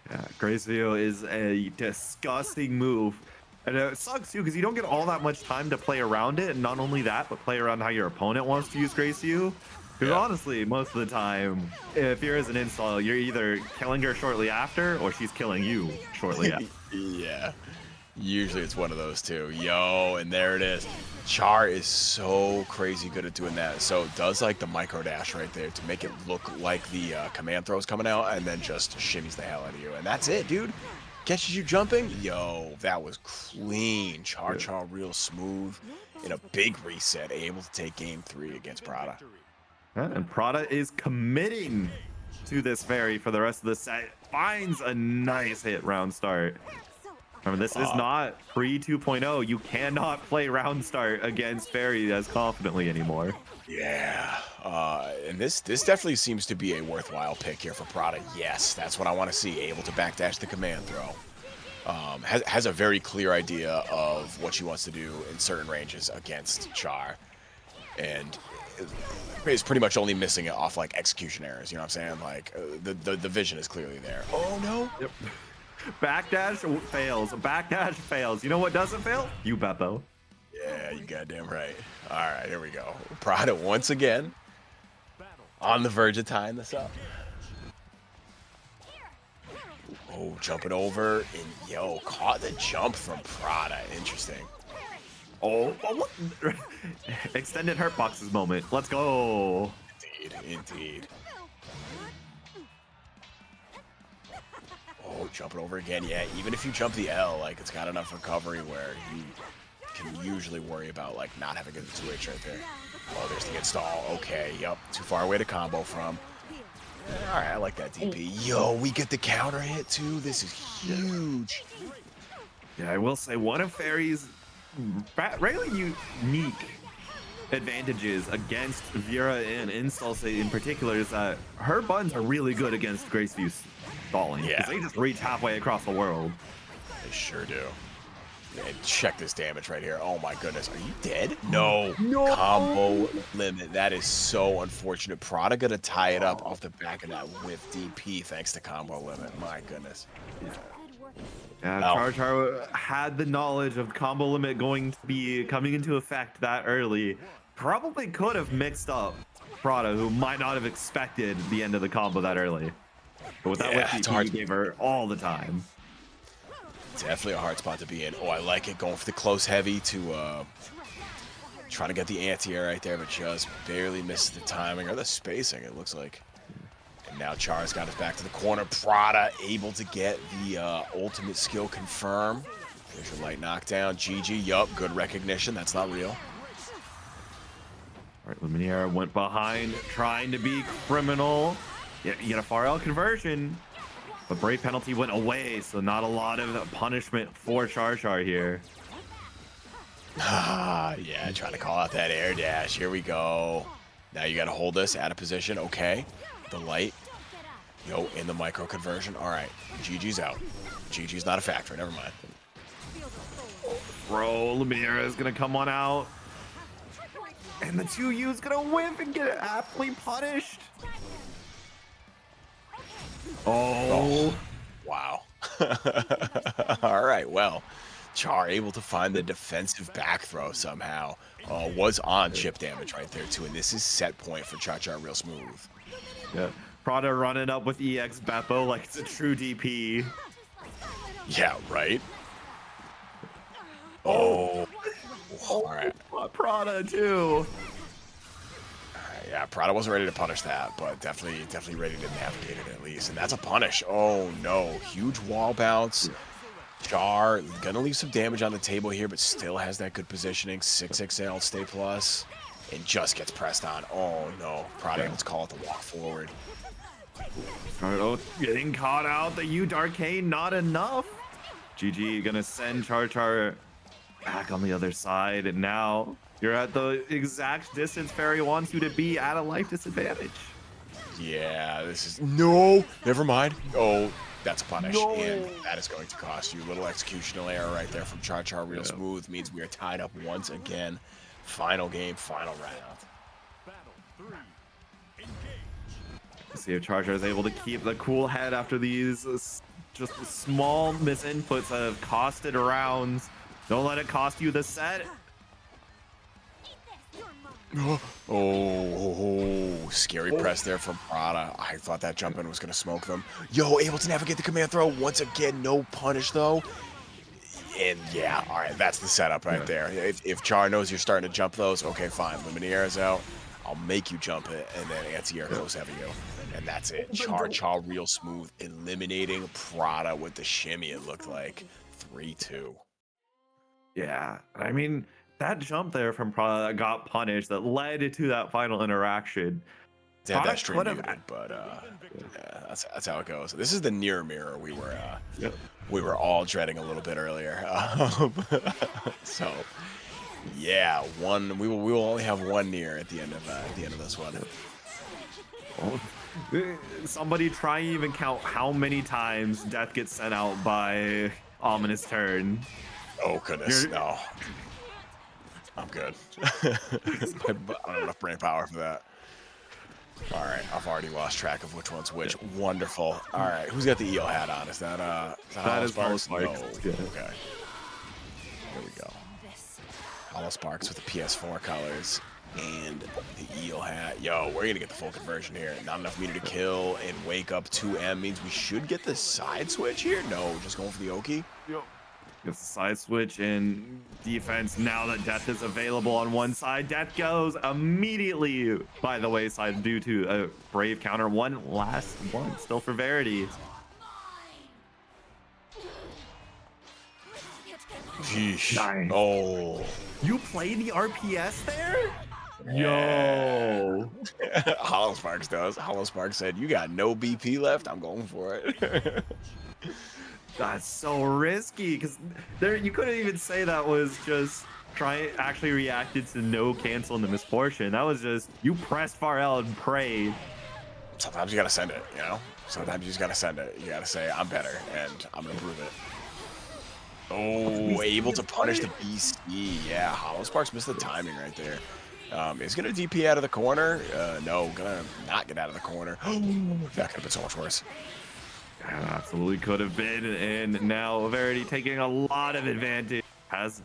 Yeah, Graceville is a disgusting move. And it sucks too, because you don't get all that much time to play around it. And not only that, but play around how your opponent wants to use Graceville. Because honestly, most of the time, if you're as an install, you're either killing her shortly after, or she's killing you shortly after. Yeah. Usually it's one of those two. Yo, and there it is. Char is so crazy good at doing that. So it does like the micro dash right there to make it look like the command throw is coming out, and then just shimmies the hell out of you. And that's it, dude. Catches you jumping. Yo, that was clean. Char real smooth in a big reset, able to take game 3 against Prada. And Prada is committing to this Fairy for the rest of the set. Finds a nice hit round start. Remember, this is not pre 2.0. You cannot play round start against Fairy as confidently anymore. Yeah, and this definitely seems to be a worthwhile pick here for Prada. Yes, that's what I want to see. Able to backdash the command throw. Has a very clear idea of what she wants to do in certain ranges against Char, and is pretty much only missing it off like execution errors. You know what I'm saying? Like the vision is clearly there. Oh no! Yep. Backdash fails. Backdash fails. You know what doesn't fail? You, Beppo. Yeah, you goddamn right. All right, here we go. Prada once again on the verge of tying this up. Oh, jumping over and yo, caught the jump from Prada. Interesting. Oh, what? Extended hurt boxes moment. Let's go. Indeed. Oh, jumping over again. Yeah, even if you jump the L, like it's got enough recovery where you can usually worry about like not having a 2H right there. Oh, there's the install. Okay, yep. Too far away to combo from. All right, I like that DP. Yo, we get the counter hit too. This is huge. Yeah, I will say one of Fairy's really unique advantages against Vera and Insulse in particular is that her buttons are really good against Graceview stalling. Yeah. They just reach halfway across the world. They sure do. And check this damage right here. Oh my goodness. Are you dead? No. No. Combo limit. That is so unfortunate. Prada gonna tie it up off the back of that with DP thanks to combo limit. My goodness. Yeah, Char had the knowledge of combo limit going to be coming into effect that early. Probably could have mixed up Prada, who might not have expected the end of the combo that early. But with that whip DP, he gave her all the time. Definitely a hard spot to be in. Oh, I like it. Going for the close heavy to try to get the anti-air right there, but just barely missed the timing or the spacing, it looks like. And now Char's got us back to the corner. Prada able to get the ultimate skill confirm. There's your light knockdown. GG. Yup, good recognition. That's not real. All right, Luminaire went behind, trying to be criminal. You get a far L conversion. But Brave penalty went away, so not a lot of punishment for Char here. Yeah, trying to call out that air dash. Here we go. Now you got to hold this out of position. Okay. The light. Yo, in the micro conversion. All right. GG's out. GG's not a factor. Never mind. Bro, Luminaire is going to come on out. And the 2U is going to whiff and get aptly punished. Oh. Wow. All right, well, Char able to find the defensive back throw somehow. Was on chip damage right there too, and this is set point for Char real smooth. Yeah, Prada running up with EX Beppo like it's a true DP. Yeah, right? Oh. All right. Prada too. Yeah, Prada wasn't ready to punish that, but definitely ready to navigate it at least. And that's a punish. Oh no, huge wall bounce. Char gonna leave some damage on the table here, but still has that good positioning. 6XL stay plus, and just gets pressed on. Oh no, Prada able to call it the walk forward. Oh, getting caught out. The U Darkane, not enough. GG gonna send Char back on the other side, and now you're at the exact distance Fairy wants you to be at a life disadvantage. Yeah, this is no. Never mind. Oh, that's a punish, No. and that is going to cost you. Little executional error right there from Char real smooth means we are tied up once again. Final game, final round. Let's see if Char is able to keep the cool head after these just small misinputs that have costed rounds. Don't let it cost you the set. Oh, scary press there from Prada. I thought that jump in was going to smoke them. Yo, able to navigate the command throw. Once again, no punish though. And yeah, all right, that's the setup right there. If Char knows you're starting to jump those, okay, fine. Luminaire is out. I'll make you jump it, and then anti-air close heavy you. And that's it. Char real smooth, eliminating Prada with the shimmy, it looked like. 3-2. Yeah, I mean, that jump there from Prada that got punished that led to that final interaction. They had Thought that it stream could've- muted, but yeah, that's how it goes. This is the near mirror we were Yep. we were all dreading a little bit earlier. So yeah, we will only have one near at the end of this one. Somebody try and even count how many times death gets sent out by Ominous Turn. Oh goodness, You're- no. I'm good. I don't have enough brain power for that. All right, I've already lost track of which one's which. Wonderful. All right, who's got the EO hat on? Is that That is Hollow Sparks? No. Sparks, yeah. Okay. Here we go. Hollow Sparks with the PS4 colors and the EO hat. Yo, we're gonna get the full conversion here. Not enough meter to kill, and wake up 2M means we should get the side switch here. No, just going for the Oki. Gets the side switch and defense. Now that Death is available on one side, Death goes immediately by the wayside due to a brave counter. One last one still for Verity. Sheesh. Nice. Oh. You play the RPS there? Yo. Hollow Sparks does. Hollow Sparks said, "You got no BP left. I'm going for it." That's so risky because there you couldn't even say that was just actually reacted to no cancel in the misfortune. That was just you pressed far L and prayed. Sometimes you gotta send it, you know? Sometimes you just gotta send it. You gotta say, "I'm better, and I'm gonna prove it." Oh, able to punish the BC. Yeah, Hollow Sparks missed the timing right there. Is gonna DP out of the corner. No, gonna not get out of the corner. That could have been so much worse. Absolutely could have been, and now Verity taking a lot of advantage. Has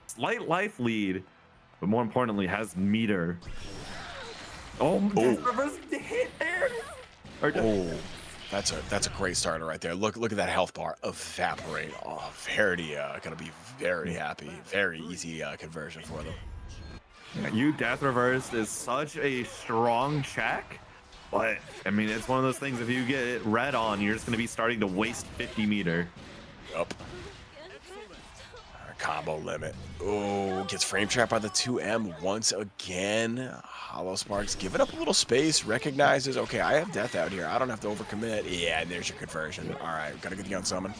slight life lead, but more importantly has meter. Oh, reverse hit there. Oh, that's a great starter right there. Look at that health bar evaporate. Oh, Verity gonna be very happy. Very easy conversion for them. You death reversed is such a strong check. But, I mean, it's one of those things, if you get it red on, you're just going to be starting to waste 50 meter. Yup. Combo limit. Oh, gets frame trapped by the 2M once again. Hollow Sparks giving up a little space, recognizes, okay, I have death out here. I don't have to overcommit. Yeah, and there's your conversion. All right, gotta get the unsummon.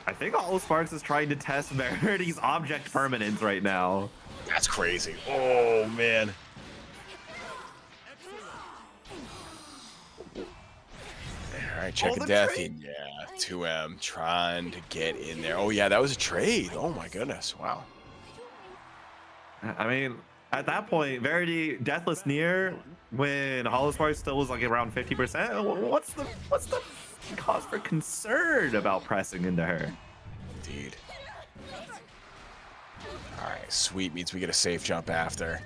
I think Hollow Sparks is trying to test Verity's object permanence right now. That's crazy. Oh, man. All right, check the death. trade. Yeah, 2M trying to get in there. Oh, yeah, that was a trade. Oh, my goodness. Wow. I mean, at that point, Verity deathless near when Hollow Sparks still was like around 50%. What's the cause for concern about pressing into her? Indeed. All right, sweet means we get a safe jump after.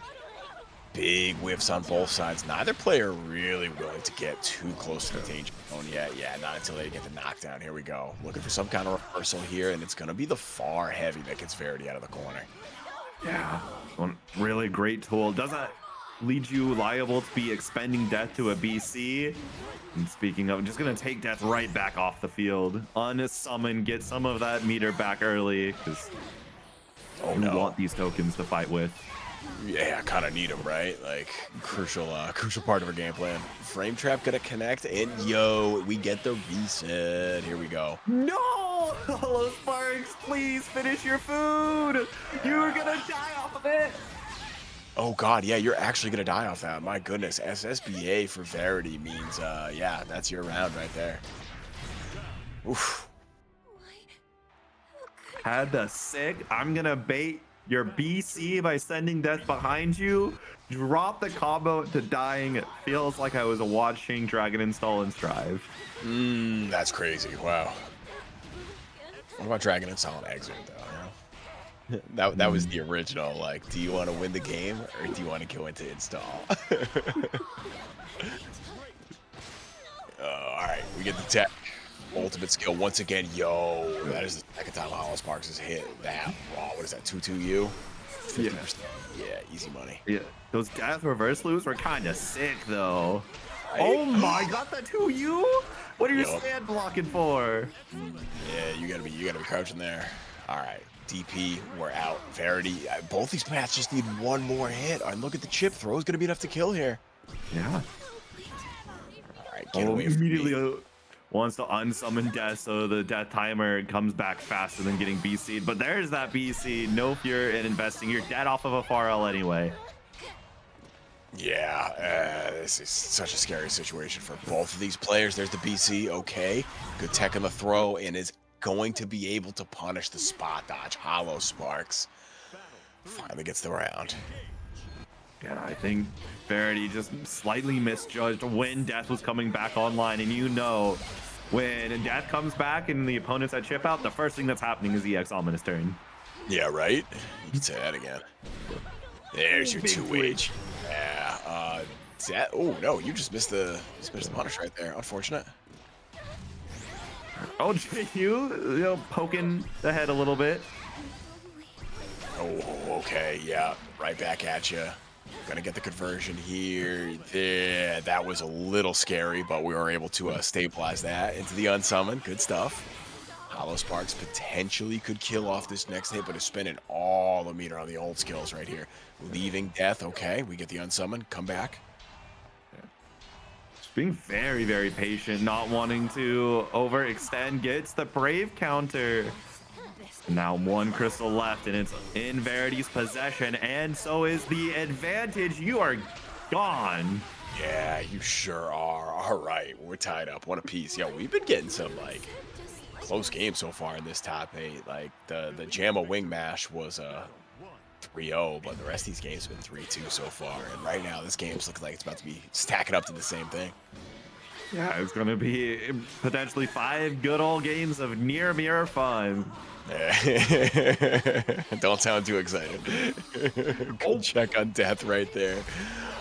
Big whiffs on both sides. Neither player really willing to get too close to the danger zone yet. Yeah, not until they get the knockdown. Here we go. Looking for some kind of reversal here, and it's going to be the far heavy that gets Verity out of the corner. Yeah, one really great tool. Doesn't lead you liable to be expending death to a BC. And speaking of, just going to take death right back off the field. Unsummon, get some of that meter back early, because you want these tokens to fight with. Yeah, kind of need them, right? Like, crucial part of our game plan. Frame trap gonna connect, and yo, we get the reset. Here we go. No! Hollow Sparks, please finish your food! You're gonna die off of it! Oh god, yeah, you're actually gonna die off that. My goodness, SSBA for Verity means, yeah, that's your round right there. Oof. Had the sick. I'm gonna bait your BC by sending death behind you. Drop the combo to dying. It feels like I was watching Dragon Install and Strive. That's crazy. Wow. What about Dragon Install and Exit though? You know? That was the original. Like, do you want to win the game or do you want to go into install? All right, we get the tech. Ultimate skill once again. Yo, that is the second time Hollow Sparks has hit that raw. What is that? 2-2U? 50%. Yeah, easy money. Yeah, those death reverse loops were kind of sick though. Right? Oh my god, that 2U? What are you Yup. stand blocking for? Yeah, you gotta be crouching there. All right, DP, we're out. Verity, both these paths just need one more hit. And look at the chip throw is gonna be enough to kill here. Yeah. All right, get away from Immediately me. wants to unsummon death, so the death timer comes back faster than getting BC'd. But there's that BC. No fear in investing. You're dead off of a far L anyway. Yeah, this is such a scary situation for both of these players. There's the BC, okay. Good tech on the throw, and is going to be able to punish the spot dodge. Hollow Sparks finally gets the round. Yeah, I think Verity just slightly misjudged when Death was coming back online. And you know, when Death comes back and the opponent's at chip out, the first thing that's happening is EX Ominous turn. Yeah, right? You can say that again. There's your Big 2H. Yeah, oh no, you just missed the punish right there. Unfortunate. Oh, you know, poking the head a little bit. Oh, okay, yeah, right back at you. Gonna get the conversion here. There, that was a little scary, but we were able to stabilize that into the unsummon. Good stuff. Hollow Sparks potentially could kill off this next hit, but is spending all the meter on the old skills right here. Leaving Death, okay, we get the unsummon. Come back. Just being very, very patient, not wanting to overextend. Gets the Brave counter. Now one crystal left, and it's in Verity's possession, and so is the advantage. You are gone. Yeah, you sure are. All right, we're tied up. One apiece. Yeah, we've been getting some, like, close games so far in this top 8. Like, the JAMA Wing Mash was a 3-0, but the rest of these games have been 3-2 so far. And right now, this game's looking like it's about to be stacking up to the same thing. Yeah, it's going to be potentially 5 good old games of near mirror fun. Don't sound too excited. Good check on Death right there.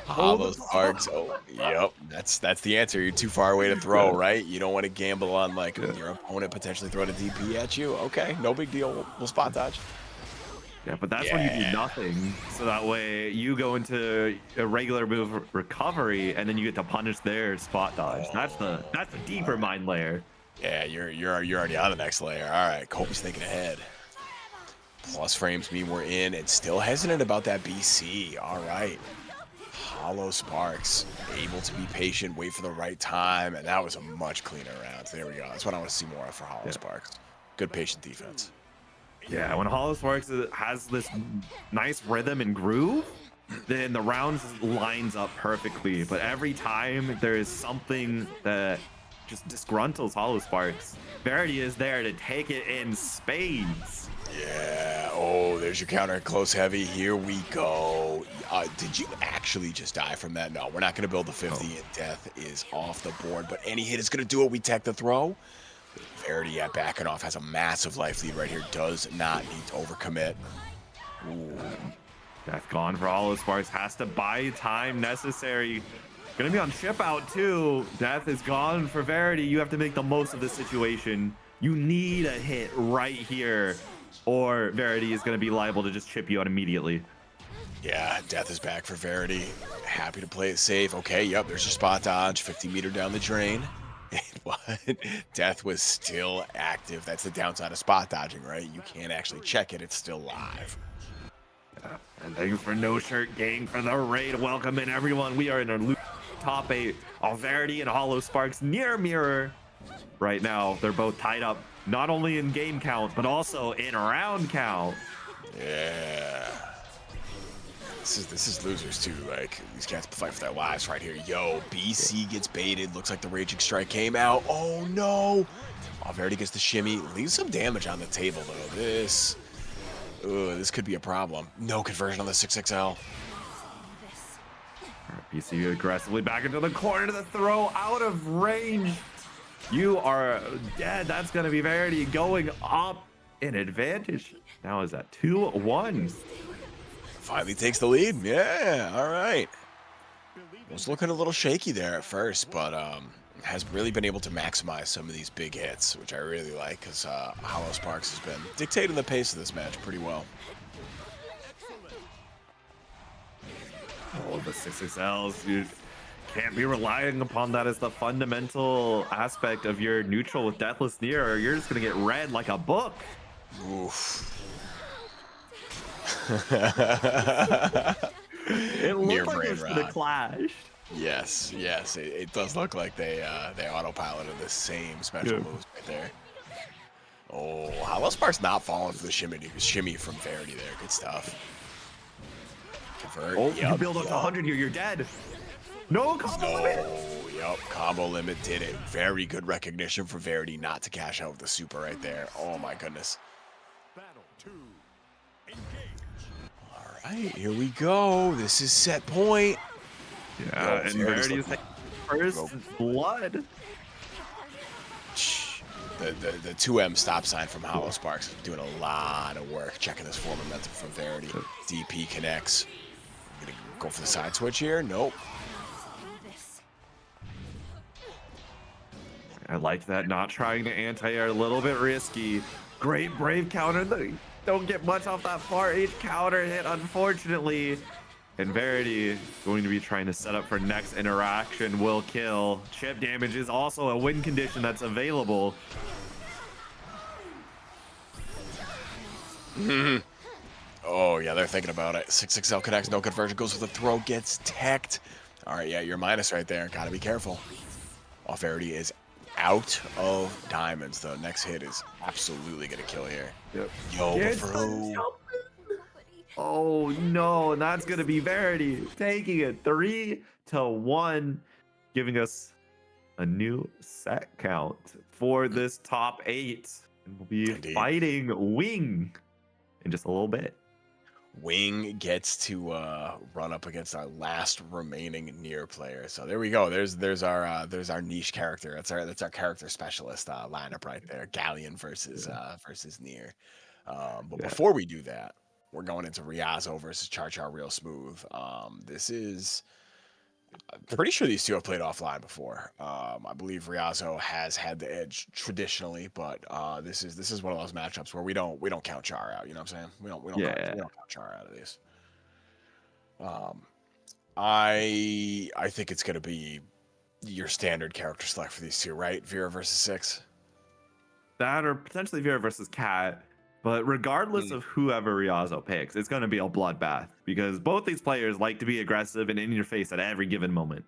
Hollow Sparks. Oh, yep. That's the answer. You're too far away to throw, right? You don't want to gamble on like your opponent potentially throwing a DP at you. Okay, no big deal. We'll spot dodge. Yeah, but that's when you do nothing. So that way you go into a regular move recovery, and then you get to punish their spot dodge. That's the deeper mind layer. Yeah, you're already on the next layer. All right, Kobe's thinking ahead. Plus frames mean we're in, and still hesitant about that BC. All right. Hollow Sparks, able to be patient, wait for the right time, and that was a much cleaner round. So there we go. That's what I want to see more of for Hollow Sparks. Good patient defense. Yeah, when Hollow Sparks has this nice rhythm and groove, then the rounds lines up perfectly. But every time there is something that just disgruntles Hollow Sparks, Verity is there to take it in spades. Yeah. Oh, there's your counter close heavy. Here we go. Did you actually just die from that? No, we're not going to build the 50, and Death is off the board. But any hit is going to do it. We tech the throw. Verity, yeah, backing off, has a massive life lead right here. Does not need to overcommit. Ooh. Death gone for Hollow Sparks. Has to buy time necessary. Gonna be on chip out too. Death is gone for Verity. You have to make the most of this situation. You need a hit right here, or Verity is gonna be liable to just chip you out immediately. Yeah, Death is back for Verity. Happy to play it safe. Okay, yep, there's your spot dodge. 50 meter down the drain. But Death was still active. That's the downside of spot dodging, right? You can't actually check it. It's still live. Yeah. And thanks for No Shirt Gang for the raid. Welcome in, everyone. We are in our top 8. Verity and Hollow Sparks near mirror. Right now, they're both tied up, not only in game count, but also in round count. Yeah. This is losers too. Like, these cats fight for their lives right here. Yo, BC gets baited. Looks like the Raging Strike came out. Oh no! Verity gets the shimmy. Leaves some damage on the table though. This could be a problem. No conversion on the 6XL. BC aggressively back into the corner to the throw, out of range. You are dead. That's going to be Verity going up in advantage. Now is that 2-1. Finally takes the lead. Yeah, all right. Was looking a little shaky there at first, but has really been able to maximize some of these big hits, which I really like, because Hollow Sparks has been dictating the pace of this match pretty well. Oh, the 6XLs, you can't be relying upon that as the fundamental aspect of your neutral with Deathless Near, or you're just going to get read like a book. Oof. It looked like it was going to clash. Yes, yes, it does look like they autopiloted the same special moves right there. Oh, Hollow Spark's not falling for the shimmy from Verity there. Good stuff. Convert. Oh, Yep, you build up to 100 here, you're dead. No combo limit. Yep, combo limit did it. Very good recognition for Verity not to cash out with the super right there. Oh my goodness. Battle 2. Engage. All right, here we go. This is set point. Yeah, Yo, and Verity's Verity's looking- first blood. The 2M stop sign from Hollow Sparks doing a lot of work checking this form momentum from Verity. DP connects. Gonna go for the side switch here. Nope. I like that, not trying to anti-air, a little bit risky. Great Brave counter. Don't get much off that far H counter hit, unfortunately. And Verity going to be trying to set up for next interaction. Will kill. Chip damage is also a win condition that's available. Oh, yeah, they're thinking about it. 6XL connects, no conversion, goes for the throw, gets teched. All right, yeah, you're minus right there. Gotta be careful. Oh, Verity is out of diamonds. The next hit is absolutely gonna kill here. Yep. Yo, Gets bro. the jump. Oh no, and that's gonna be Verity taking it 3-1, giving us a new set count for this top 8. And we'll be Indeed. fighting Wing in just a little bit. Wing gets to run up against our last remaining near player. So there we go. There's our niche character. That's our character specialist lineup right there. Galleon versus near. But before we do that, we're going into Riazo versus Char Char Real Smooth. This is I'm pretty sure these two have played offline before. I believe Riazo has had the edge traditionally, but this is one of those matchups where we don't count Char out. You know what I'm saying? We don't count Char out of these. I think it's gonna be your standard character select for these two, right? Vera versus 6. That or potentially Vera versus Cat. But regardless of whoever Riazo picks, it's going to be a bloodbath because both these players like to be aggressive and in your face at every given moment.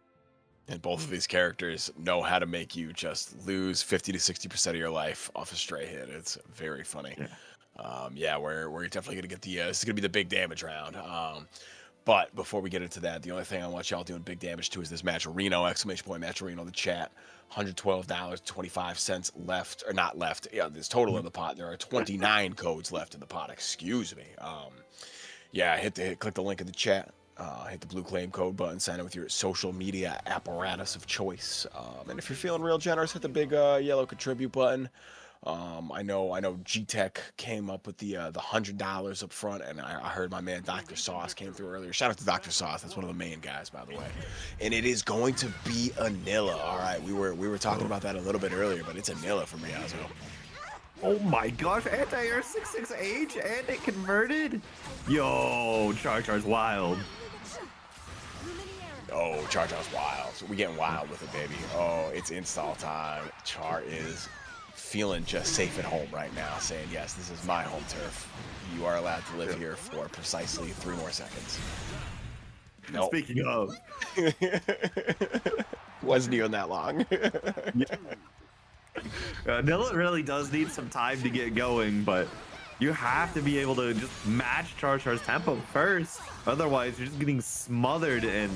And both of these characters know how to make you just lose 50 to 60% of your life off a stray hit. It's very funny. Yeah, we're definitely going to get this is going to be the big damage round. But before we get into that, the only thing I want y'all doing big damage to is this match Reno, exclamation point match Reno in the chat. $112.25 left, or not left. Yeah, there's total in the pot. There are 29 codes left in the pot. Excuse me. Yeah, click the link in the chat. Hit the blue claim code button. Sign in with your social media apparatus of choice. And if you're feeling real generous, hit the big yellow contribute button. I know GTek came up with the $100 up front, and I heard my man Dr. Sauce came through earlier. Shout out to Dr. Sauce, that's one of the main guys, by the way. And it is going to be Anilla. All right, we were talking about that a little bit earlier, but it's Anilla from Riazo. Oh my gosh, anti-air 66H and it converted. Yo, Char Char's wild. Oh, Char Char's wild. So we getting wild with it, baby. Oh, it's install time. Char is feeling just safe at home right now, saying, yes, this is my home turf. You are allowed to live here for precisely 3 more seconds. Nope. Speaking of, wasn't even that long. Nilla really does need some time to get going, but you have to be able to just match Char Char's tempo first. Otherwise, you're just getting smothered, and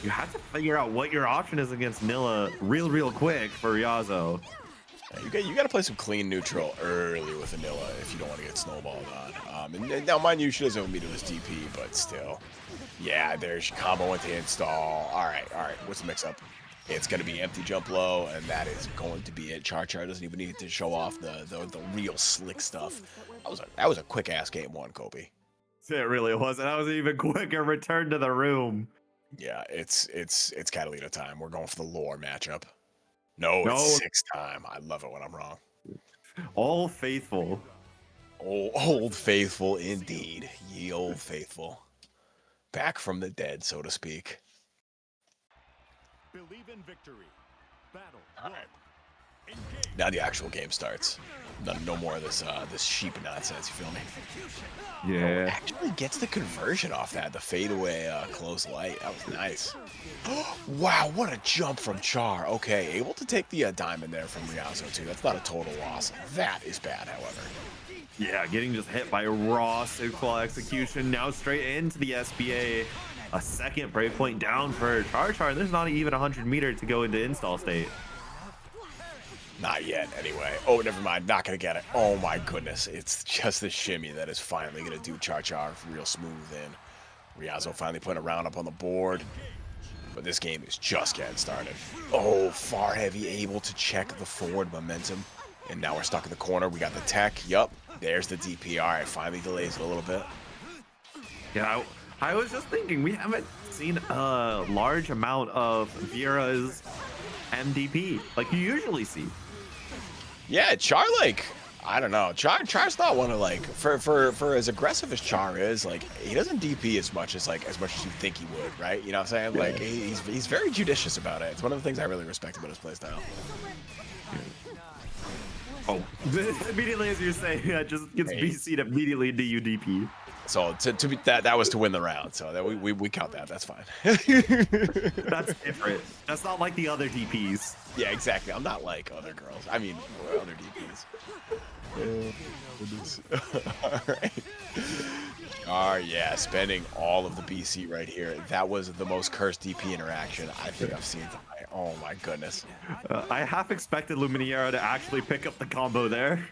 you have to figure out what your option is against Nilla real quick for Riazo. You got to play some clean neutral early with Anilla if you don't want to get snowballed on. And now, mind you, she doesn't have me to this DP, but still. Yeah, there's your combo into install. All right. What's the mix-up? It's going to be empty jump low, and that is going to be it. Char Char doesn't even need to show off the real slick stuff. That was a quick-ass game 1, Kobe. It really was, and that was an even quicker return to the room. Yeah, it's Catalina time. We're going for the lore matchup. No, it's 6 time. I love it when I'm wrong. All faithful. Old faithful indeed. Ye old faithful. Back from the dead, so to speak. Believe in victory. Battle. All right. Now the actual game starts. No more of this sheep nonsense. You feel me? Yeah. Actually gets the conversion off that. The fadeaway close light. That was nice. Wow, what a jump from Char. Okay, able to take the diamond there from Riazo too. That's not a total loss. That is bad, however. Yeah, getting just hit by raw sickle execution. Now straight into the SBA. A second breakpoint down for Char. And there's not even 100 meters to go into install state. Not yet, anyway. Oh, never mind. Not going to get it. Oh, my goodness. It's just the shimmy that is finally going to do Char real smooth in. Riazo finally putting a round up on the board. But this game is just getting started. Oh, far heavy able to check the forward momentum. And now we're stuck in the corner. We got the tech. Yup. There's the DP. All right, finally delays it a little bit. Yeah, I was just thinking, we haven't seen a large amount of Vera's MDP like you usually see. Yeah, Char, like, I don't know. Char's not one of, like, for as aggressive as Char is, like, he doesn't DP as much as you think he would, right? You know what I'm saying? Like, he's very judicious about it. It's one of the things I really respect about his playstyle. Oh, immediately as you're saying, just gets BC'd immediately into UDP. So to be that was to win the round. So that we count that. That's fine. That's different. That's not like the other DPs. Yeah, exactly. I'm not like other girls. I mean, other DPs. All right. Yeah, spending all of the BC right here. That was the most cursed DP interaction I think I've seen tonight. Oh my goodness. I half expected Luminaria to actually pick up the combo there.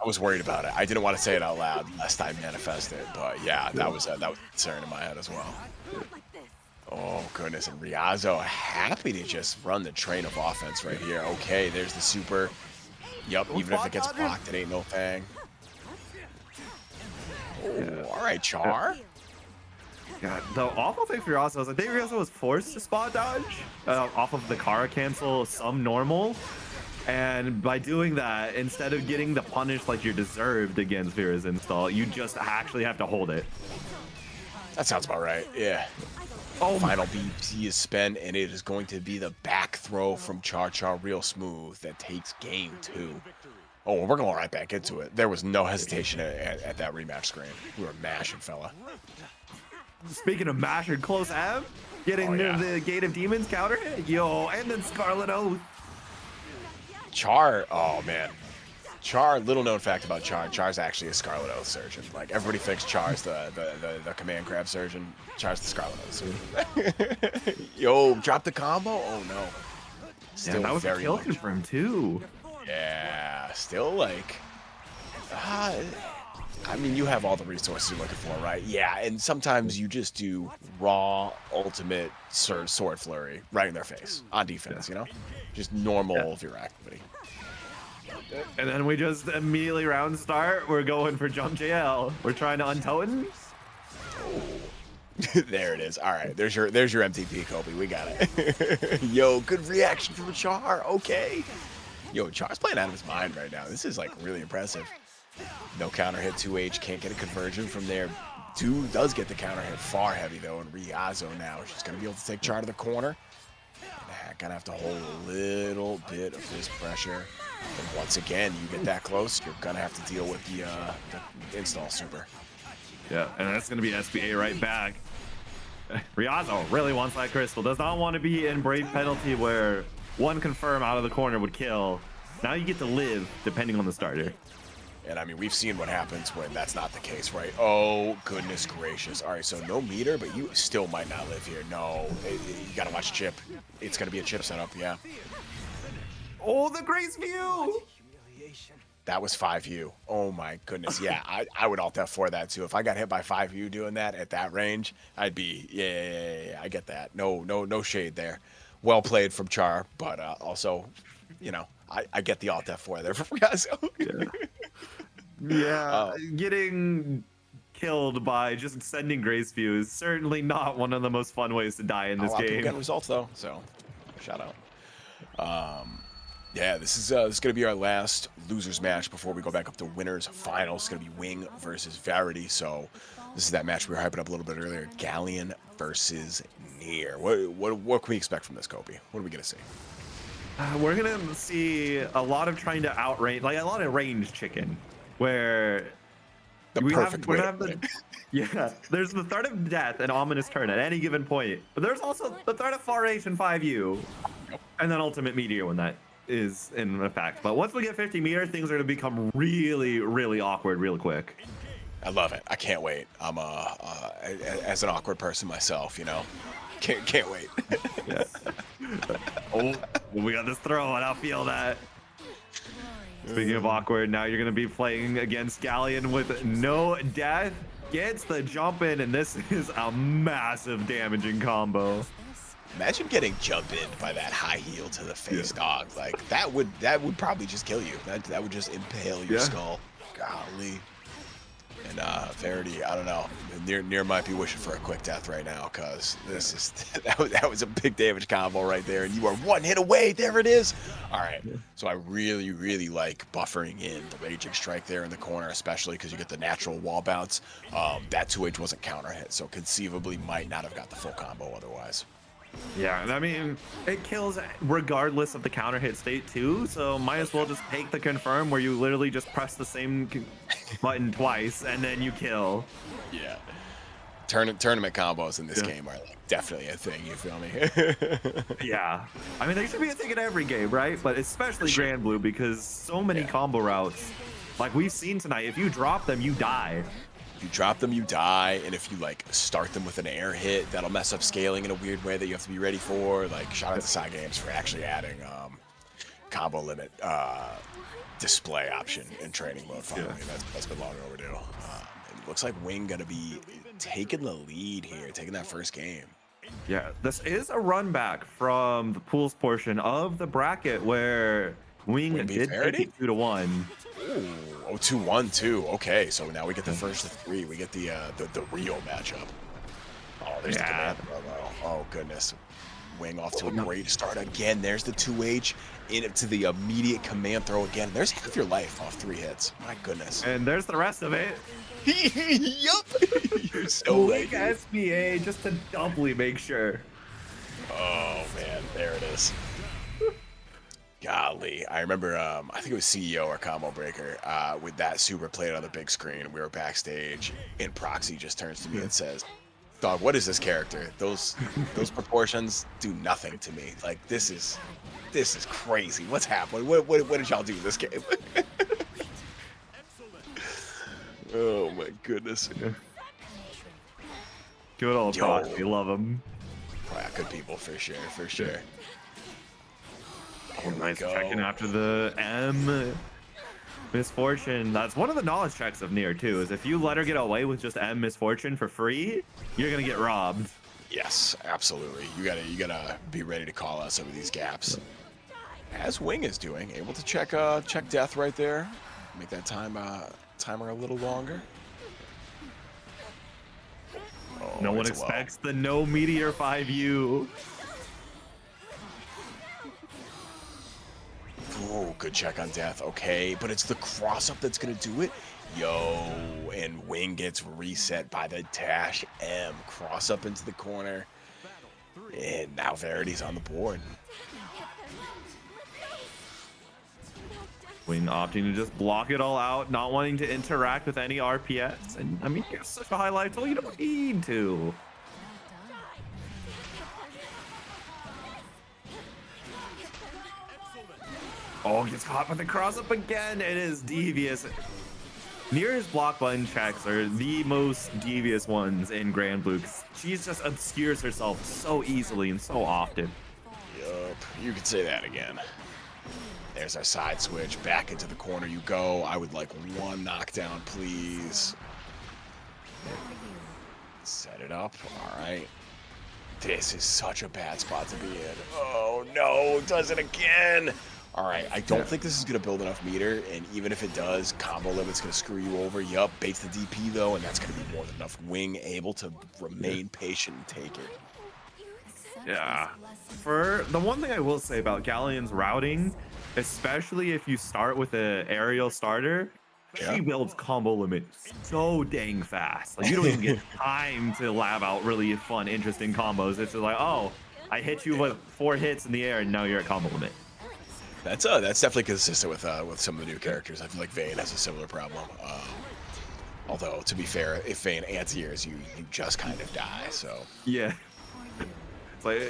I was worried about it. I didn't want to say it out loud lest I manifest it, but yeah, that was a concern in my head as well. Oh goodness, and Riazo happy to just run the train of offense right here. Okay, there's the super. Yup, even if it gets blocked, it ain't no thing. Oh, all right, Char. Yeah, the awful thing for Riazo is I think Riazo was forced to spot dodge off of the Kara cancel some normal. And by doing that, instead of getting the punish like you're deserved against Vera's install, you just actually have to hold it. That sounds about right, yeah. Oh, final BC is spent, and it is going to be the back throw from Char real smooth that takes game 2. Oh, we're going right back into it. There was no hesitation at that rematch screen. We were mashing, fella. Speaking of mashing, close ab, getting the Gate of Demons counter hit. Yo, and then Scarlet Oath. Char, oh man. Char, little known fact about Char's actually a Scarlet Oath surgeon. Like, everybody thinks Char's the command grab surgeon. Char's the Scarlet Oath surgeon. Yo, drop the combo? Oh no. Still that was very a kill much. confirm too. Yeah, still like, I mean, you have all the resources you're looking for, right? Yeah, and sometimes you just do raw, ultimate sword flurry right in their face on defense, you know? Just normal Vera activity. And then we just immediately round start. We're going for jump JL. We're trying to untoten. There it is. All right, there's your MTP, Kobe. We got it. Yo, good reaction from Char. Okay. Yo, Char's playing out of his mind right now. This is like really impressive. No counter hit 2H, can't get a conversion from there. 2 does get the counter hit far heavy though, and Riazo now she's gonna be able to take Char to the corner. And gonna have to hold a little bit of his pressure. And once again, you get that close, you're gonna have to deal with the install super. Yeah, and that's gonna be SBA right back. Riazo really wants that crystal. Does not want to be in brave penalty where one confirm out of the corner would kill. Now you get to live depending on the starter. And I mean, we've seen what happens when that's not the case, right? Oh, goodness gracious. All right, so no meter, but you still might not live here. No, you got to watch chip. It's going to be a chip setup, yeah. Oh, the Grace View! That was 5U. Oh, my goodness. Yeah, I would alt F4 that, too. If I got hit by 5U doing that at that range, I'd be, yeah, I get that. No shade there. Well played from Char, but also, you know, I get the alt F4 there from Riazo. Yeah, getting killed by just sending Grace View is certainly not one of the most fun ways to die in this A lot of people game. getting results though, so shout out. Yeah, this is gonna be our last losers match before we go back up to winners finals. It's gonna be Wing versus Verity. So this is that match we were hyping up a little bit earlier. Galleon versus Nier. What can we expect from this, Kobe? What are we gonna see? We're gonna see a lot of trying to outrange, like a lot of range chicken, where The we perfect have we're way gonna to have put the it. yeah. There's the threat of death and ominous turn at any given point, but there's also the threat of far H and 5U, and then ultimate meteor when that is in effect. But once we get 50 meters, things are gonna become really, really awkward real quick. I love it. I can't wait. I'm as an awkward person myself, you know. Can't wait. Yeah. Oh, we got this throw, and I feel that. Speaking of awkward, now you're going to be playing against Galleon with no death. Gets the jump in, and this is a massive damaging combo. Imagine getting jump in by that high heel to the face, dog. Like that would probably just kill you. That would just impale your skull. Golly. And Verity, I don't know. Near might be wishing for a quick death right now, cause this is that was a big damage combo right there, and you are one hit away. There it is. All right. So I really like buffering in the raging strike there in the corner, especially because you get the natural wall bounce. That 2H wasn't counter hit, so conceivably might not have got the full combo otherwise. Yeah, and I mean, it kills regardless of the counter hit state too, so might as well just take the confirm where you literally just press the same button twice and then you kill. Yeah. Tournament combos in this game are like definitely a thing, you feel me? Yeah. I mean, they should be a thing in every game, right? But especially Granblue, because so many combo routes, like we've seen tonight, if you drop them, you die. You drop them, you die, and if you like start them with an air hit, that'll mess up scaling in a weird way that you have to be ready for. Like, shout out to Side Games for actually adding combo limit display option in training mode. Finally, that's been long overdue. It looks like Wing gonna be taking the lead here, taking that first game. Yeah, this is a run back from the pools portion of the bracket where Wing did take it 2-1. Ooh, oh, 2-1 too. Okay, so now we get the first of three. We get the real matchup. Oh, there's the command promo. Oh goodness. Wing off to a great start again. There's the 2H into the immediate command throw again. There's half your life off 3 hits. My goodness. And there's the rest of it. Yup. You're so Weak right. SBA just to doubly make sure. Oh man, there it is. Golly, I remember, I think it was CEO or Combo Breaker, with that super played on the big screen. We were backstage, and Proxy just turns to me and says, "Dog, what is this character? Those proportions do nothing to me. Like this is crazy. What's happening? What did y'all do in this game?" Oh my goodness. Good old Proxy, love him. Oh, yeah, good people for sure. Oh, nice checking after the M misfortune. That's one of the knowledge checks of Nier too, is if you let her get away with just M misfortune for free, you're gonna get robbed. Yes, absolutely. You gotta be ready to call out some of these gaps. As Wing is doing, able to check death right there, make that timer a little longer. Oh, No one expects the no meteor 5U. Oh, good check on death. Okay, but it's the cross up that's gonna do it. Yo, and Wing gets reset by the dash M. Cross up into the corner. And now Verity's on the board. Wing opting to just block it all out, not wanting to interact with any RPS. And I mean, it's such a highlight tool, you don't need to. Oh, gets caught with the cross up again. It is devious. Nier's block button checks are the most devious ones in Granblue. She just obscures herself so easily and so often. Yup, you could say that again. There's our side switch. Back into the corner you go. I would like one knockdown, please. Set it up. All right. This is such a bad spot to be in. Oh, no. Does it again. All right. I don't think this is going to build enough meter. And even if it does, combo limit's going to screw you over. Yup. Baits the DP, though. And that's going to be more than enough. Wing able to remain patient and take it. Yeah. For the one thing I will say about Galleon's routing, especially if you start with an aerial starter, she builds combo limit so dang fast. Like you don't even get time to lab out really fun, interesting combos. It's just like, oh, I hit you with 4 hits in the air and now you're at combo limit. That's definitely consistent with some of the new characters. I feel like Vayne has a similar problem. Although to be fair, if Vayne anti-airs you just kind of die. So Yeah. It's like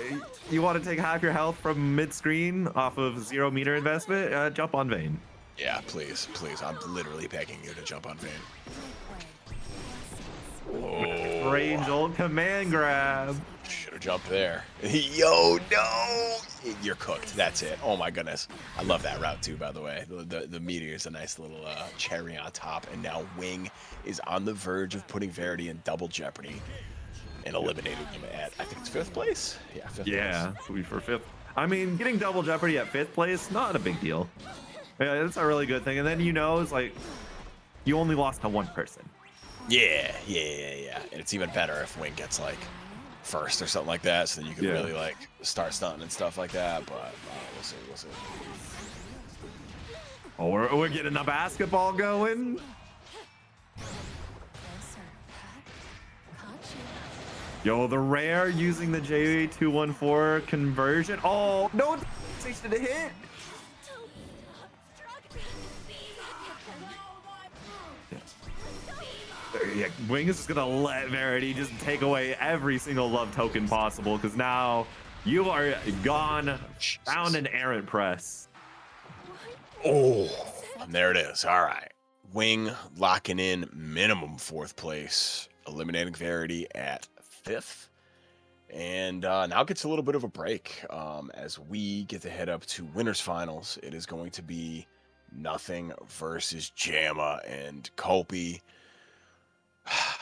you want to take half your health from mid-screen off of 0 meter investment, jump on Vayne. yeah, please, I'm literally begging you to jump on Vayne. Oh, Range ult command grab. should have jumped there. Yo, no, you're cooked. That's it. Oh my goodness, I love that route too. By the way, the meteor is a nice little cherry on top, and now Wing is on the verge of putting Verity in double jeopardy and eliminating him at, I think it's 5th place. Yeah, 5th Yeah, place. so we for 5th. I mean, getting double jeopardy at 5th place, not a big deal. Yeah, that's a really good thing. And then it's like you only lost to one person. Yeah. And it's even better if Wing gets like 1st or something like that, so then you can really like start stunting and stuff like that. But we'll see. Oh, we're getting the basketball going. Yo, the rare using the J214 conversion. Oh, no, station to hit. Yeah, Wing is just gonna let Verity just take away every single love token possible, because now you are gone. Found an errant press. Oh, and there it is. All right. Wing locking in minimum 4th place, eliminating Verity at 5th. And now gets a little bit of a break as we get to head up to winners finals. It is going to be Nothing versus Jamma and Copy.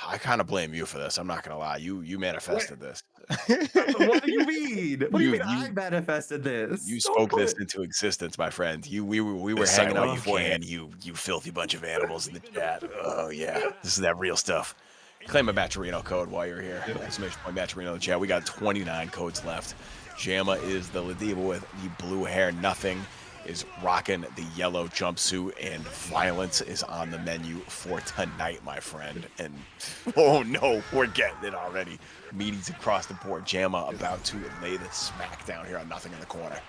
I kind of blame you for this. I'm not gonna lie. You manifested this. What do you mean? What do you mean I You manifested this? you Don't spoke put this it- into existence, my friend. We were Yes, hanging I out will. beforehand. You filthy bunch of animals in the chat. Oh yeah, this is that real stuff. Claim a Matcherino code while you're here. Exclamation point Matcherino in the chat. We got 29 codes left. Jamma is the Ladiva with the blue hair. Nothing is rocking the yellow jumpsuit, and violence is on the menu for tonight, my friend. And oh no, we're getting it already. Meetings across the board. Jamma about to lay the smack down here on Nothing in the corner.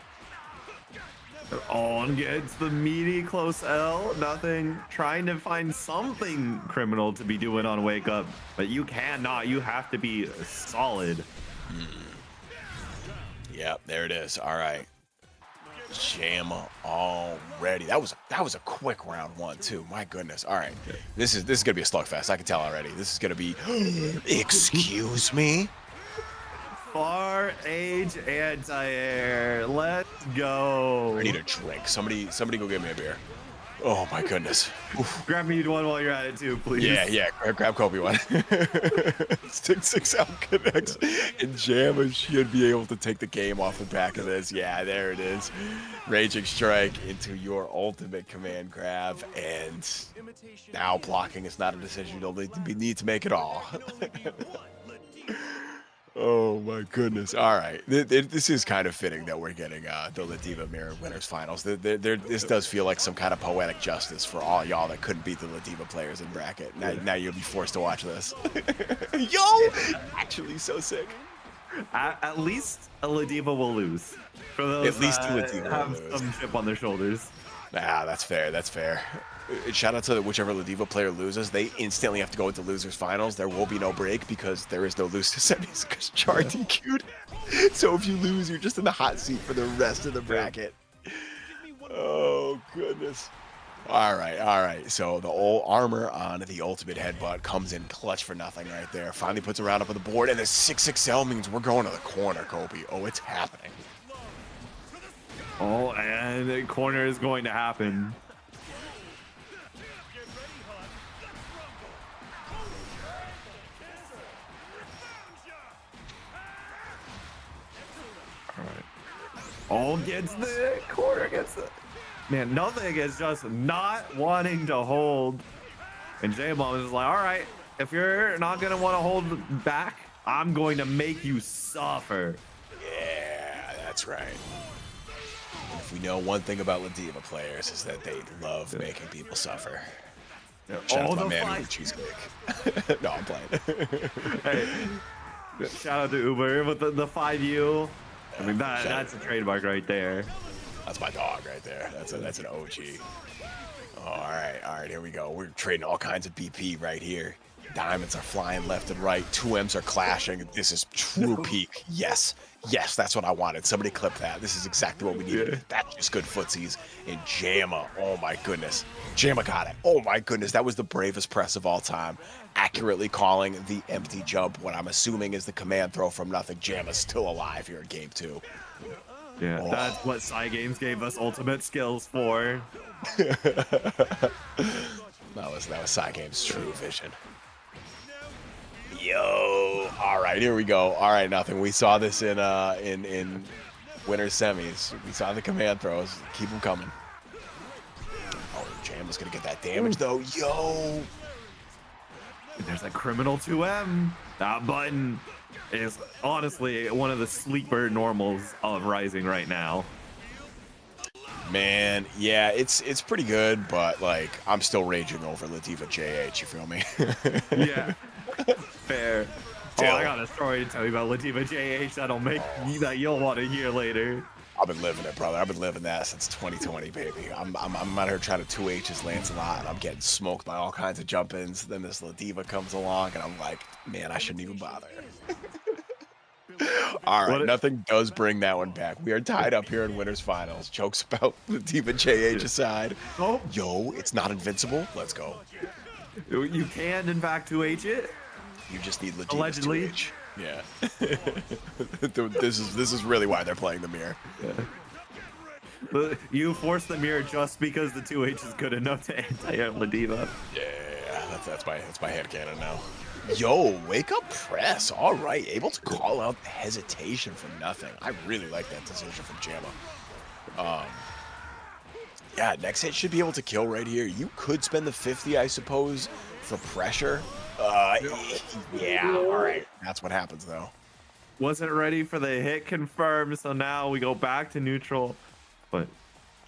On gets the meaty close L. Nothing. Trying to find something criminal to be doing on Wake Up, but you cannot. You have to be solid. Yep, there it is. All right. Jamma already. That was a quick round 1 too. My goodness. All right. This is gonna be a slugfest. I can tell already. This is gonna be excuse me. Far age anti-air. Let's go. I need a drink. Somebody go get me a beer. Oh my goodness. Oof. Grab me one while you're at it too, please. Yeah. Grab Kobe one. Stick 6 out connects, and Jamma should be able to take the game off the back of this. Yeah, there it is. Raging strike into your ultimate command grab, and now blocking is not a decision you'll need to make at all. Oh my goodness. All right. This is kind of fitting that we're getting the Ladiva Mirror Winners Finals. This does feel like some kind of poetic justice for all y'all that couldn't beat the Ladiva players in bracket. Now you'll be forced to watch this. Yo! Actually so sick. At least a Ladiva will lose. For those At least a that Ladiva will have lose. some chip on their shoulders. Nah, that's fair. Shout out to whichever Ladiva player loses. They instantly have to go into losers finals. There will be no break because there is no loser semis because Char DQ'd. So if you lose, you're just in the hot seat for the rest of the bracket. Oh goodness. All right. So the old armor on the ultimate headbutt comes in clutch for Nothing right there. Finally puts a round up on the board, and the 6XL means we're going to the corner, Kobe. Oh, it's happening. Oh, and the corner is going to happen. All right. Oh, gets the corner, gets the... Man, Nothing is just not wanting to hold. And J-Bomb is like, all right, if you're not going to want to hold back, I'm going to make you suffer. Yeah, that's right. If we know one thing about Ladiva players is that they love making people suffer. Shout out to my man with cheesecake. No, I'm playing. Hey, shout out to Uber with the 5U. I mean, that's a trademark right there. That's my dog right there. That's an OG. Oh, all right, here we go. We're trading all kinds of BP right here. Diamonds are flying left and right. 2Ms are clashing. This is true peak. Yes, that's what I wanted. Somebody clip that. This is exactly what we needed. Yeah. That's just good footsies. And Jamma, oh my goodness. Jamma got it. Oh my goodness, that was the bravest press of all time. Accurately calling the empty jump, what I'm assuming is the command throw from nothing. Jamma's still alive here in game 2. Yeah, Oh. that's what Games gave us ultimate skills for. that was Game's true vision. Yo, all right, here we go. All right, nothing. We saw this in winter semis. We saw the command throws. Keep them coming. Oh, Jamma's gonna get that damage though. Yo. There's a criminal 2M. That button is honestly one of the sleeper normals of Rising right now. Man, yeah, it's pretty good, but like I'm still raging over Latifa JH. You feel me? Yeah, fair. Oh, Still. I got a story to tell you about Latifa JH that you'll want to hear later. I've been living it, brother. I've been living that since 2020, baby. I'm out here trying to 2H's Lancelot, and I'm getting smoked by all kinds of jump-ins. Then this Latifa comes along, and I'm like, man, I shouldn't even bother. All right, nothing does bring that one back. We are tied up here in Winners Finals. Jokes about Latifa JH aside. Oh, Yo, it's not invincible. Let's go. you can in fact 2H it. You just need Latifa's Allegedly. 2H. Yeah. this is really why they're playing the mirror. Yeah. You force the mirror just because the 2H is good enough to anti-Latifa. Yeah, that's my headcanon now. Yo, wake up press. All right, able to call out hesitation for nothing. I really like that decision from Jamma. Yeah, next hit should be able to kill right here. You could spend the 50, I suppose, for pressure. Yeah, all right. That's what happens though. Wasn't ready for the hit confirmed, so now we go back to neutral. But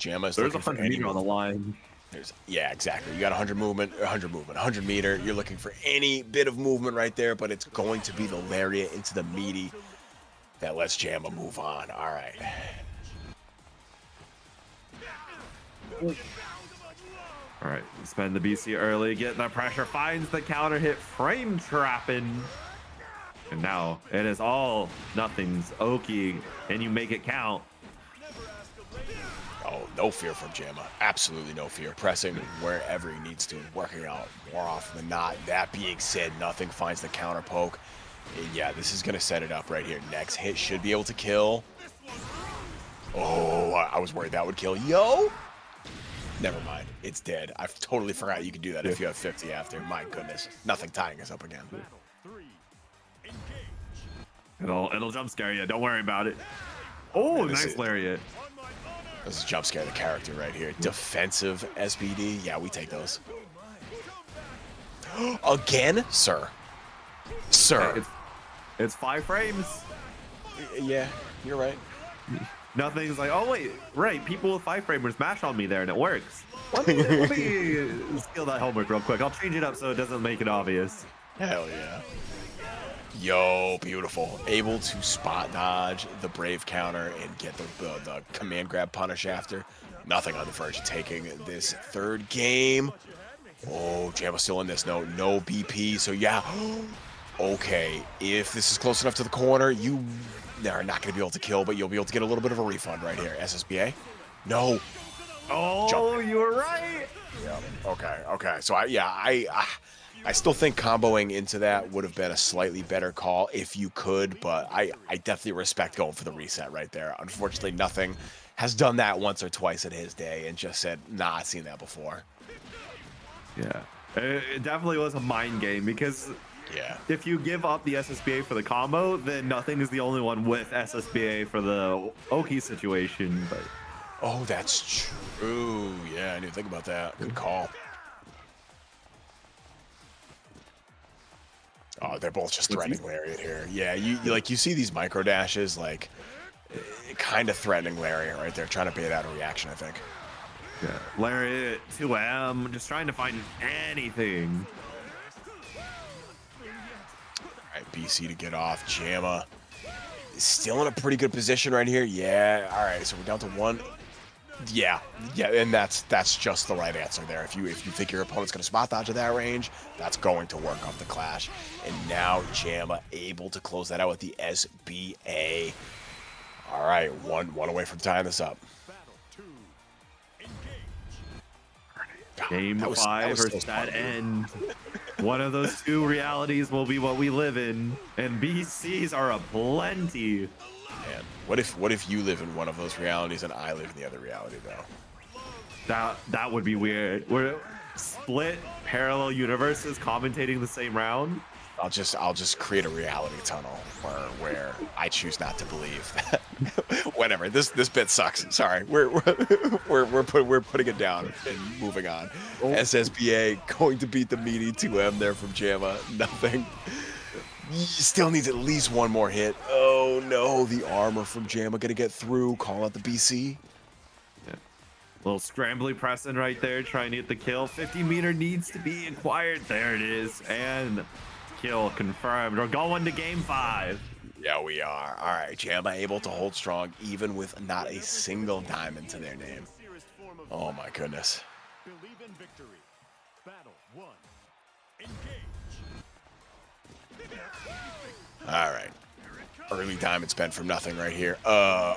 Jamma's there's looking for 100 meter on the line. Yeah, exactly. You got 100 meter. You're looking for any bit of movement right there, but it's going to be the lariat into the meaty that lets Jamma move on. All right. All right, spend the BC early, get the pressure, finds the counter hit, frame trapping. And now it is all nothing's Oki, and you make it count. Oh, no fear from Jamma. Absolutely no fear. Pressing wherever he needs to, working out more often than not. That being said, nothing finds the counter poke. And yeah, this is going to set it up right here. Next hit should be able to kill. Oh, I was worried that would kill. Yo! Never mind. It's dead. I totally forgot you could do that if you have 50 after. My goodness. Nothing tying us up again. It'll jump scare you. Don't worry about it. Oh, Yeah, nice lariat. This is jump scare the character right here. Defensive SBD. Yeah, we take those. Again? Sir. Sir. It's 5 frames. Yeah, you're right. Nothing's like, oh wait, right, people with 5 framers mash on me there and it works. Let me steal that homework real quick. I'll change it up so it doesn't make it obvious. Hell yeah. Yo, beautiful. Able to spot dodge the Brave counter and get the command grab punish after. Nothing on the verge of taking this third game. Oh, Jamma's still in this. No BP. So yeah. Okay, if this is close enough to the corner, you are not going to be able to kill, but you'll be able to get a little bit of a refund right here. SSBA? No. Oh, Jump. you were right. Yeah. Okay. So I still think comboing into that would have been a slightly better call if you could, but I definitely respect going for the reset right there. Unfortunately, nothing has done that once or twice in his day and just said, nah, I've seen that before. Yeah, it definitely was a mind game because Yeah. if you give up the SSBA for the combo, then nothing is the only one with SSBA for the Oki situation. But Oh, that's true. Yeah, I didn't even think about that. Good call. Oh, they're both just threatening Lariat here. Yeah, you see these micro dashes, like kind of threatening Lariat right there, trying to bait out a reaction, I think. yeah, Lariat 2M, just trying to find anything. All right, BC to get off. Jamma is still in a pretty good position right here. Yeah, all right, so we're down to one. Yeah, yeah, and that's just the right answer there. If you think your opponent's going to spot dodge at that range, that's going to work off the clash. And now Jamma able to close that out with the SBA. All right, one away from tying this up. Battle 2. Engage. God, Game that 5 was or so set smart. end. One of those two realities will be what we live in, and BCs are aplenty. Man, what if you live in one of those realities and I live in the other reality though? That would be weird. We're split parallel universes commentating the same round. I'll just create a reality tunnel where I choose not to believe that. Whatever. This bit sucks. Sorry. We're putting it down and moving on. Oh. SSBA going to beat the meaty 2M there from Jamma. Nothing. You still needs at least one more hit. Oh no, the armor from Jamma gonna get through. Call out the BC. Little scrambly pressing right there, trying to get the kill. 50-meter needs to be acquired. There it is. And kill confirmed. We're going to game 5. Yeah, we are. All right, Jamma able to hold strong even with not a single diamond to their name. Oh my goodness. Believe in victory. Battle 1. Engage. All right. Early diamond spent from nothing right here.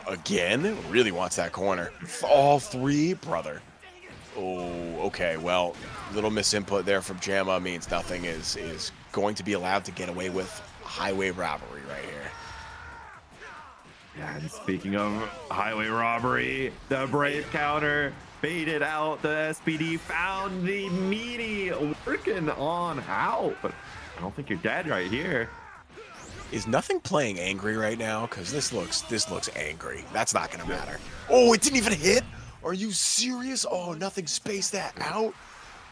Again? Really wants that corner. All three? Brother. Oh, okay. Well, little misinput there from Jamma means nothing is going to be allowed to get away with highway robbery right here. Yeah, and speaking of highway robbery, the Brave counter baited out. The SPD found the meaty working on out, but I don't think you're dead right here. Is nothing playing angry right now? Because this looks angry. That's not gonna matter. Oh, it didn't even hit? Are you serious? Oh, nothing spaced that out?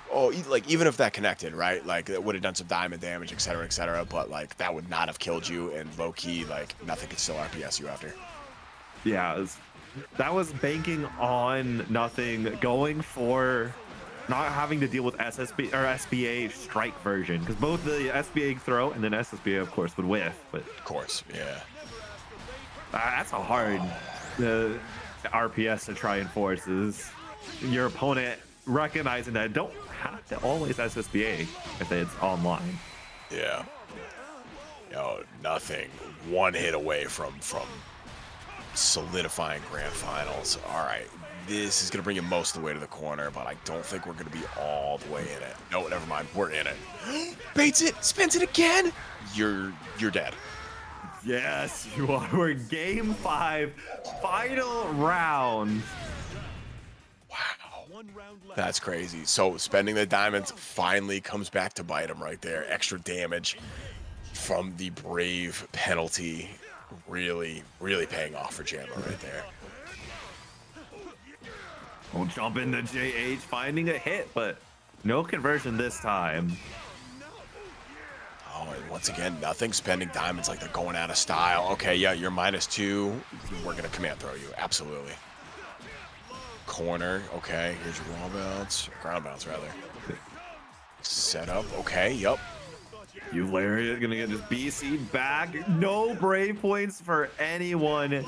Oh, like even if that connected, right? Like it would have done some diamond damage, etc., etc. But like that would not have killed you. And low key, like nothing could still RPS you after. Yeah, that was banking on nothing, going for not having to deal with SSB or SBA strike version, because both the SBA throw and then SSBA of course would whiff. But Of course, yeah. that's a hard RPS to try and force. Is your opponent recognizing that don't have to always SSBA if it's online. Yeah. Yo, nothing. One hit away from solidifying grand finals. All right. This is going to bring him most of the way to the corner, but I don't think we're going to be all the way in it. No, never mind. We're in it. Baits it. Spins it again. You're dead. Yes, you are. We're game 5, final round. Wow. 1 round left. That's crazy. So spending the diamonds finally comes back to bite him right there. Extra damage from the Brave penalty. Really, really paying off for Jamma right there. We'll jump into JH, finding a hit, but no conversion this time. Oh, and once again, nothing. Spending diamonds like they're going out of style. Okay, yeah, you're -2. We're going to command throw you. Absolutely. Corner. Okay, here's your wall bounce. Ground bounce, rather. Set up. Okay, yup. You Lariat gonna get this BC back. No Brave points for anyone.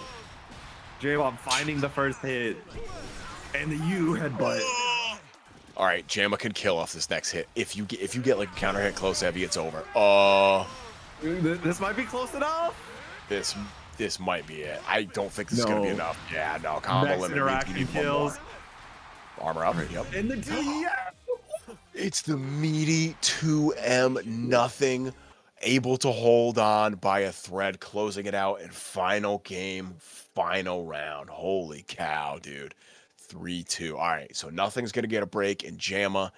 J-Bob finding the first hit. And the U headbutt. All right, Jamma can kill off this next hit. If you get like a counter hit close heavy, it's over. This might be close enough. This might be it. I don't think this is gonna be No. enough. Yeah, no. Combo Next limit. You interaction need one kills. more. Armor up. Yep. And the yeah. It's the meaty 2M nothing, able to hold on by a thread, closing it out in final game, final round. Holy cow, dude. 3-2. All right, so nothing's gonna get a break. And Jamma,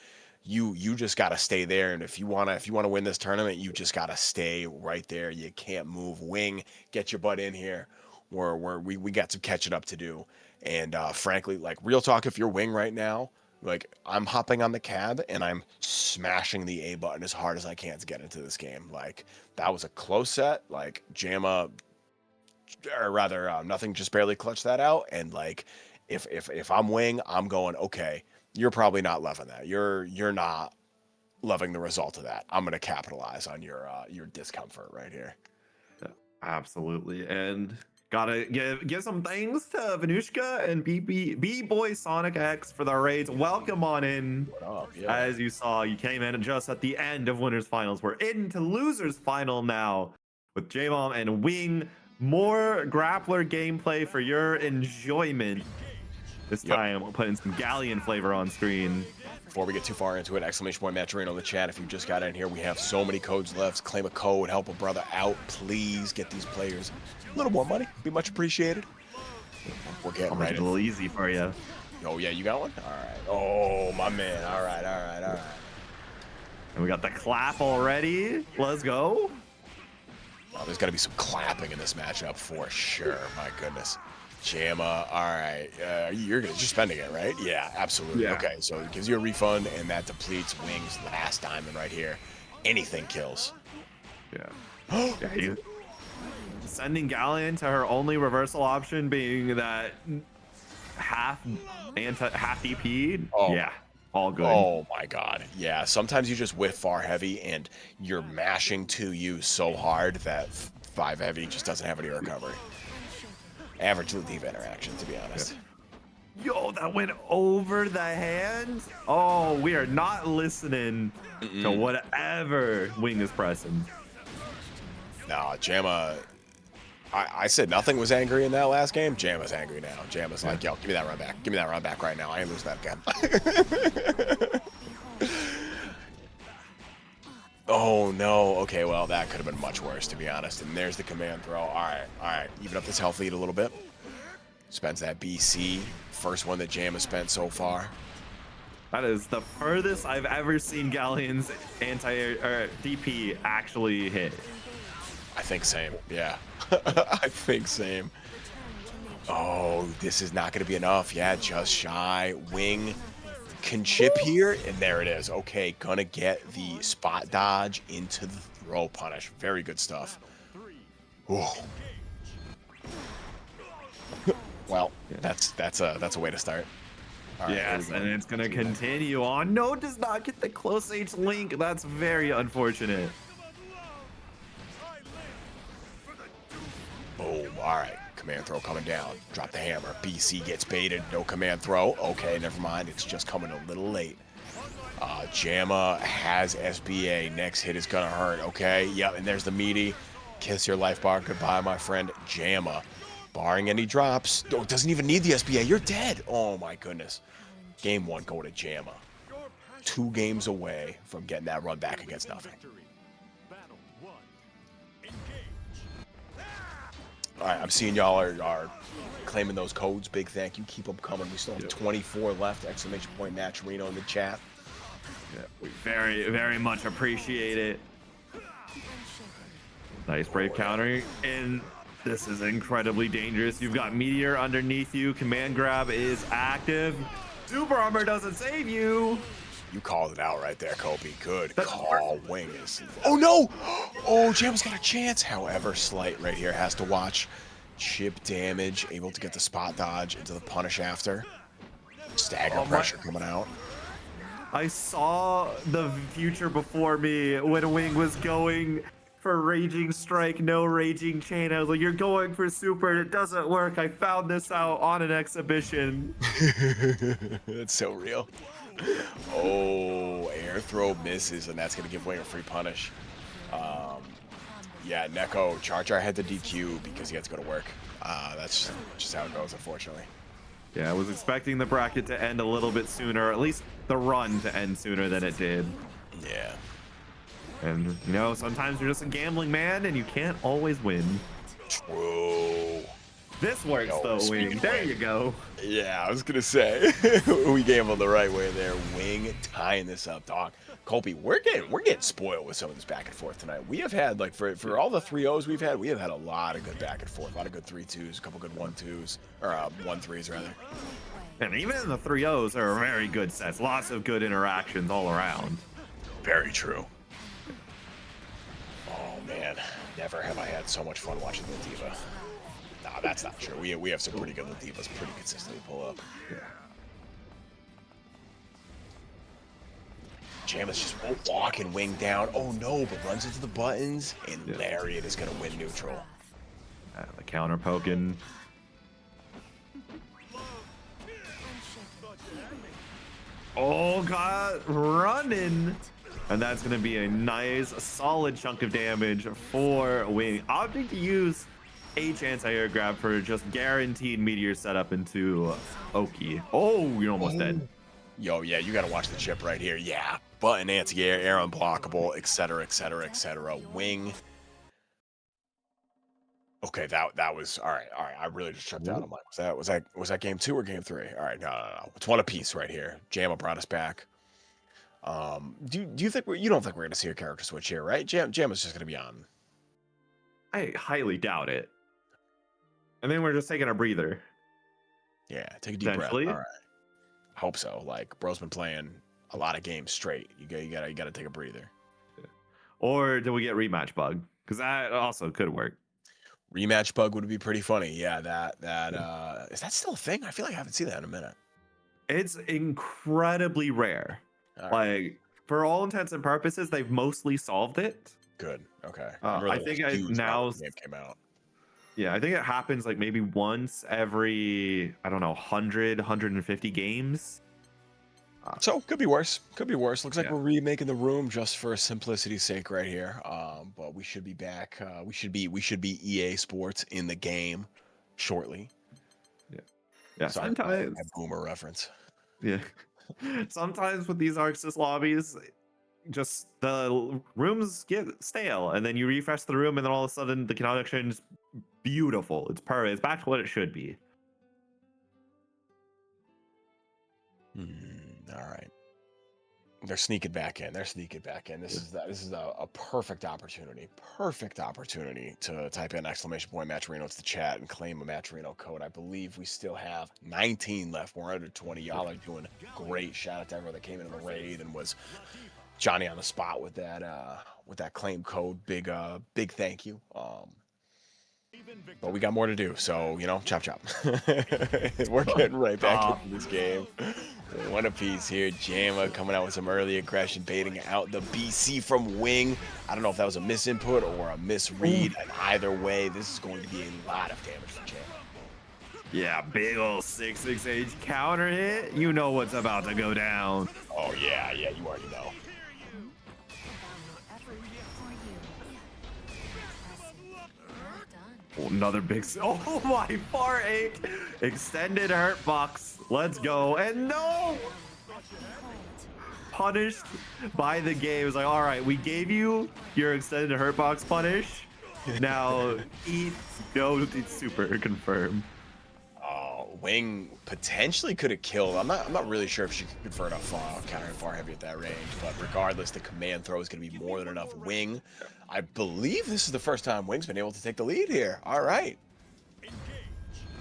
you just gotta stay there. And if you wanna win this tournament, you just gotta stay right there. You can't move. Wing, get your butt in here. We got some catching up to do. And frankly, like real talk, if you're Wing right now, like I'm hopping on the cab and I'm smashing the A button as hard as I can to get into this game. Like that was a close set. Like Jamma, or rather, nothing just barely clutched that out. And like if I'm Wing, I'm going, okay, you're probably not loving that. You're not loving the result of that. I'm gonna capitalize on your discomfort right here. Absolutely. And Gotta give some thanks to Venushka and B-Boy Sonic X for the raids. Welcome on in. What up? Yeah. As you saw, you came in just at the end of winners finals. We're into losers final now with J-Mom and Wing. More grappler gameplay for your enjoyment. This time we're putting some Galleon flavor on screen. Before we get too far into it, !Matcherino in the chat. If you just got in here, we have so many codes left. Claim a code, help a brother out. Please get these players a little more money. Be much appreciated. We're getting I'll make right it a little easy for you. Oh, yeah, you got one? All right. Oh, my man. All right. And we got the clap already. Let's go. Oh, there's got to be some clapping in this matchup for sure. My goodness. Jamma, all right. You're spending it, right? Yeah, absolutely. Yeah. Okay, so it gives you a refund, and that depletes Wing's last diamond right here. Anything kills. Yeah. Sending Galleon to her only reversal option being that half DP. Oh. Yeah, all good. Oh my god. Yeah, sometimes you just whiff far heavy, and you're mashing 2U so hard that 5 heavy just doesn't have any recovery. Average Ladiva interaction, to be honest. Yo, that went over the hand. Oh, we are not listening to whatever Wing is pressing. No, Jamma. I said nothing was angry in that last game. Jamma's angry now. Jamma's like, yo, give me that run back. Give me that run back right now. I ain't lose that again. Oh, no. Okay, well, that could have been much worse, to be honest. And there's the command throw. All right. Even up this health lead a little bit. Spends that BC. First one that Jamma spent so far. That is the furthest I've ever seen Galleon's DP actually hit. I think same. Yeah. I think same. Oh, this is not going to be enough. Yeah, just shy. Wing can chip here, and there it is. Okay, gonna get the spot dodge into the throw punish. Very good stuff. Ooh. Well, that's a way to start. All right, yes, and it's gonna continue on. No, does not get the close H link. That's very unfortunate. Boom. All right. Command throw coming down. Drop the hammer. BC gets baited. No command throw. Okay, never mind. It's just coming a little late. Jamma has SBA. Next hit is going to hurt. Okay. Yep. And there's the meaty. Kiss your life bar. Goodbye, my friend. Jamma. Barring any drops. Oh, doesn't even need the SBA. You're dead. Oh, my goodness. Game 1 go to Jamma. 2 games away from getting that run back against nothing. All right, I'm seeing y'all are claiming those codes. Big thank you. Keep them coming. We still have 24 left. !Matcherino in the chat. Yeah, we very much appreciate it. Nice brave countering, and this is incredibly dangerous. You've got Meteor underneath you. Command grab is active. Super armor doesn't save you. You called it out right there, Kobe. Good call. Wing is... Oh, no! Oh, Jamma's got a chance. However, Slight right here has to watch. Chip damage. Able to get the spot dodge into the punish after. Stagger pressure coming out. I saw the future before me when Wing was going for Raging Strike, no Raging Chain. I was like, you're going for super, and it doesn't work. I found this out on an exhibition. That's so real. Oh, air throw misses, and that's going to give Wing a free punish. Yeah, Neko, charge our head to DQ because he has to go to work. That's just how it goes, unfortunately. Yeah, I was expecting the bracket to end a little bit sooner, or at least the run to end sooner than it did. Yeah. And, you know, sometimes you're just a gambling man, and you can't always win. True. This works, though, Wing. There you go. Yeah, I was going to say, we gambled the right way there. Wing tying this up, dog. Colby, we're getting spoiled with some of this back and forth tonight. We have had, like, for all the 3-0s we've had, we have had a lot of good back and forth, a lot of good 3-2s, a couple good 1-2s, or 1-3s, rather. And even in the 3-0s are very good sets. Lots of good interactions all around. Very true. Oh, man. Never have I had so much fun watching Ladiva. Nah, that's not true. We have some pretty good Ladivas pretty consistently pull up. Yeah. Jamma's just walking Wing down. Oh no, but runs into the buttons, and Lariat is going to win neutral. The counter poking. Oh god, running. And that's going to be a nice, solid chunk of damage for Wing. Opting to use H anti-air grab for just guaranteed meteor setup into Oki. Oh, you're almost dead. Yo, yeah, you got to watch the chip right here. Yeah, button anti-air, air unblockable, etc., etc., etc. Wing. Okay, that was all right. All right, I really just tripped out. I'm like, was that game 2 or game 3? All right, no. It's one apiece right here. Jamma brought us back. Do you think you don't think we're gonna see a character switch here, right? Jamma's just gonna be on. I highly doubt it. And then we're just taking a breather. Yeah, take a deep breath. All right. Hope so. Like, bro's been playing a lot of games straight. You gotta take a breather. Or do we get rematch bug? Because that also could work. Rematch bug would be pretty funny. Yeah, that is that still a thing? I feel like I haven't seen that in a minute. It's incredibly rare. All right. Like, for all intents and purposes, they've mostly solved it. Good. Okay. I think now the game came out. Yeah, I think it happens like maybe once every, I don't know, 100, 150 games. So could be worse. Could be worse. Looks like we're remaking the room just for simplicity's sake right here. But we should be back. We should be EA Sports in the game shortly. Yeah. Sorry, Sometimes a boomer reference. Yeah. Sometimes with these Arxis lobbies, just the rooms get stale, and then you refresh the room, and then all of a sudden the connection is beautiful. It's perfect. It's back to what it should be. All right. They're sneaking back in. This is a perfect opportunity. Perfect opportunity to type in !Matcherino to the chat and claim a Matcherino code. I believe we still have 19 left. We're under 20. Y'all are doing great. Shout out to everyone that came into the raid and was Johnny on the spot with that claim code. Big thank you. But we got more to do, so chop. We're getting right back into this game. One apiece here. Jamma coming out with some early aggression, baiting out the BC from Wing. I don't know if that was a misinput or a misread. And either way, this is going to be a lot of damage for Jamma. Yeah, big ol' 668 counter hit. You know what's about to go down. Oh yeah, you already know. Another big, oh my, far 8 extended hurt box. Let's go. And no, punished by the game. It's like, all right, we gave you your extended hurt box punish. Now eat. No, it's super confirmed. Wing potentially could have killed. I'm not really sure if she could convert a countering far heavy at that range, but regardless, the command throw is going to be more than enough. Wing, I believe this is the first time Wing's been able to take the lead here. All right.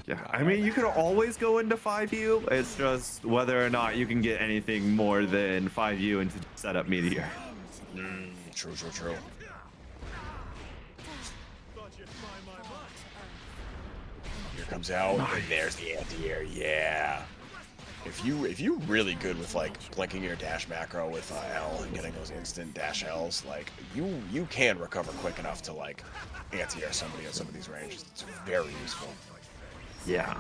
Yeah, I mean, you could always go into 5U. It's just whether or not you can get anything more than 5U into setup meteor. True. Comes out, and there's the anti-air. Yeah. If you really good with like blinking your dash macro with L and getting those instant dash Ls, like you can recover quick enough to like anti-air somebody on some of these ranges. It's very useful. Yeah,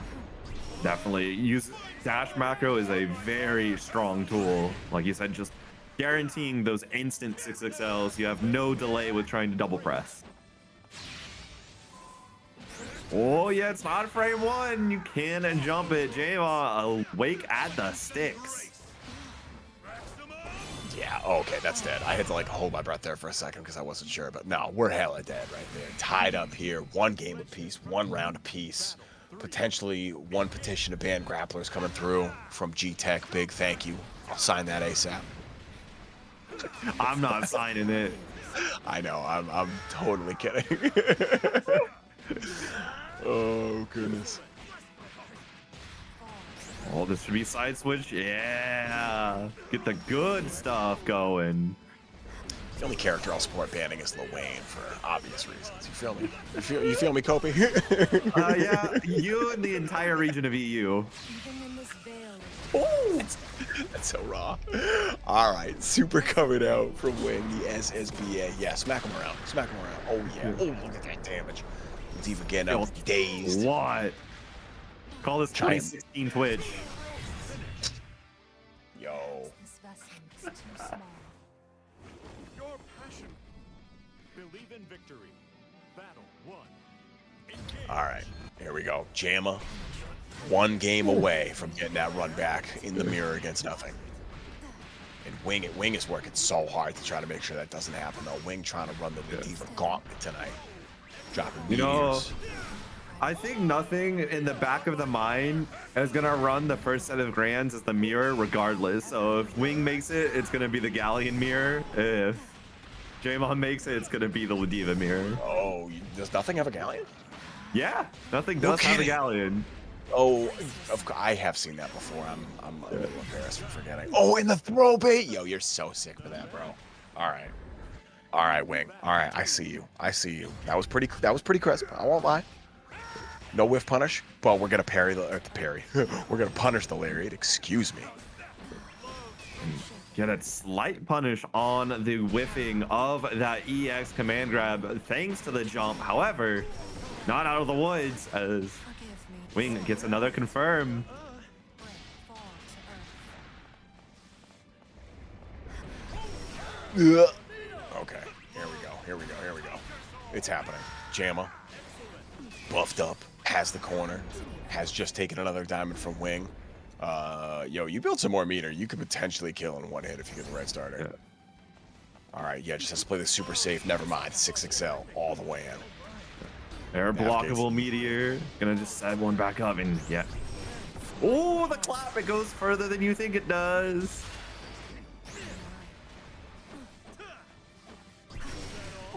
definitely. Use dash macro is a very strong tool. Like you said, just guaranteeing those instant 6XLs. You have no delay with trying to double press. Oh yeah, it's not frame 1. You can jump it. Jamma awake at the sticks. Yeah, okay, that's dead. I had to like hold my breath there for a second because I wasn't sure, but no, we're hella dead right there. Tied up here, 1 game apiece, 1 round apiece. Potentially 1 petition to ban grapplers coming through from GTek. Big thank you. I'll sign that ASAP. I'm not signing it. I know, I'm totally kidding. Oh goodness. Oh, this should be side switch. Yeah, get the good stuff going. The only character I'll support banning is Lil Wayne for obvious reasons. You feel me? You feel me, Kopi? Yeah, you and the entire region of EU. Oh, that's so raw. All right, super coming out from Wing, the SSBA. Yeah, smack him around. Oh yeah. Oh, look at that damage. Latifa getting up, dazed. What? Call this Giant. 2016 Twitch. Yo. Your passion. Believe in victory. Battle 1. Engage. All right, here we go. Jamma, one game away from getting that run back in the mirror against nothing. And Wing is working so hard to try to make sure that doesn't happen, though. Wing trying to run the Latifa gauntlet tonight. Dropping meteors. I think nothing in the back of the mind is gonna run the first set of grands as the mirror regardless. So if Wing makes it, it's gonna be the Galleon mirror. If Jamon makes it, it's gonna be the Ladiva mirror. Oh, does nothing have a Galleon? Yeah, nothing No does have a kidding. Galleon. Oh, I have seen that before. I'm a little embarrassed for forgetting. Oh, in the throw bait. Yo, you're so sick for that, bro. All right, Wing. All right, I see you. That was pretty crisp. I won't lie. No whiff punish, but we're gonna parry the parry. We're gonna punish the lariat. Excuse me. Get a slight punish on the whiffing of that EX command grab thanks to the jump. However, not out of the woods as Wing gets another confirm. Okay, here we go. It's happening. Jamma, buffed up, has the corner, has just taken another diamond from Wing. Yo, you build some more meter. You could potentially kill in one hit if you get the right starter. Yeah. All right, yeah, just has to play this super safe. Never mind, 6XL all the way in. Air blockable meteor. Gonna just set one back up and yeah. Oh, the clap! It goes further than you think it does.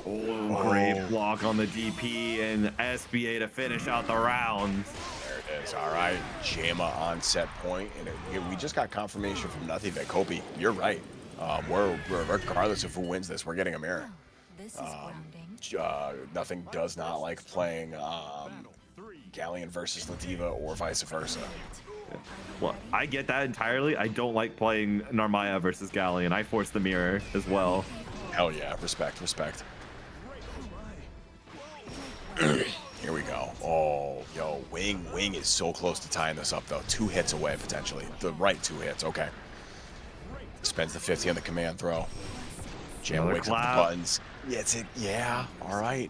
Oh, great block on the DP and SBA to finish out the round. There it is. All right, Jamma on set point, and we just got confirmation from nothing that Kopi. You're right. We're regardless of who wins this, we're getting a mirror. This is grounding. Nothing does not like playing Galleon versus Latifa or vice versa. Well, I get that entirely. I don't like playing Narmaya versus Galleon. I force the mirror as well. Hell yeah, respect. Here we go. Oh, yo, Wing is so close to tying this up though. 2 hits away potentially. The right 2 hits. Okay. Spends the 50 on the command throw. Jamma Another wakes up clap. the buttons. Yeah, it's it. Yeah. All right.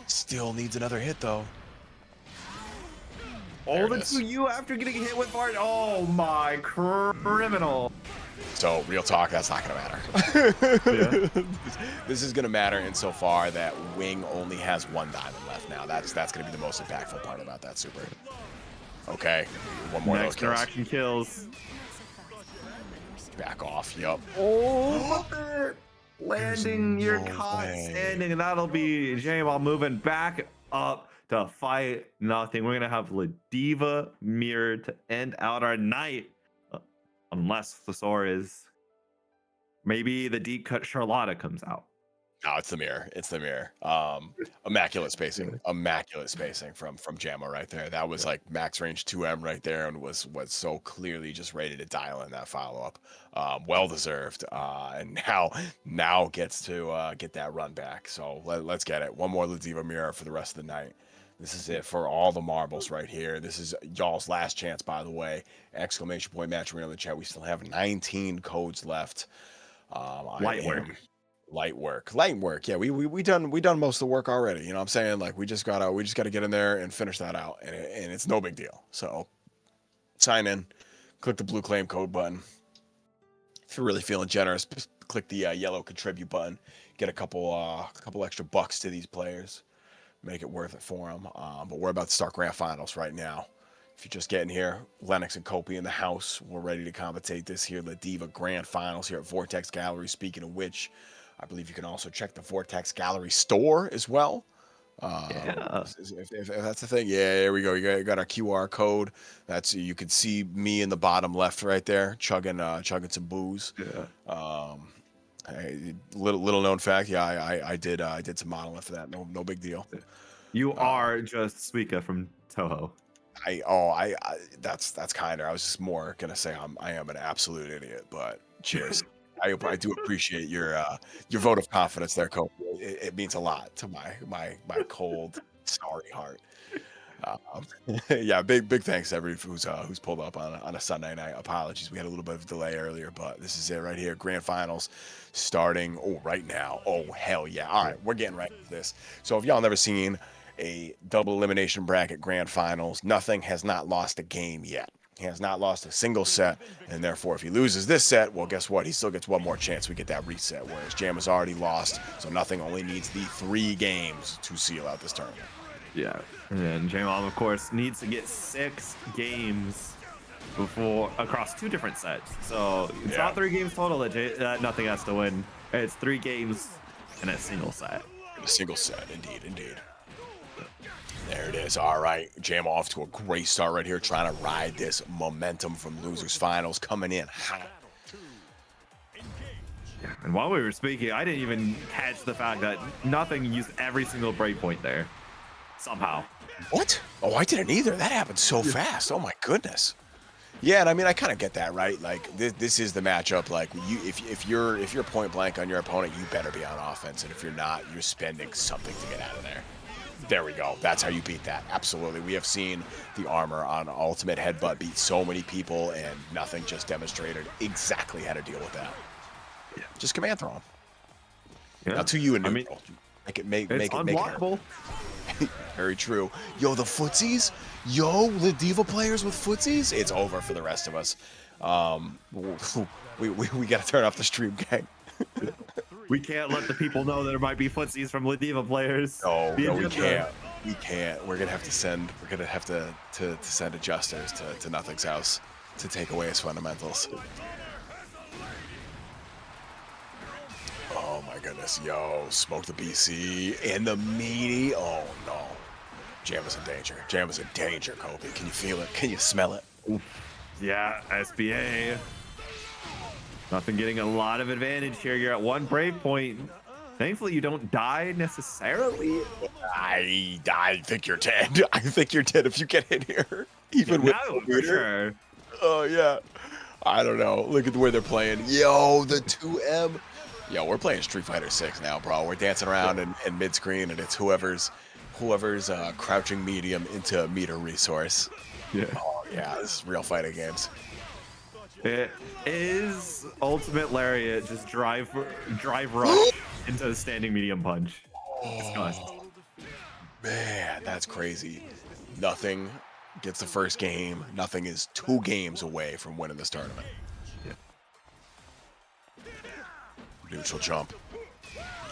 Still needs another hit though. There Oh, it the is. 2U after getting hit with Bart. Oh my criminal. So real talk, that's not gonna matter. Yeah. This is gonna matter insofar that Wing only has 1 diamond left now. That's gonna be the most impactful part about that super. Okay, one more of Next those kills. interaction kills. Back off. Yup. Oh, landing your no caught way. standing, and that'll be Jamal moving back up to fight nothing. We're gonna have Ladiva mirror to end out our night, unless Thesor is maybe the deep cut Charlotta comes out. No, it's the mirror. Immaculate spacing from Jamma right there. That was like max range 2M right there, and was so clearly just ready to dial in that follow up. Well deserved. And now gets to get that run back. So let's get it. One more Ladiva mirror for the rest of the night. This is it for all the marbles right here. This is y'all's last chance, by the way. Exclamation point match arena in the chat. We still have 19 codes left. Light work. Yeah, we done most of the work already. You know what I'm saying? Like we just gotta get in there and finish that out, and it's no big deal. So sign in, click the blue claim code button. If you're really feeling generous, click the yellow contribute button. Get a couple extra bucks to these players. Make it worth it for them. But we're about to start grand finals right now. If you're just getting here, Lennox and Kopi in the house. We're ready to commentate this here, Ladiva Grand Finals here at Vortex Gallery. Speaking of which, I believe you can also check the Vortex Gallery store as well. If that's the thing. Yeah, there we go. You got our QR code. That's you can see me in the bottom left right there, chugging some booze. Yeah. Little known fact. Yeah, I did some modeling for that. No big deal. You are just Suika from Toho. That's kinder. I was just more gonna say I am an absolute idiot, but cheers. I do appreciate your vote of confidence there, Kopi. It means a lot to my cold sorry heart. Yeah, big thanks to everybody who's pulled up on a Sunday night. Apologies, we had a little bit of a delay earlier, but this is it right here. Grand finals starting right now. Oh hell yeah! All right, we're getting right into this. So if y'all never seen a double elimination bracket grand finals, nothing has not lost a game yet. He has not lost a single set, and therefore, if he loses this set, well, guess what? He still gets one more chance. We get that reset. Whereas Jam has already lost, so nothing only needs the 3 games to seal out this tournament. Yeah, and J-Mom, of course, needs to get 6 games across 2 different sets. So it's not 3 games total that nothing has to win. It's 3 games in a single set. A single set, indeed. There it is. All right, Jam off to a great start right here, trying to ride this momentum from losers finals, coming in hot. Yeah, and while we were speaking, I didn't even catch the fact that nothing used every single breakpoint there. Somehow. What? Oh, I didn't either. That happened so fast. Oh my goodness. Yeah, and I mean, I kind of get that, right? Like this is the matchup. Like if you're point blank on your opponent, you better be on offense, and if you're not, you're spending something to get out of there. There we go. That's how you beat that. Absolutely. We have seen the Armor on Ultimate Headbutt beat so many people, and nothing just demonstrated exactly how to deal with that. Yeah. Just command throw him. Yeah. Now to you and neutral. Make it unblockable. Very true. Yo, the footsies. Yo, the Diva players with footsies. It's over for the rest of us. We gotta turn off the stream, gang. We can't let the people know there might be footsies from Diva players. No, we can't. We can't. We're gonna have to send. We're gonna have to send adjusters to Nothing's house to take away his fundamentals. Oh my goodness, yo, smoke the BC and the meaty. Oh no. Jam is in danger. Jam is in danger, Kobe. Can you feel it? Can you smell it? Yeah, SBA. Nothing getting a lot of advantage here. You're at 1 brave point. Thankfully, you don't die necessarily. I think you're dead. I think you're dead if you get hit here. Even with for sure. Oh yeah. I don't know. Look at the way they're playing. Yo, the 2M. Yo, we're playing Street Fighter 6 now, bro. We're dancing around in mid-screen, and it's whoever's crouching medium into meter resource. Yeah. Oh yeah, this is real fighting games. It is Ultimate Lariat, just drive rush into a standing medium punch. Oh, man, that's crazy. Nothing gets the first game. Nothing is 2 games away from winning this tournament. Yeah. Neutral jump.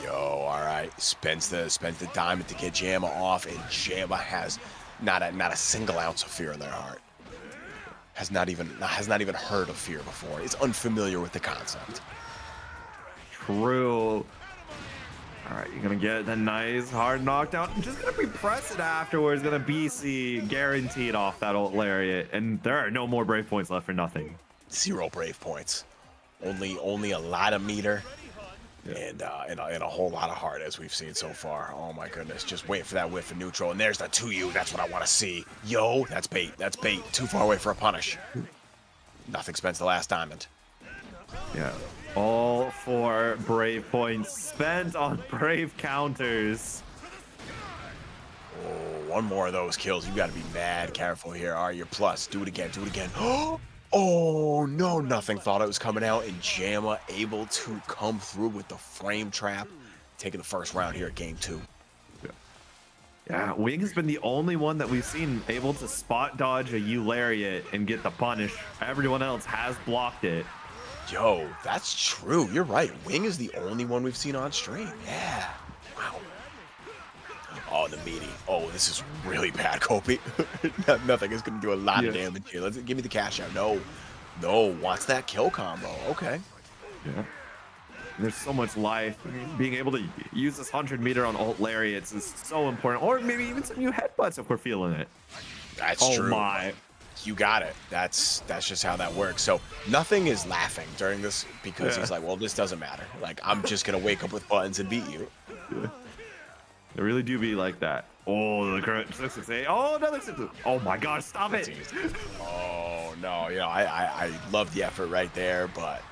Yo, all right. Spends the diamond to get Jamma off, and Jamma has not a single ounce of fear in their heart. Has not even heard of fear before. Is unfamiliar with the concept. True. All right, you're gonna get the nice hard knockdown. Just gonna be pressing afterwards. Gonna BC guaranteed off that old lariat, and there are no more brave points left for nothing. 0 brave points. Only a lot of meter. And a whole lot of heart, as we've seen so far. Oh my goodness, just wait for that whiff of neutral, and there's the 2U. That's what I want to see. Yo, that's bait. That's bait. Too far away for a punish. Nothing spends the last diamond. Yeah, all 4 brave points spent on brave counters. Oh, one more of those kills. You got to be mad careful here. All right, you're plus. Do it again. Do it again. Oh no, nothing thought it was coming out, and Jamma able to come through with the frame trap, taking the first round here at game 2. Yeah, Wing has been the only one that we've seen able to spot dodge a U lariat and get the punish. Everyone else has blocked it. Yo, that's true. You're right. Wing is the only one we've seen on stream. Yeah. Wow. Oh, the meaty. Oh, this is really bad, Kobe. Nothing is going to do a lot of damage here. Give me the cash out. No. Wants that kill combo. Okay. Yeah. There's so much life. Being able to use this 100 meter on ult lariats is so important. Or maybe even some new headbutts if we're feeling it. That's true. Oh my. You got it. That's just how that works. So Nothing is laughing during this because he's like, well, this doesn't matter. Like, I'm just going to wake up with buttons and beat you. Yeah. They really do be like that. Oh, the current 668. Oh, another 6. Oh my gosh, stop it. Oh no, I love the effort right there, but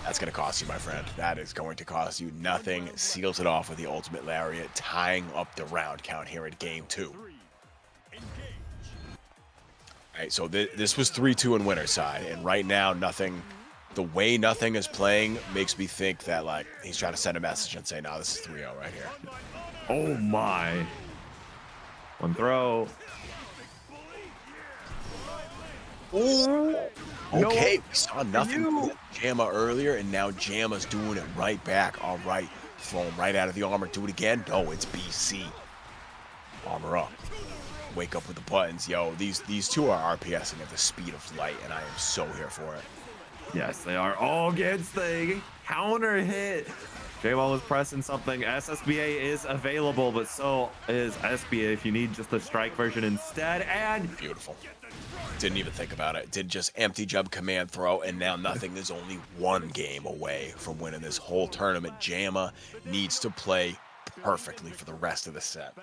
That's going to cost you, my friend. That is going to cost you nothing. Seals it off with the ultimate lariat, tying up the round count here in game 2. All right, so this was 3-2 in winner's side, and right now, nothing. The way nothing is playing makes me think that like he's trying to send a message and say, "No, this is 3-0 right here." Oh my! One throw. Ooh. No. Okay, we saw nothing from Jamma earlier, and now Jamma's doing it right back. All right, throw him right out of the armor. Do it again. No, it's BC. Armor up. Wake up with the buttons. Yo, these two are RPSing at the speed of light, and I am so here for it. Yes, they are. Oh, gets the counter hit. J-Ball was pressing something. SSBA is available, but so is SBA if you need just the strike version instead. And beautiful. Didn't even think about it. Did just empty jump command throw, and now nothing is only one game away from winning this whole tournament. Jamma needs to play perfectly for the rest of the set.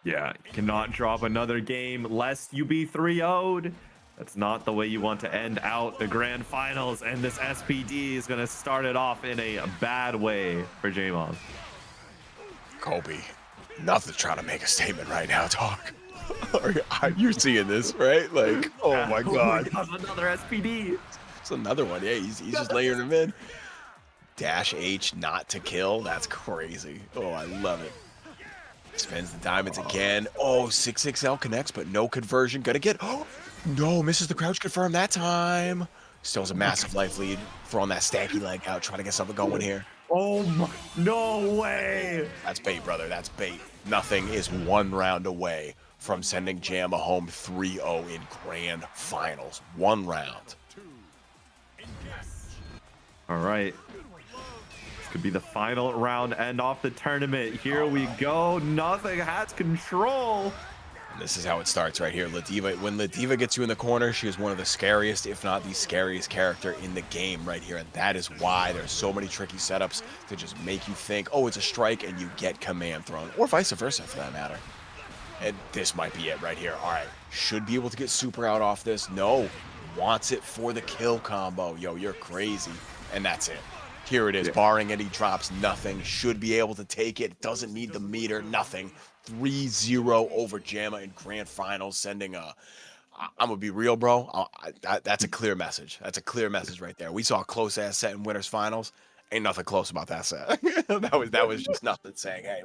yeah, cannot drop another game lest you be 3-0'd. That's not the way you want to end out the grand finals, and this SPD is going to start it off in a bad way for J-Mob. Kobe, nothing trying to make a statement right now, dog. You're seeing this, right? Like, oh my god. Another SPD. It's another one. Yeah, he's just layering them in. Dash H not to kill. That's crazy. Oh, I love it. Spends the diamonds again. Oh, 6XL connects, but no conversion. Gonna get... Oh, no, misses the crouch confirm that time. Still has a massive life lead. Throwing that stacky leg out, trying to get something going here. Oh my... No way. That's bait, brother. That's bait. Nothing is one round away from sending Jamma home 3-0 in grand finals. One round. All right. This could be the final round, end off the tournament. Here we go. Nothing has control. And this is how it starts right here. Ladiva, when Ladiva gets you in the corner, she is one of the scariest, if not the scariest character in the game right here. And that is why there's so many tricky setups to just make you think, oh, it's a strike, and you get command thrown. Or vice versa, for that matter. And this might be it right here. All right, should be able to get super out off this. No, wants it for the kill combo. Yo, you're crazy. And that's it. Here it is, barring any drops, nothing. Should be able to take it. Doesn't need the meter, nothing. 3-0 over Jamma in grand finals, sending a... I'm going to be real, bro. That's a clear message. That's a clear message right there. We saw a close-ass set in winners finals. Ain't nothing close about that set. that was just nothing saying, hey,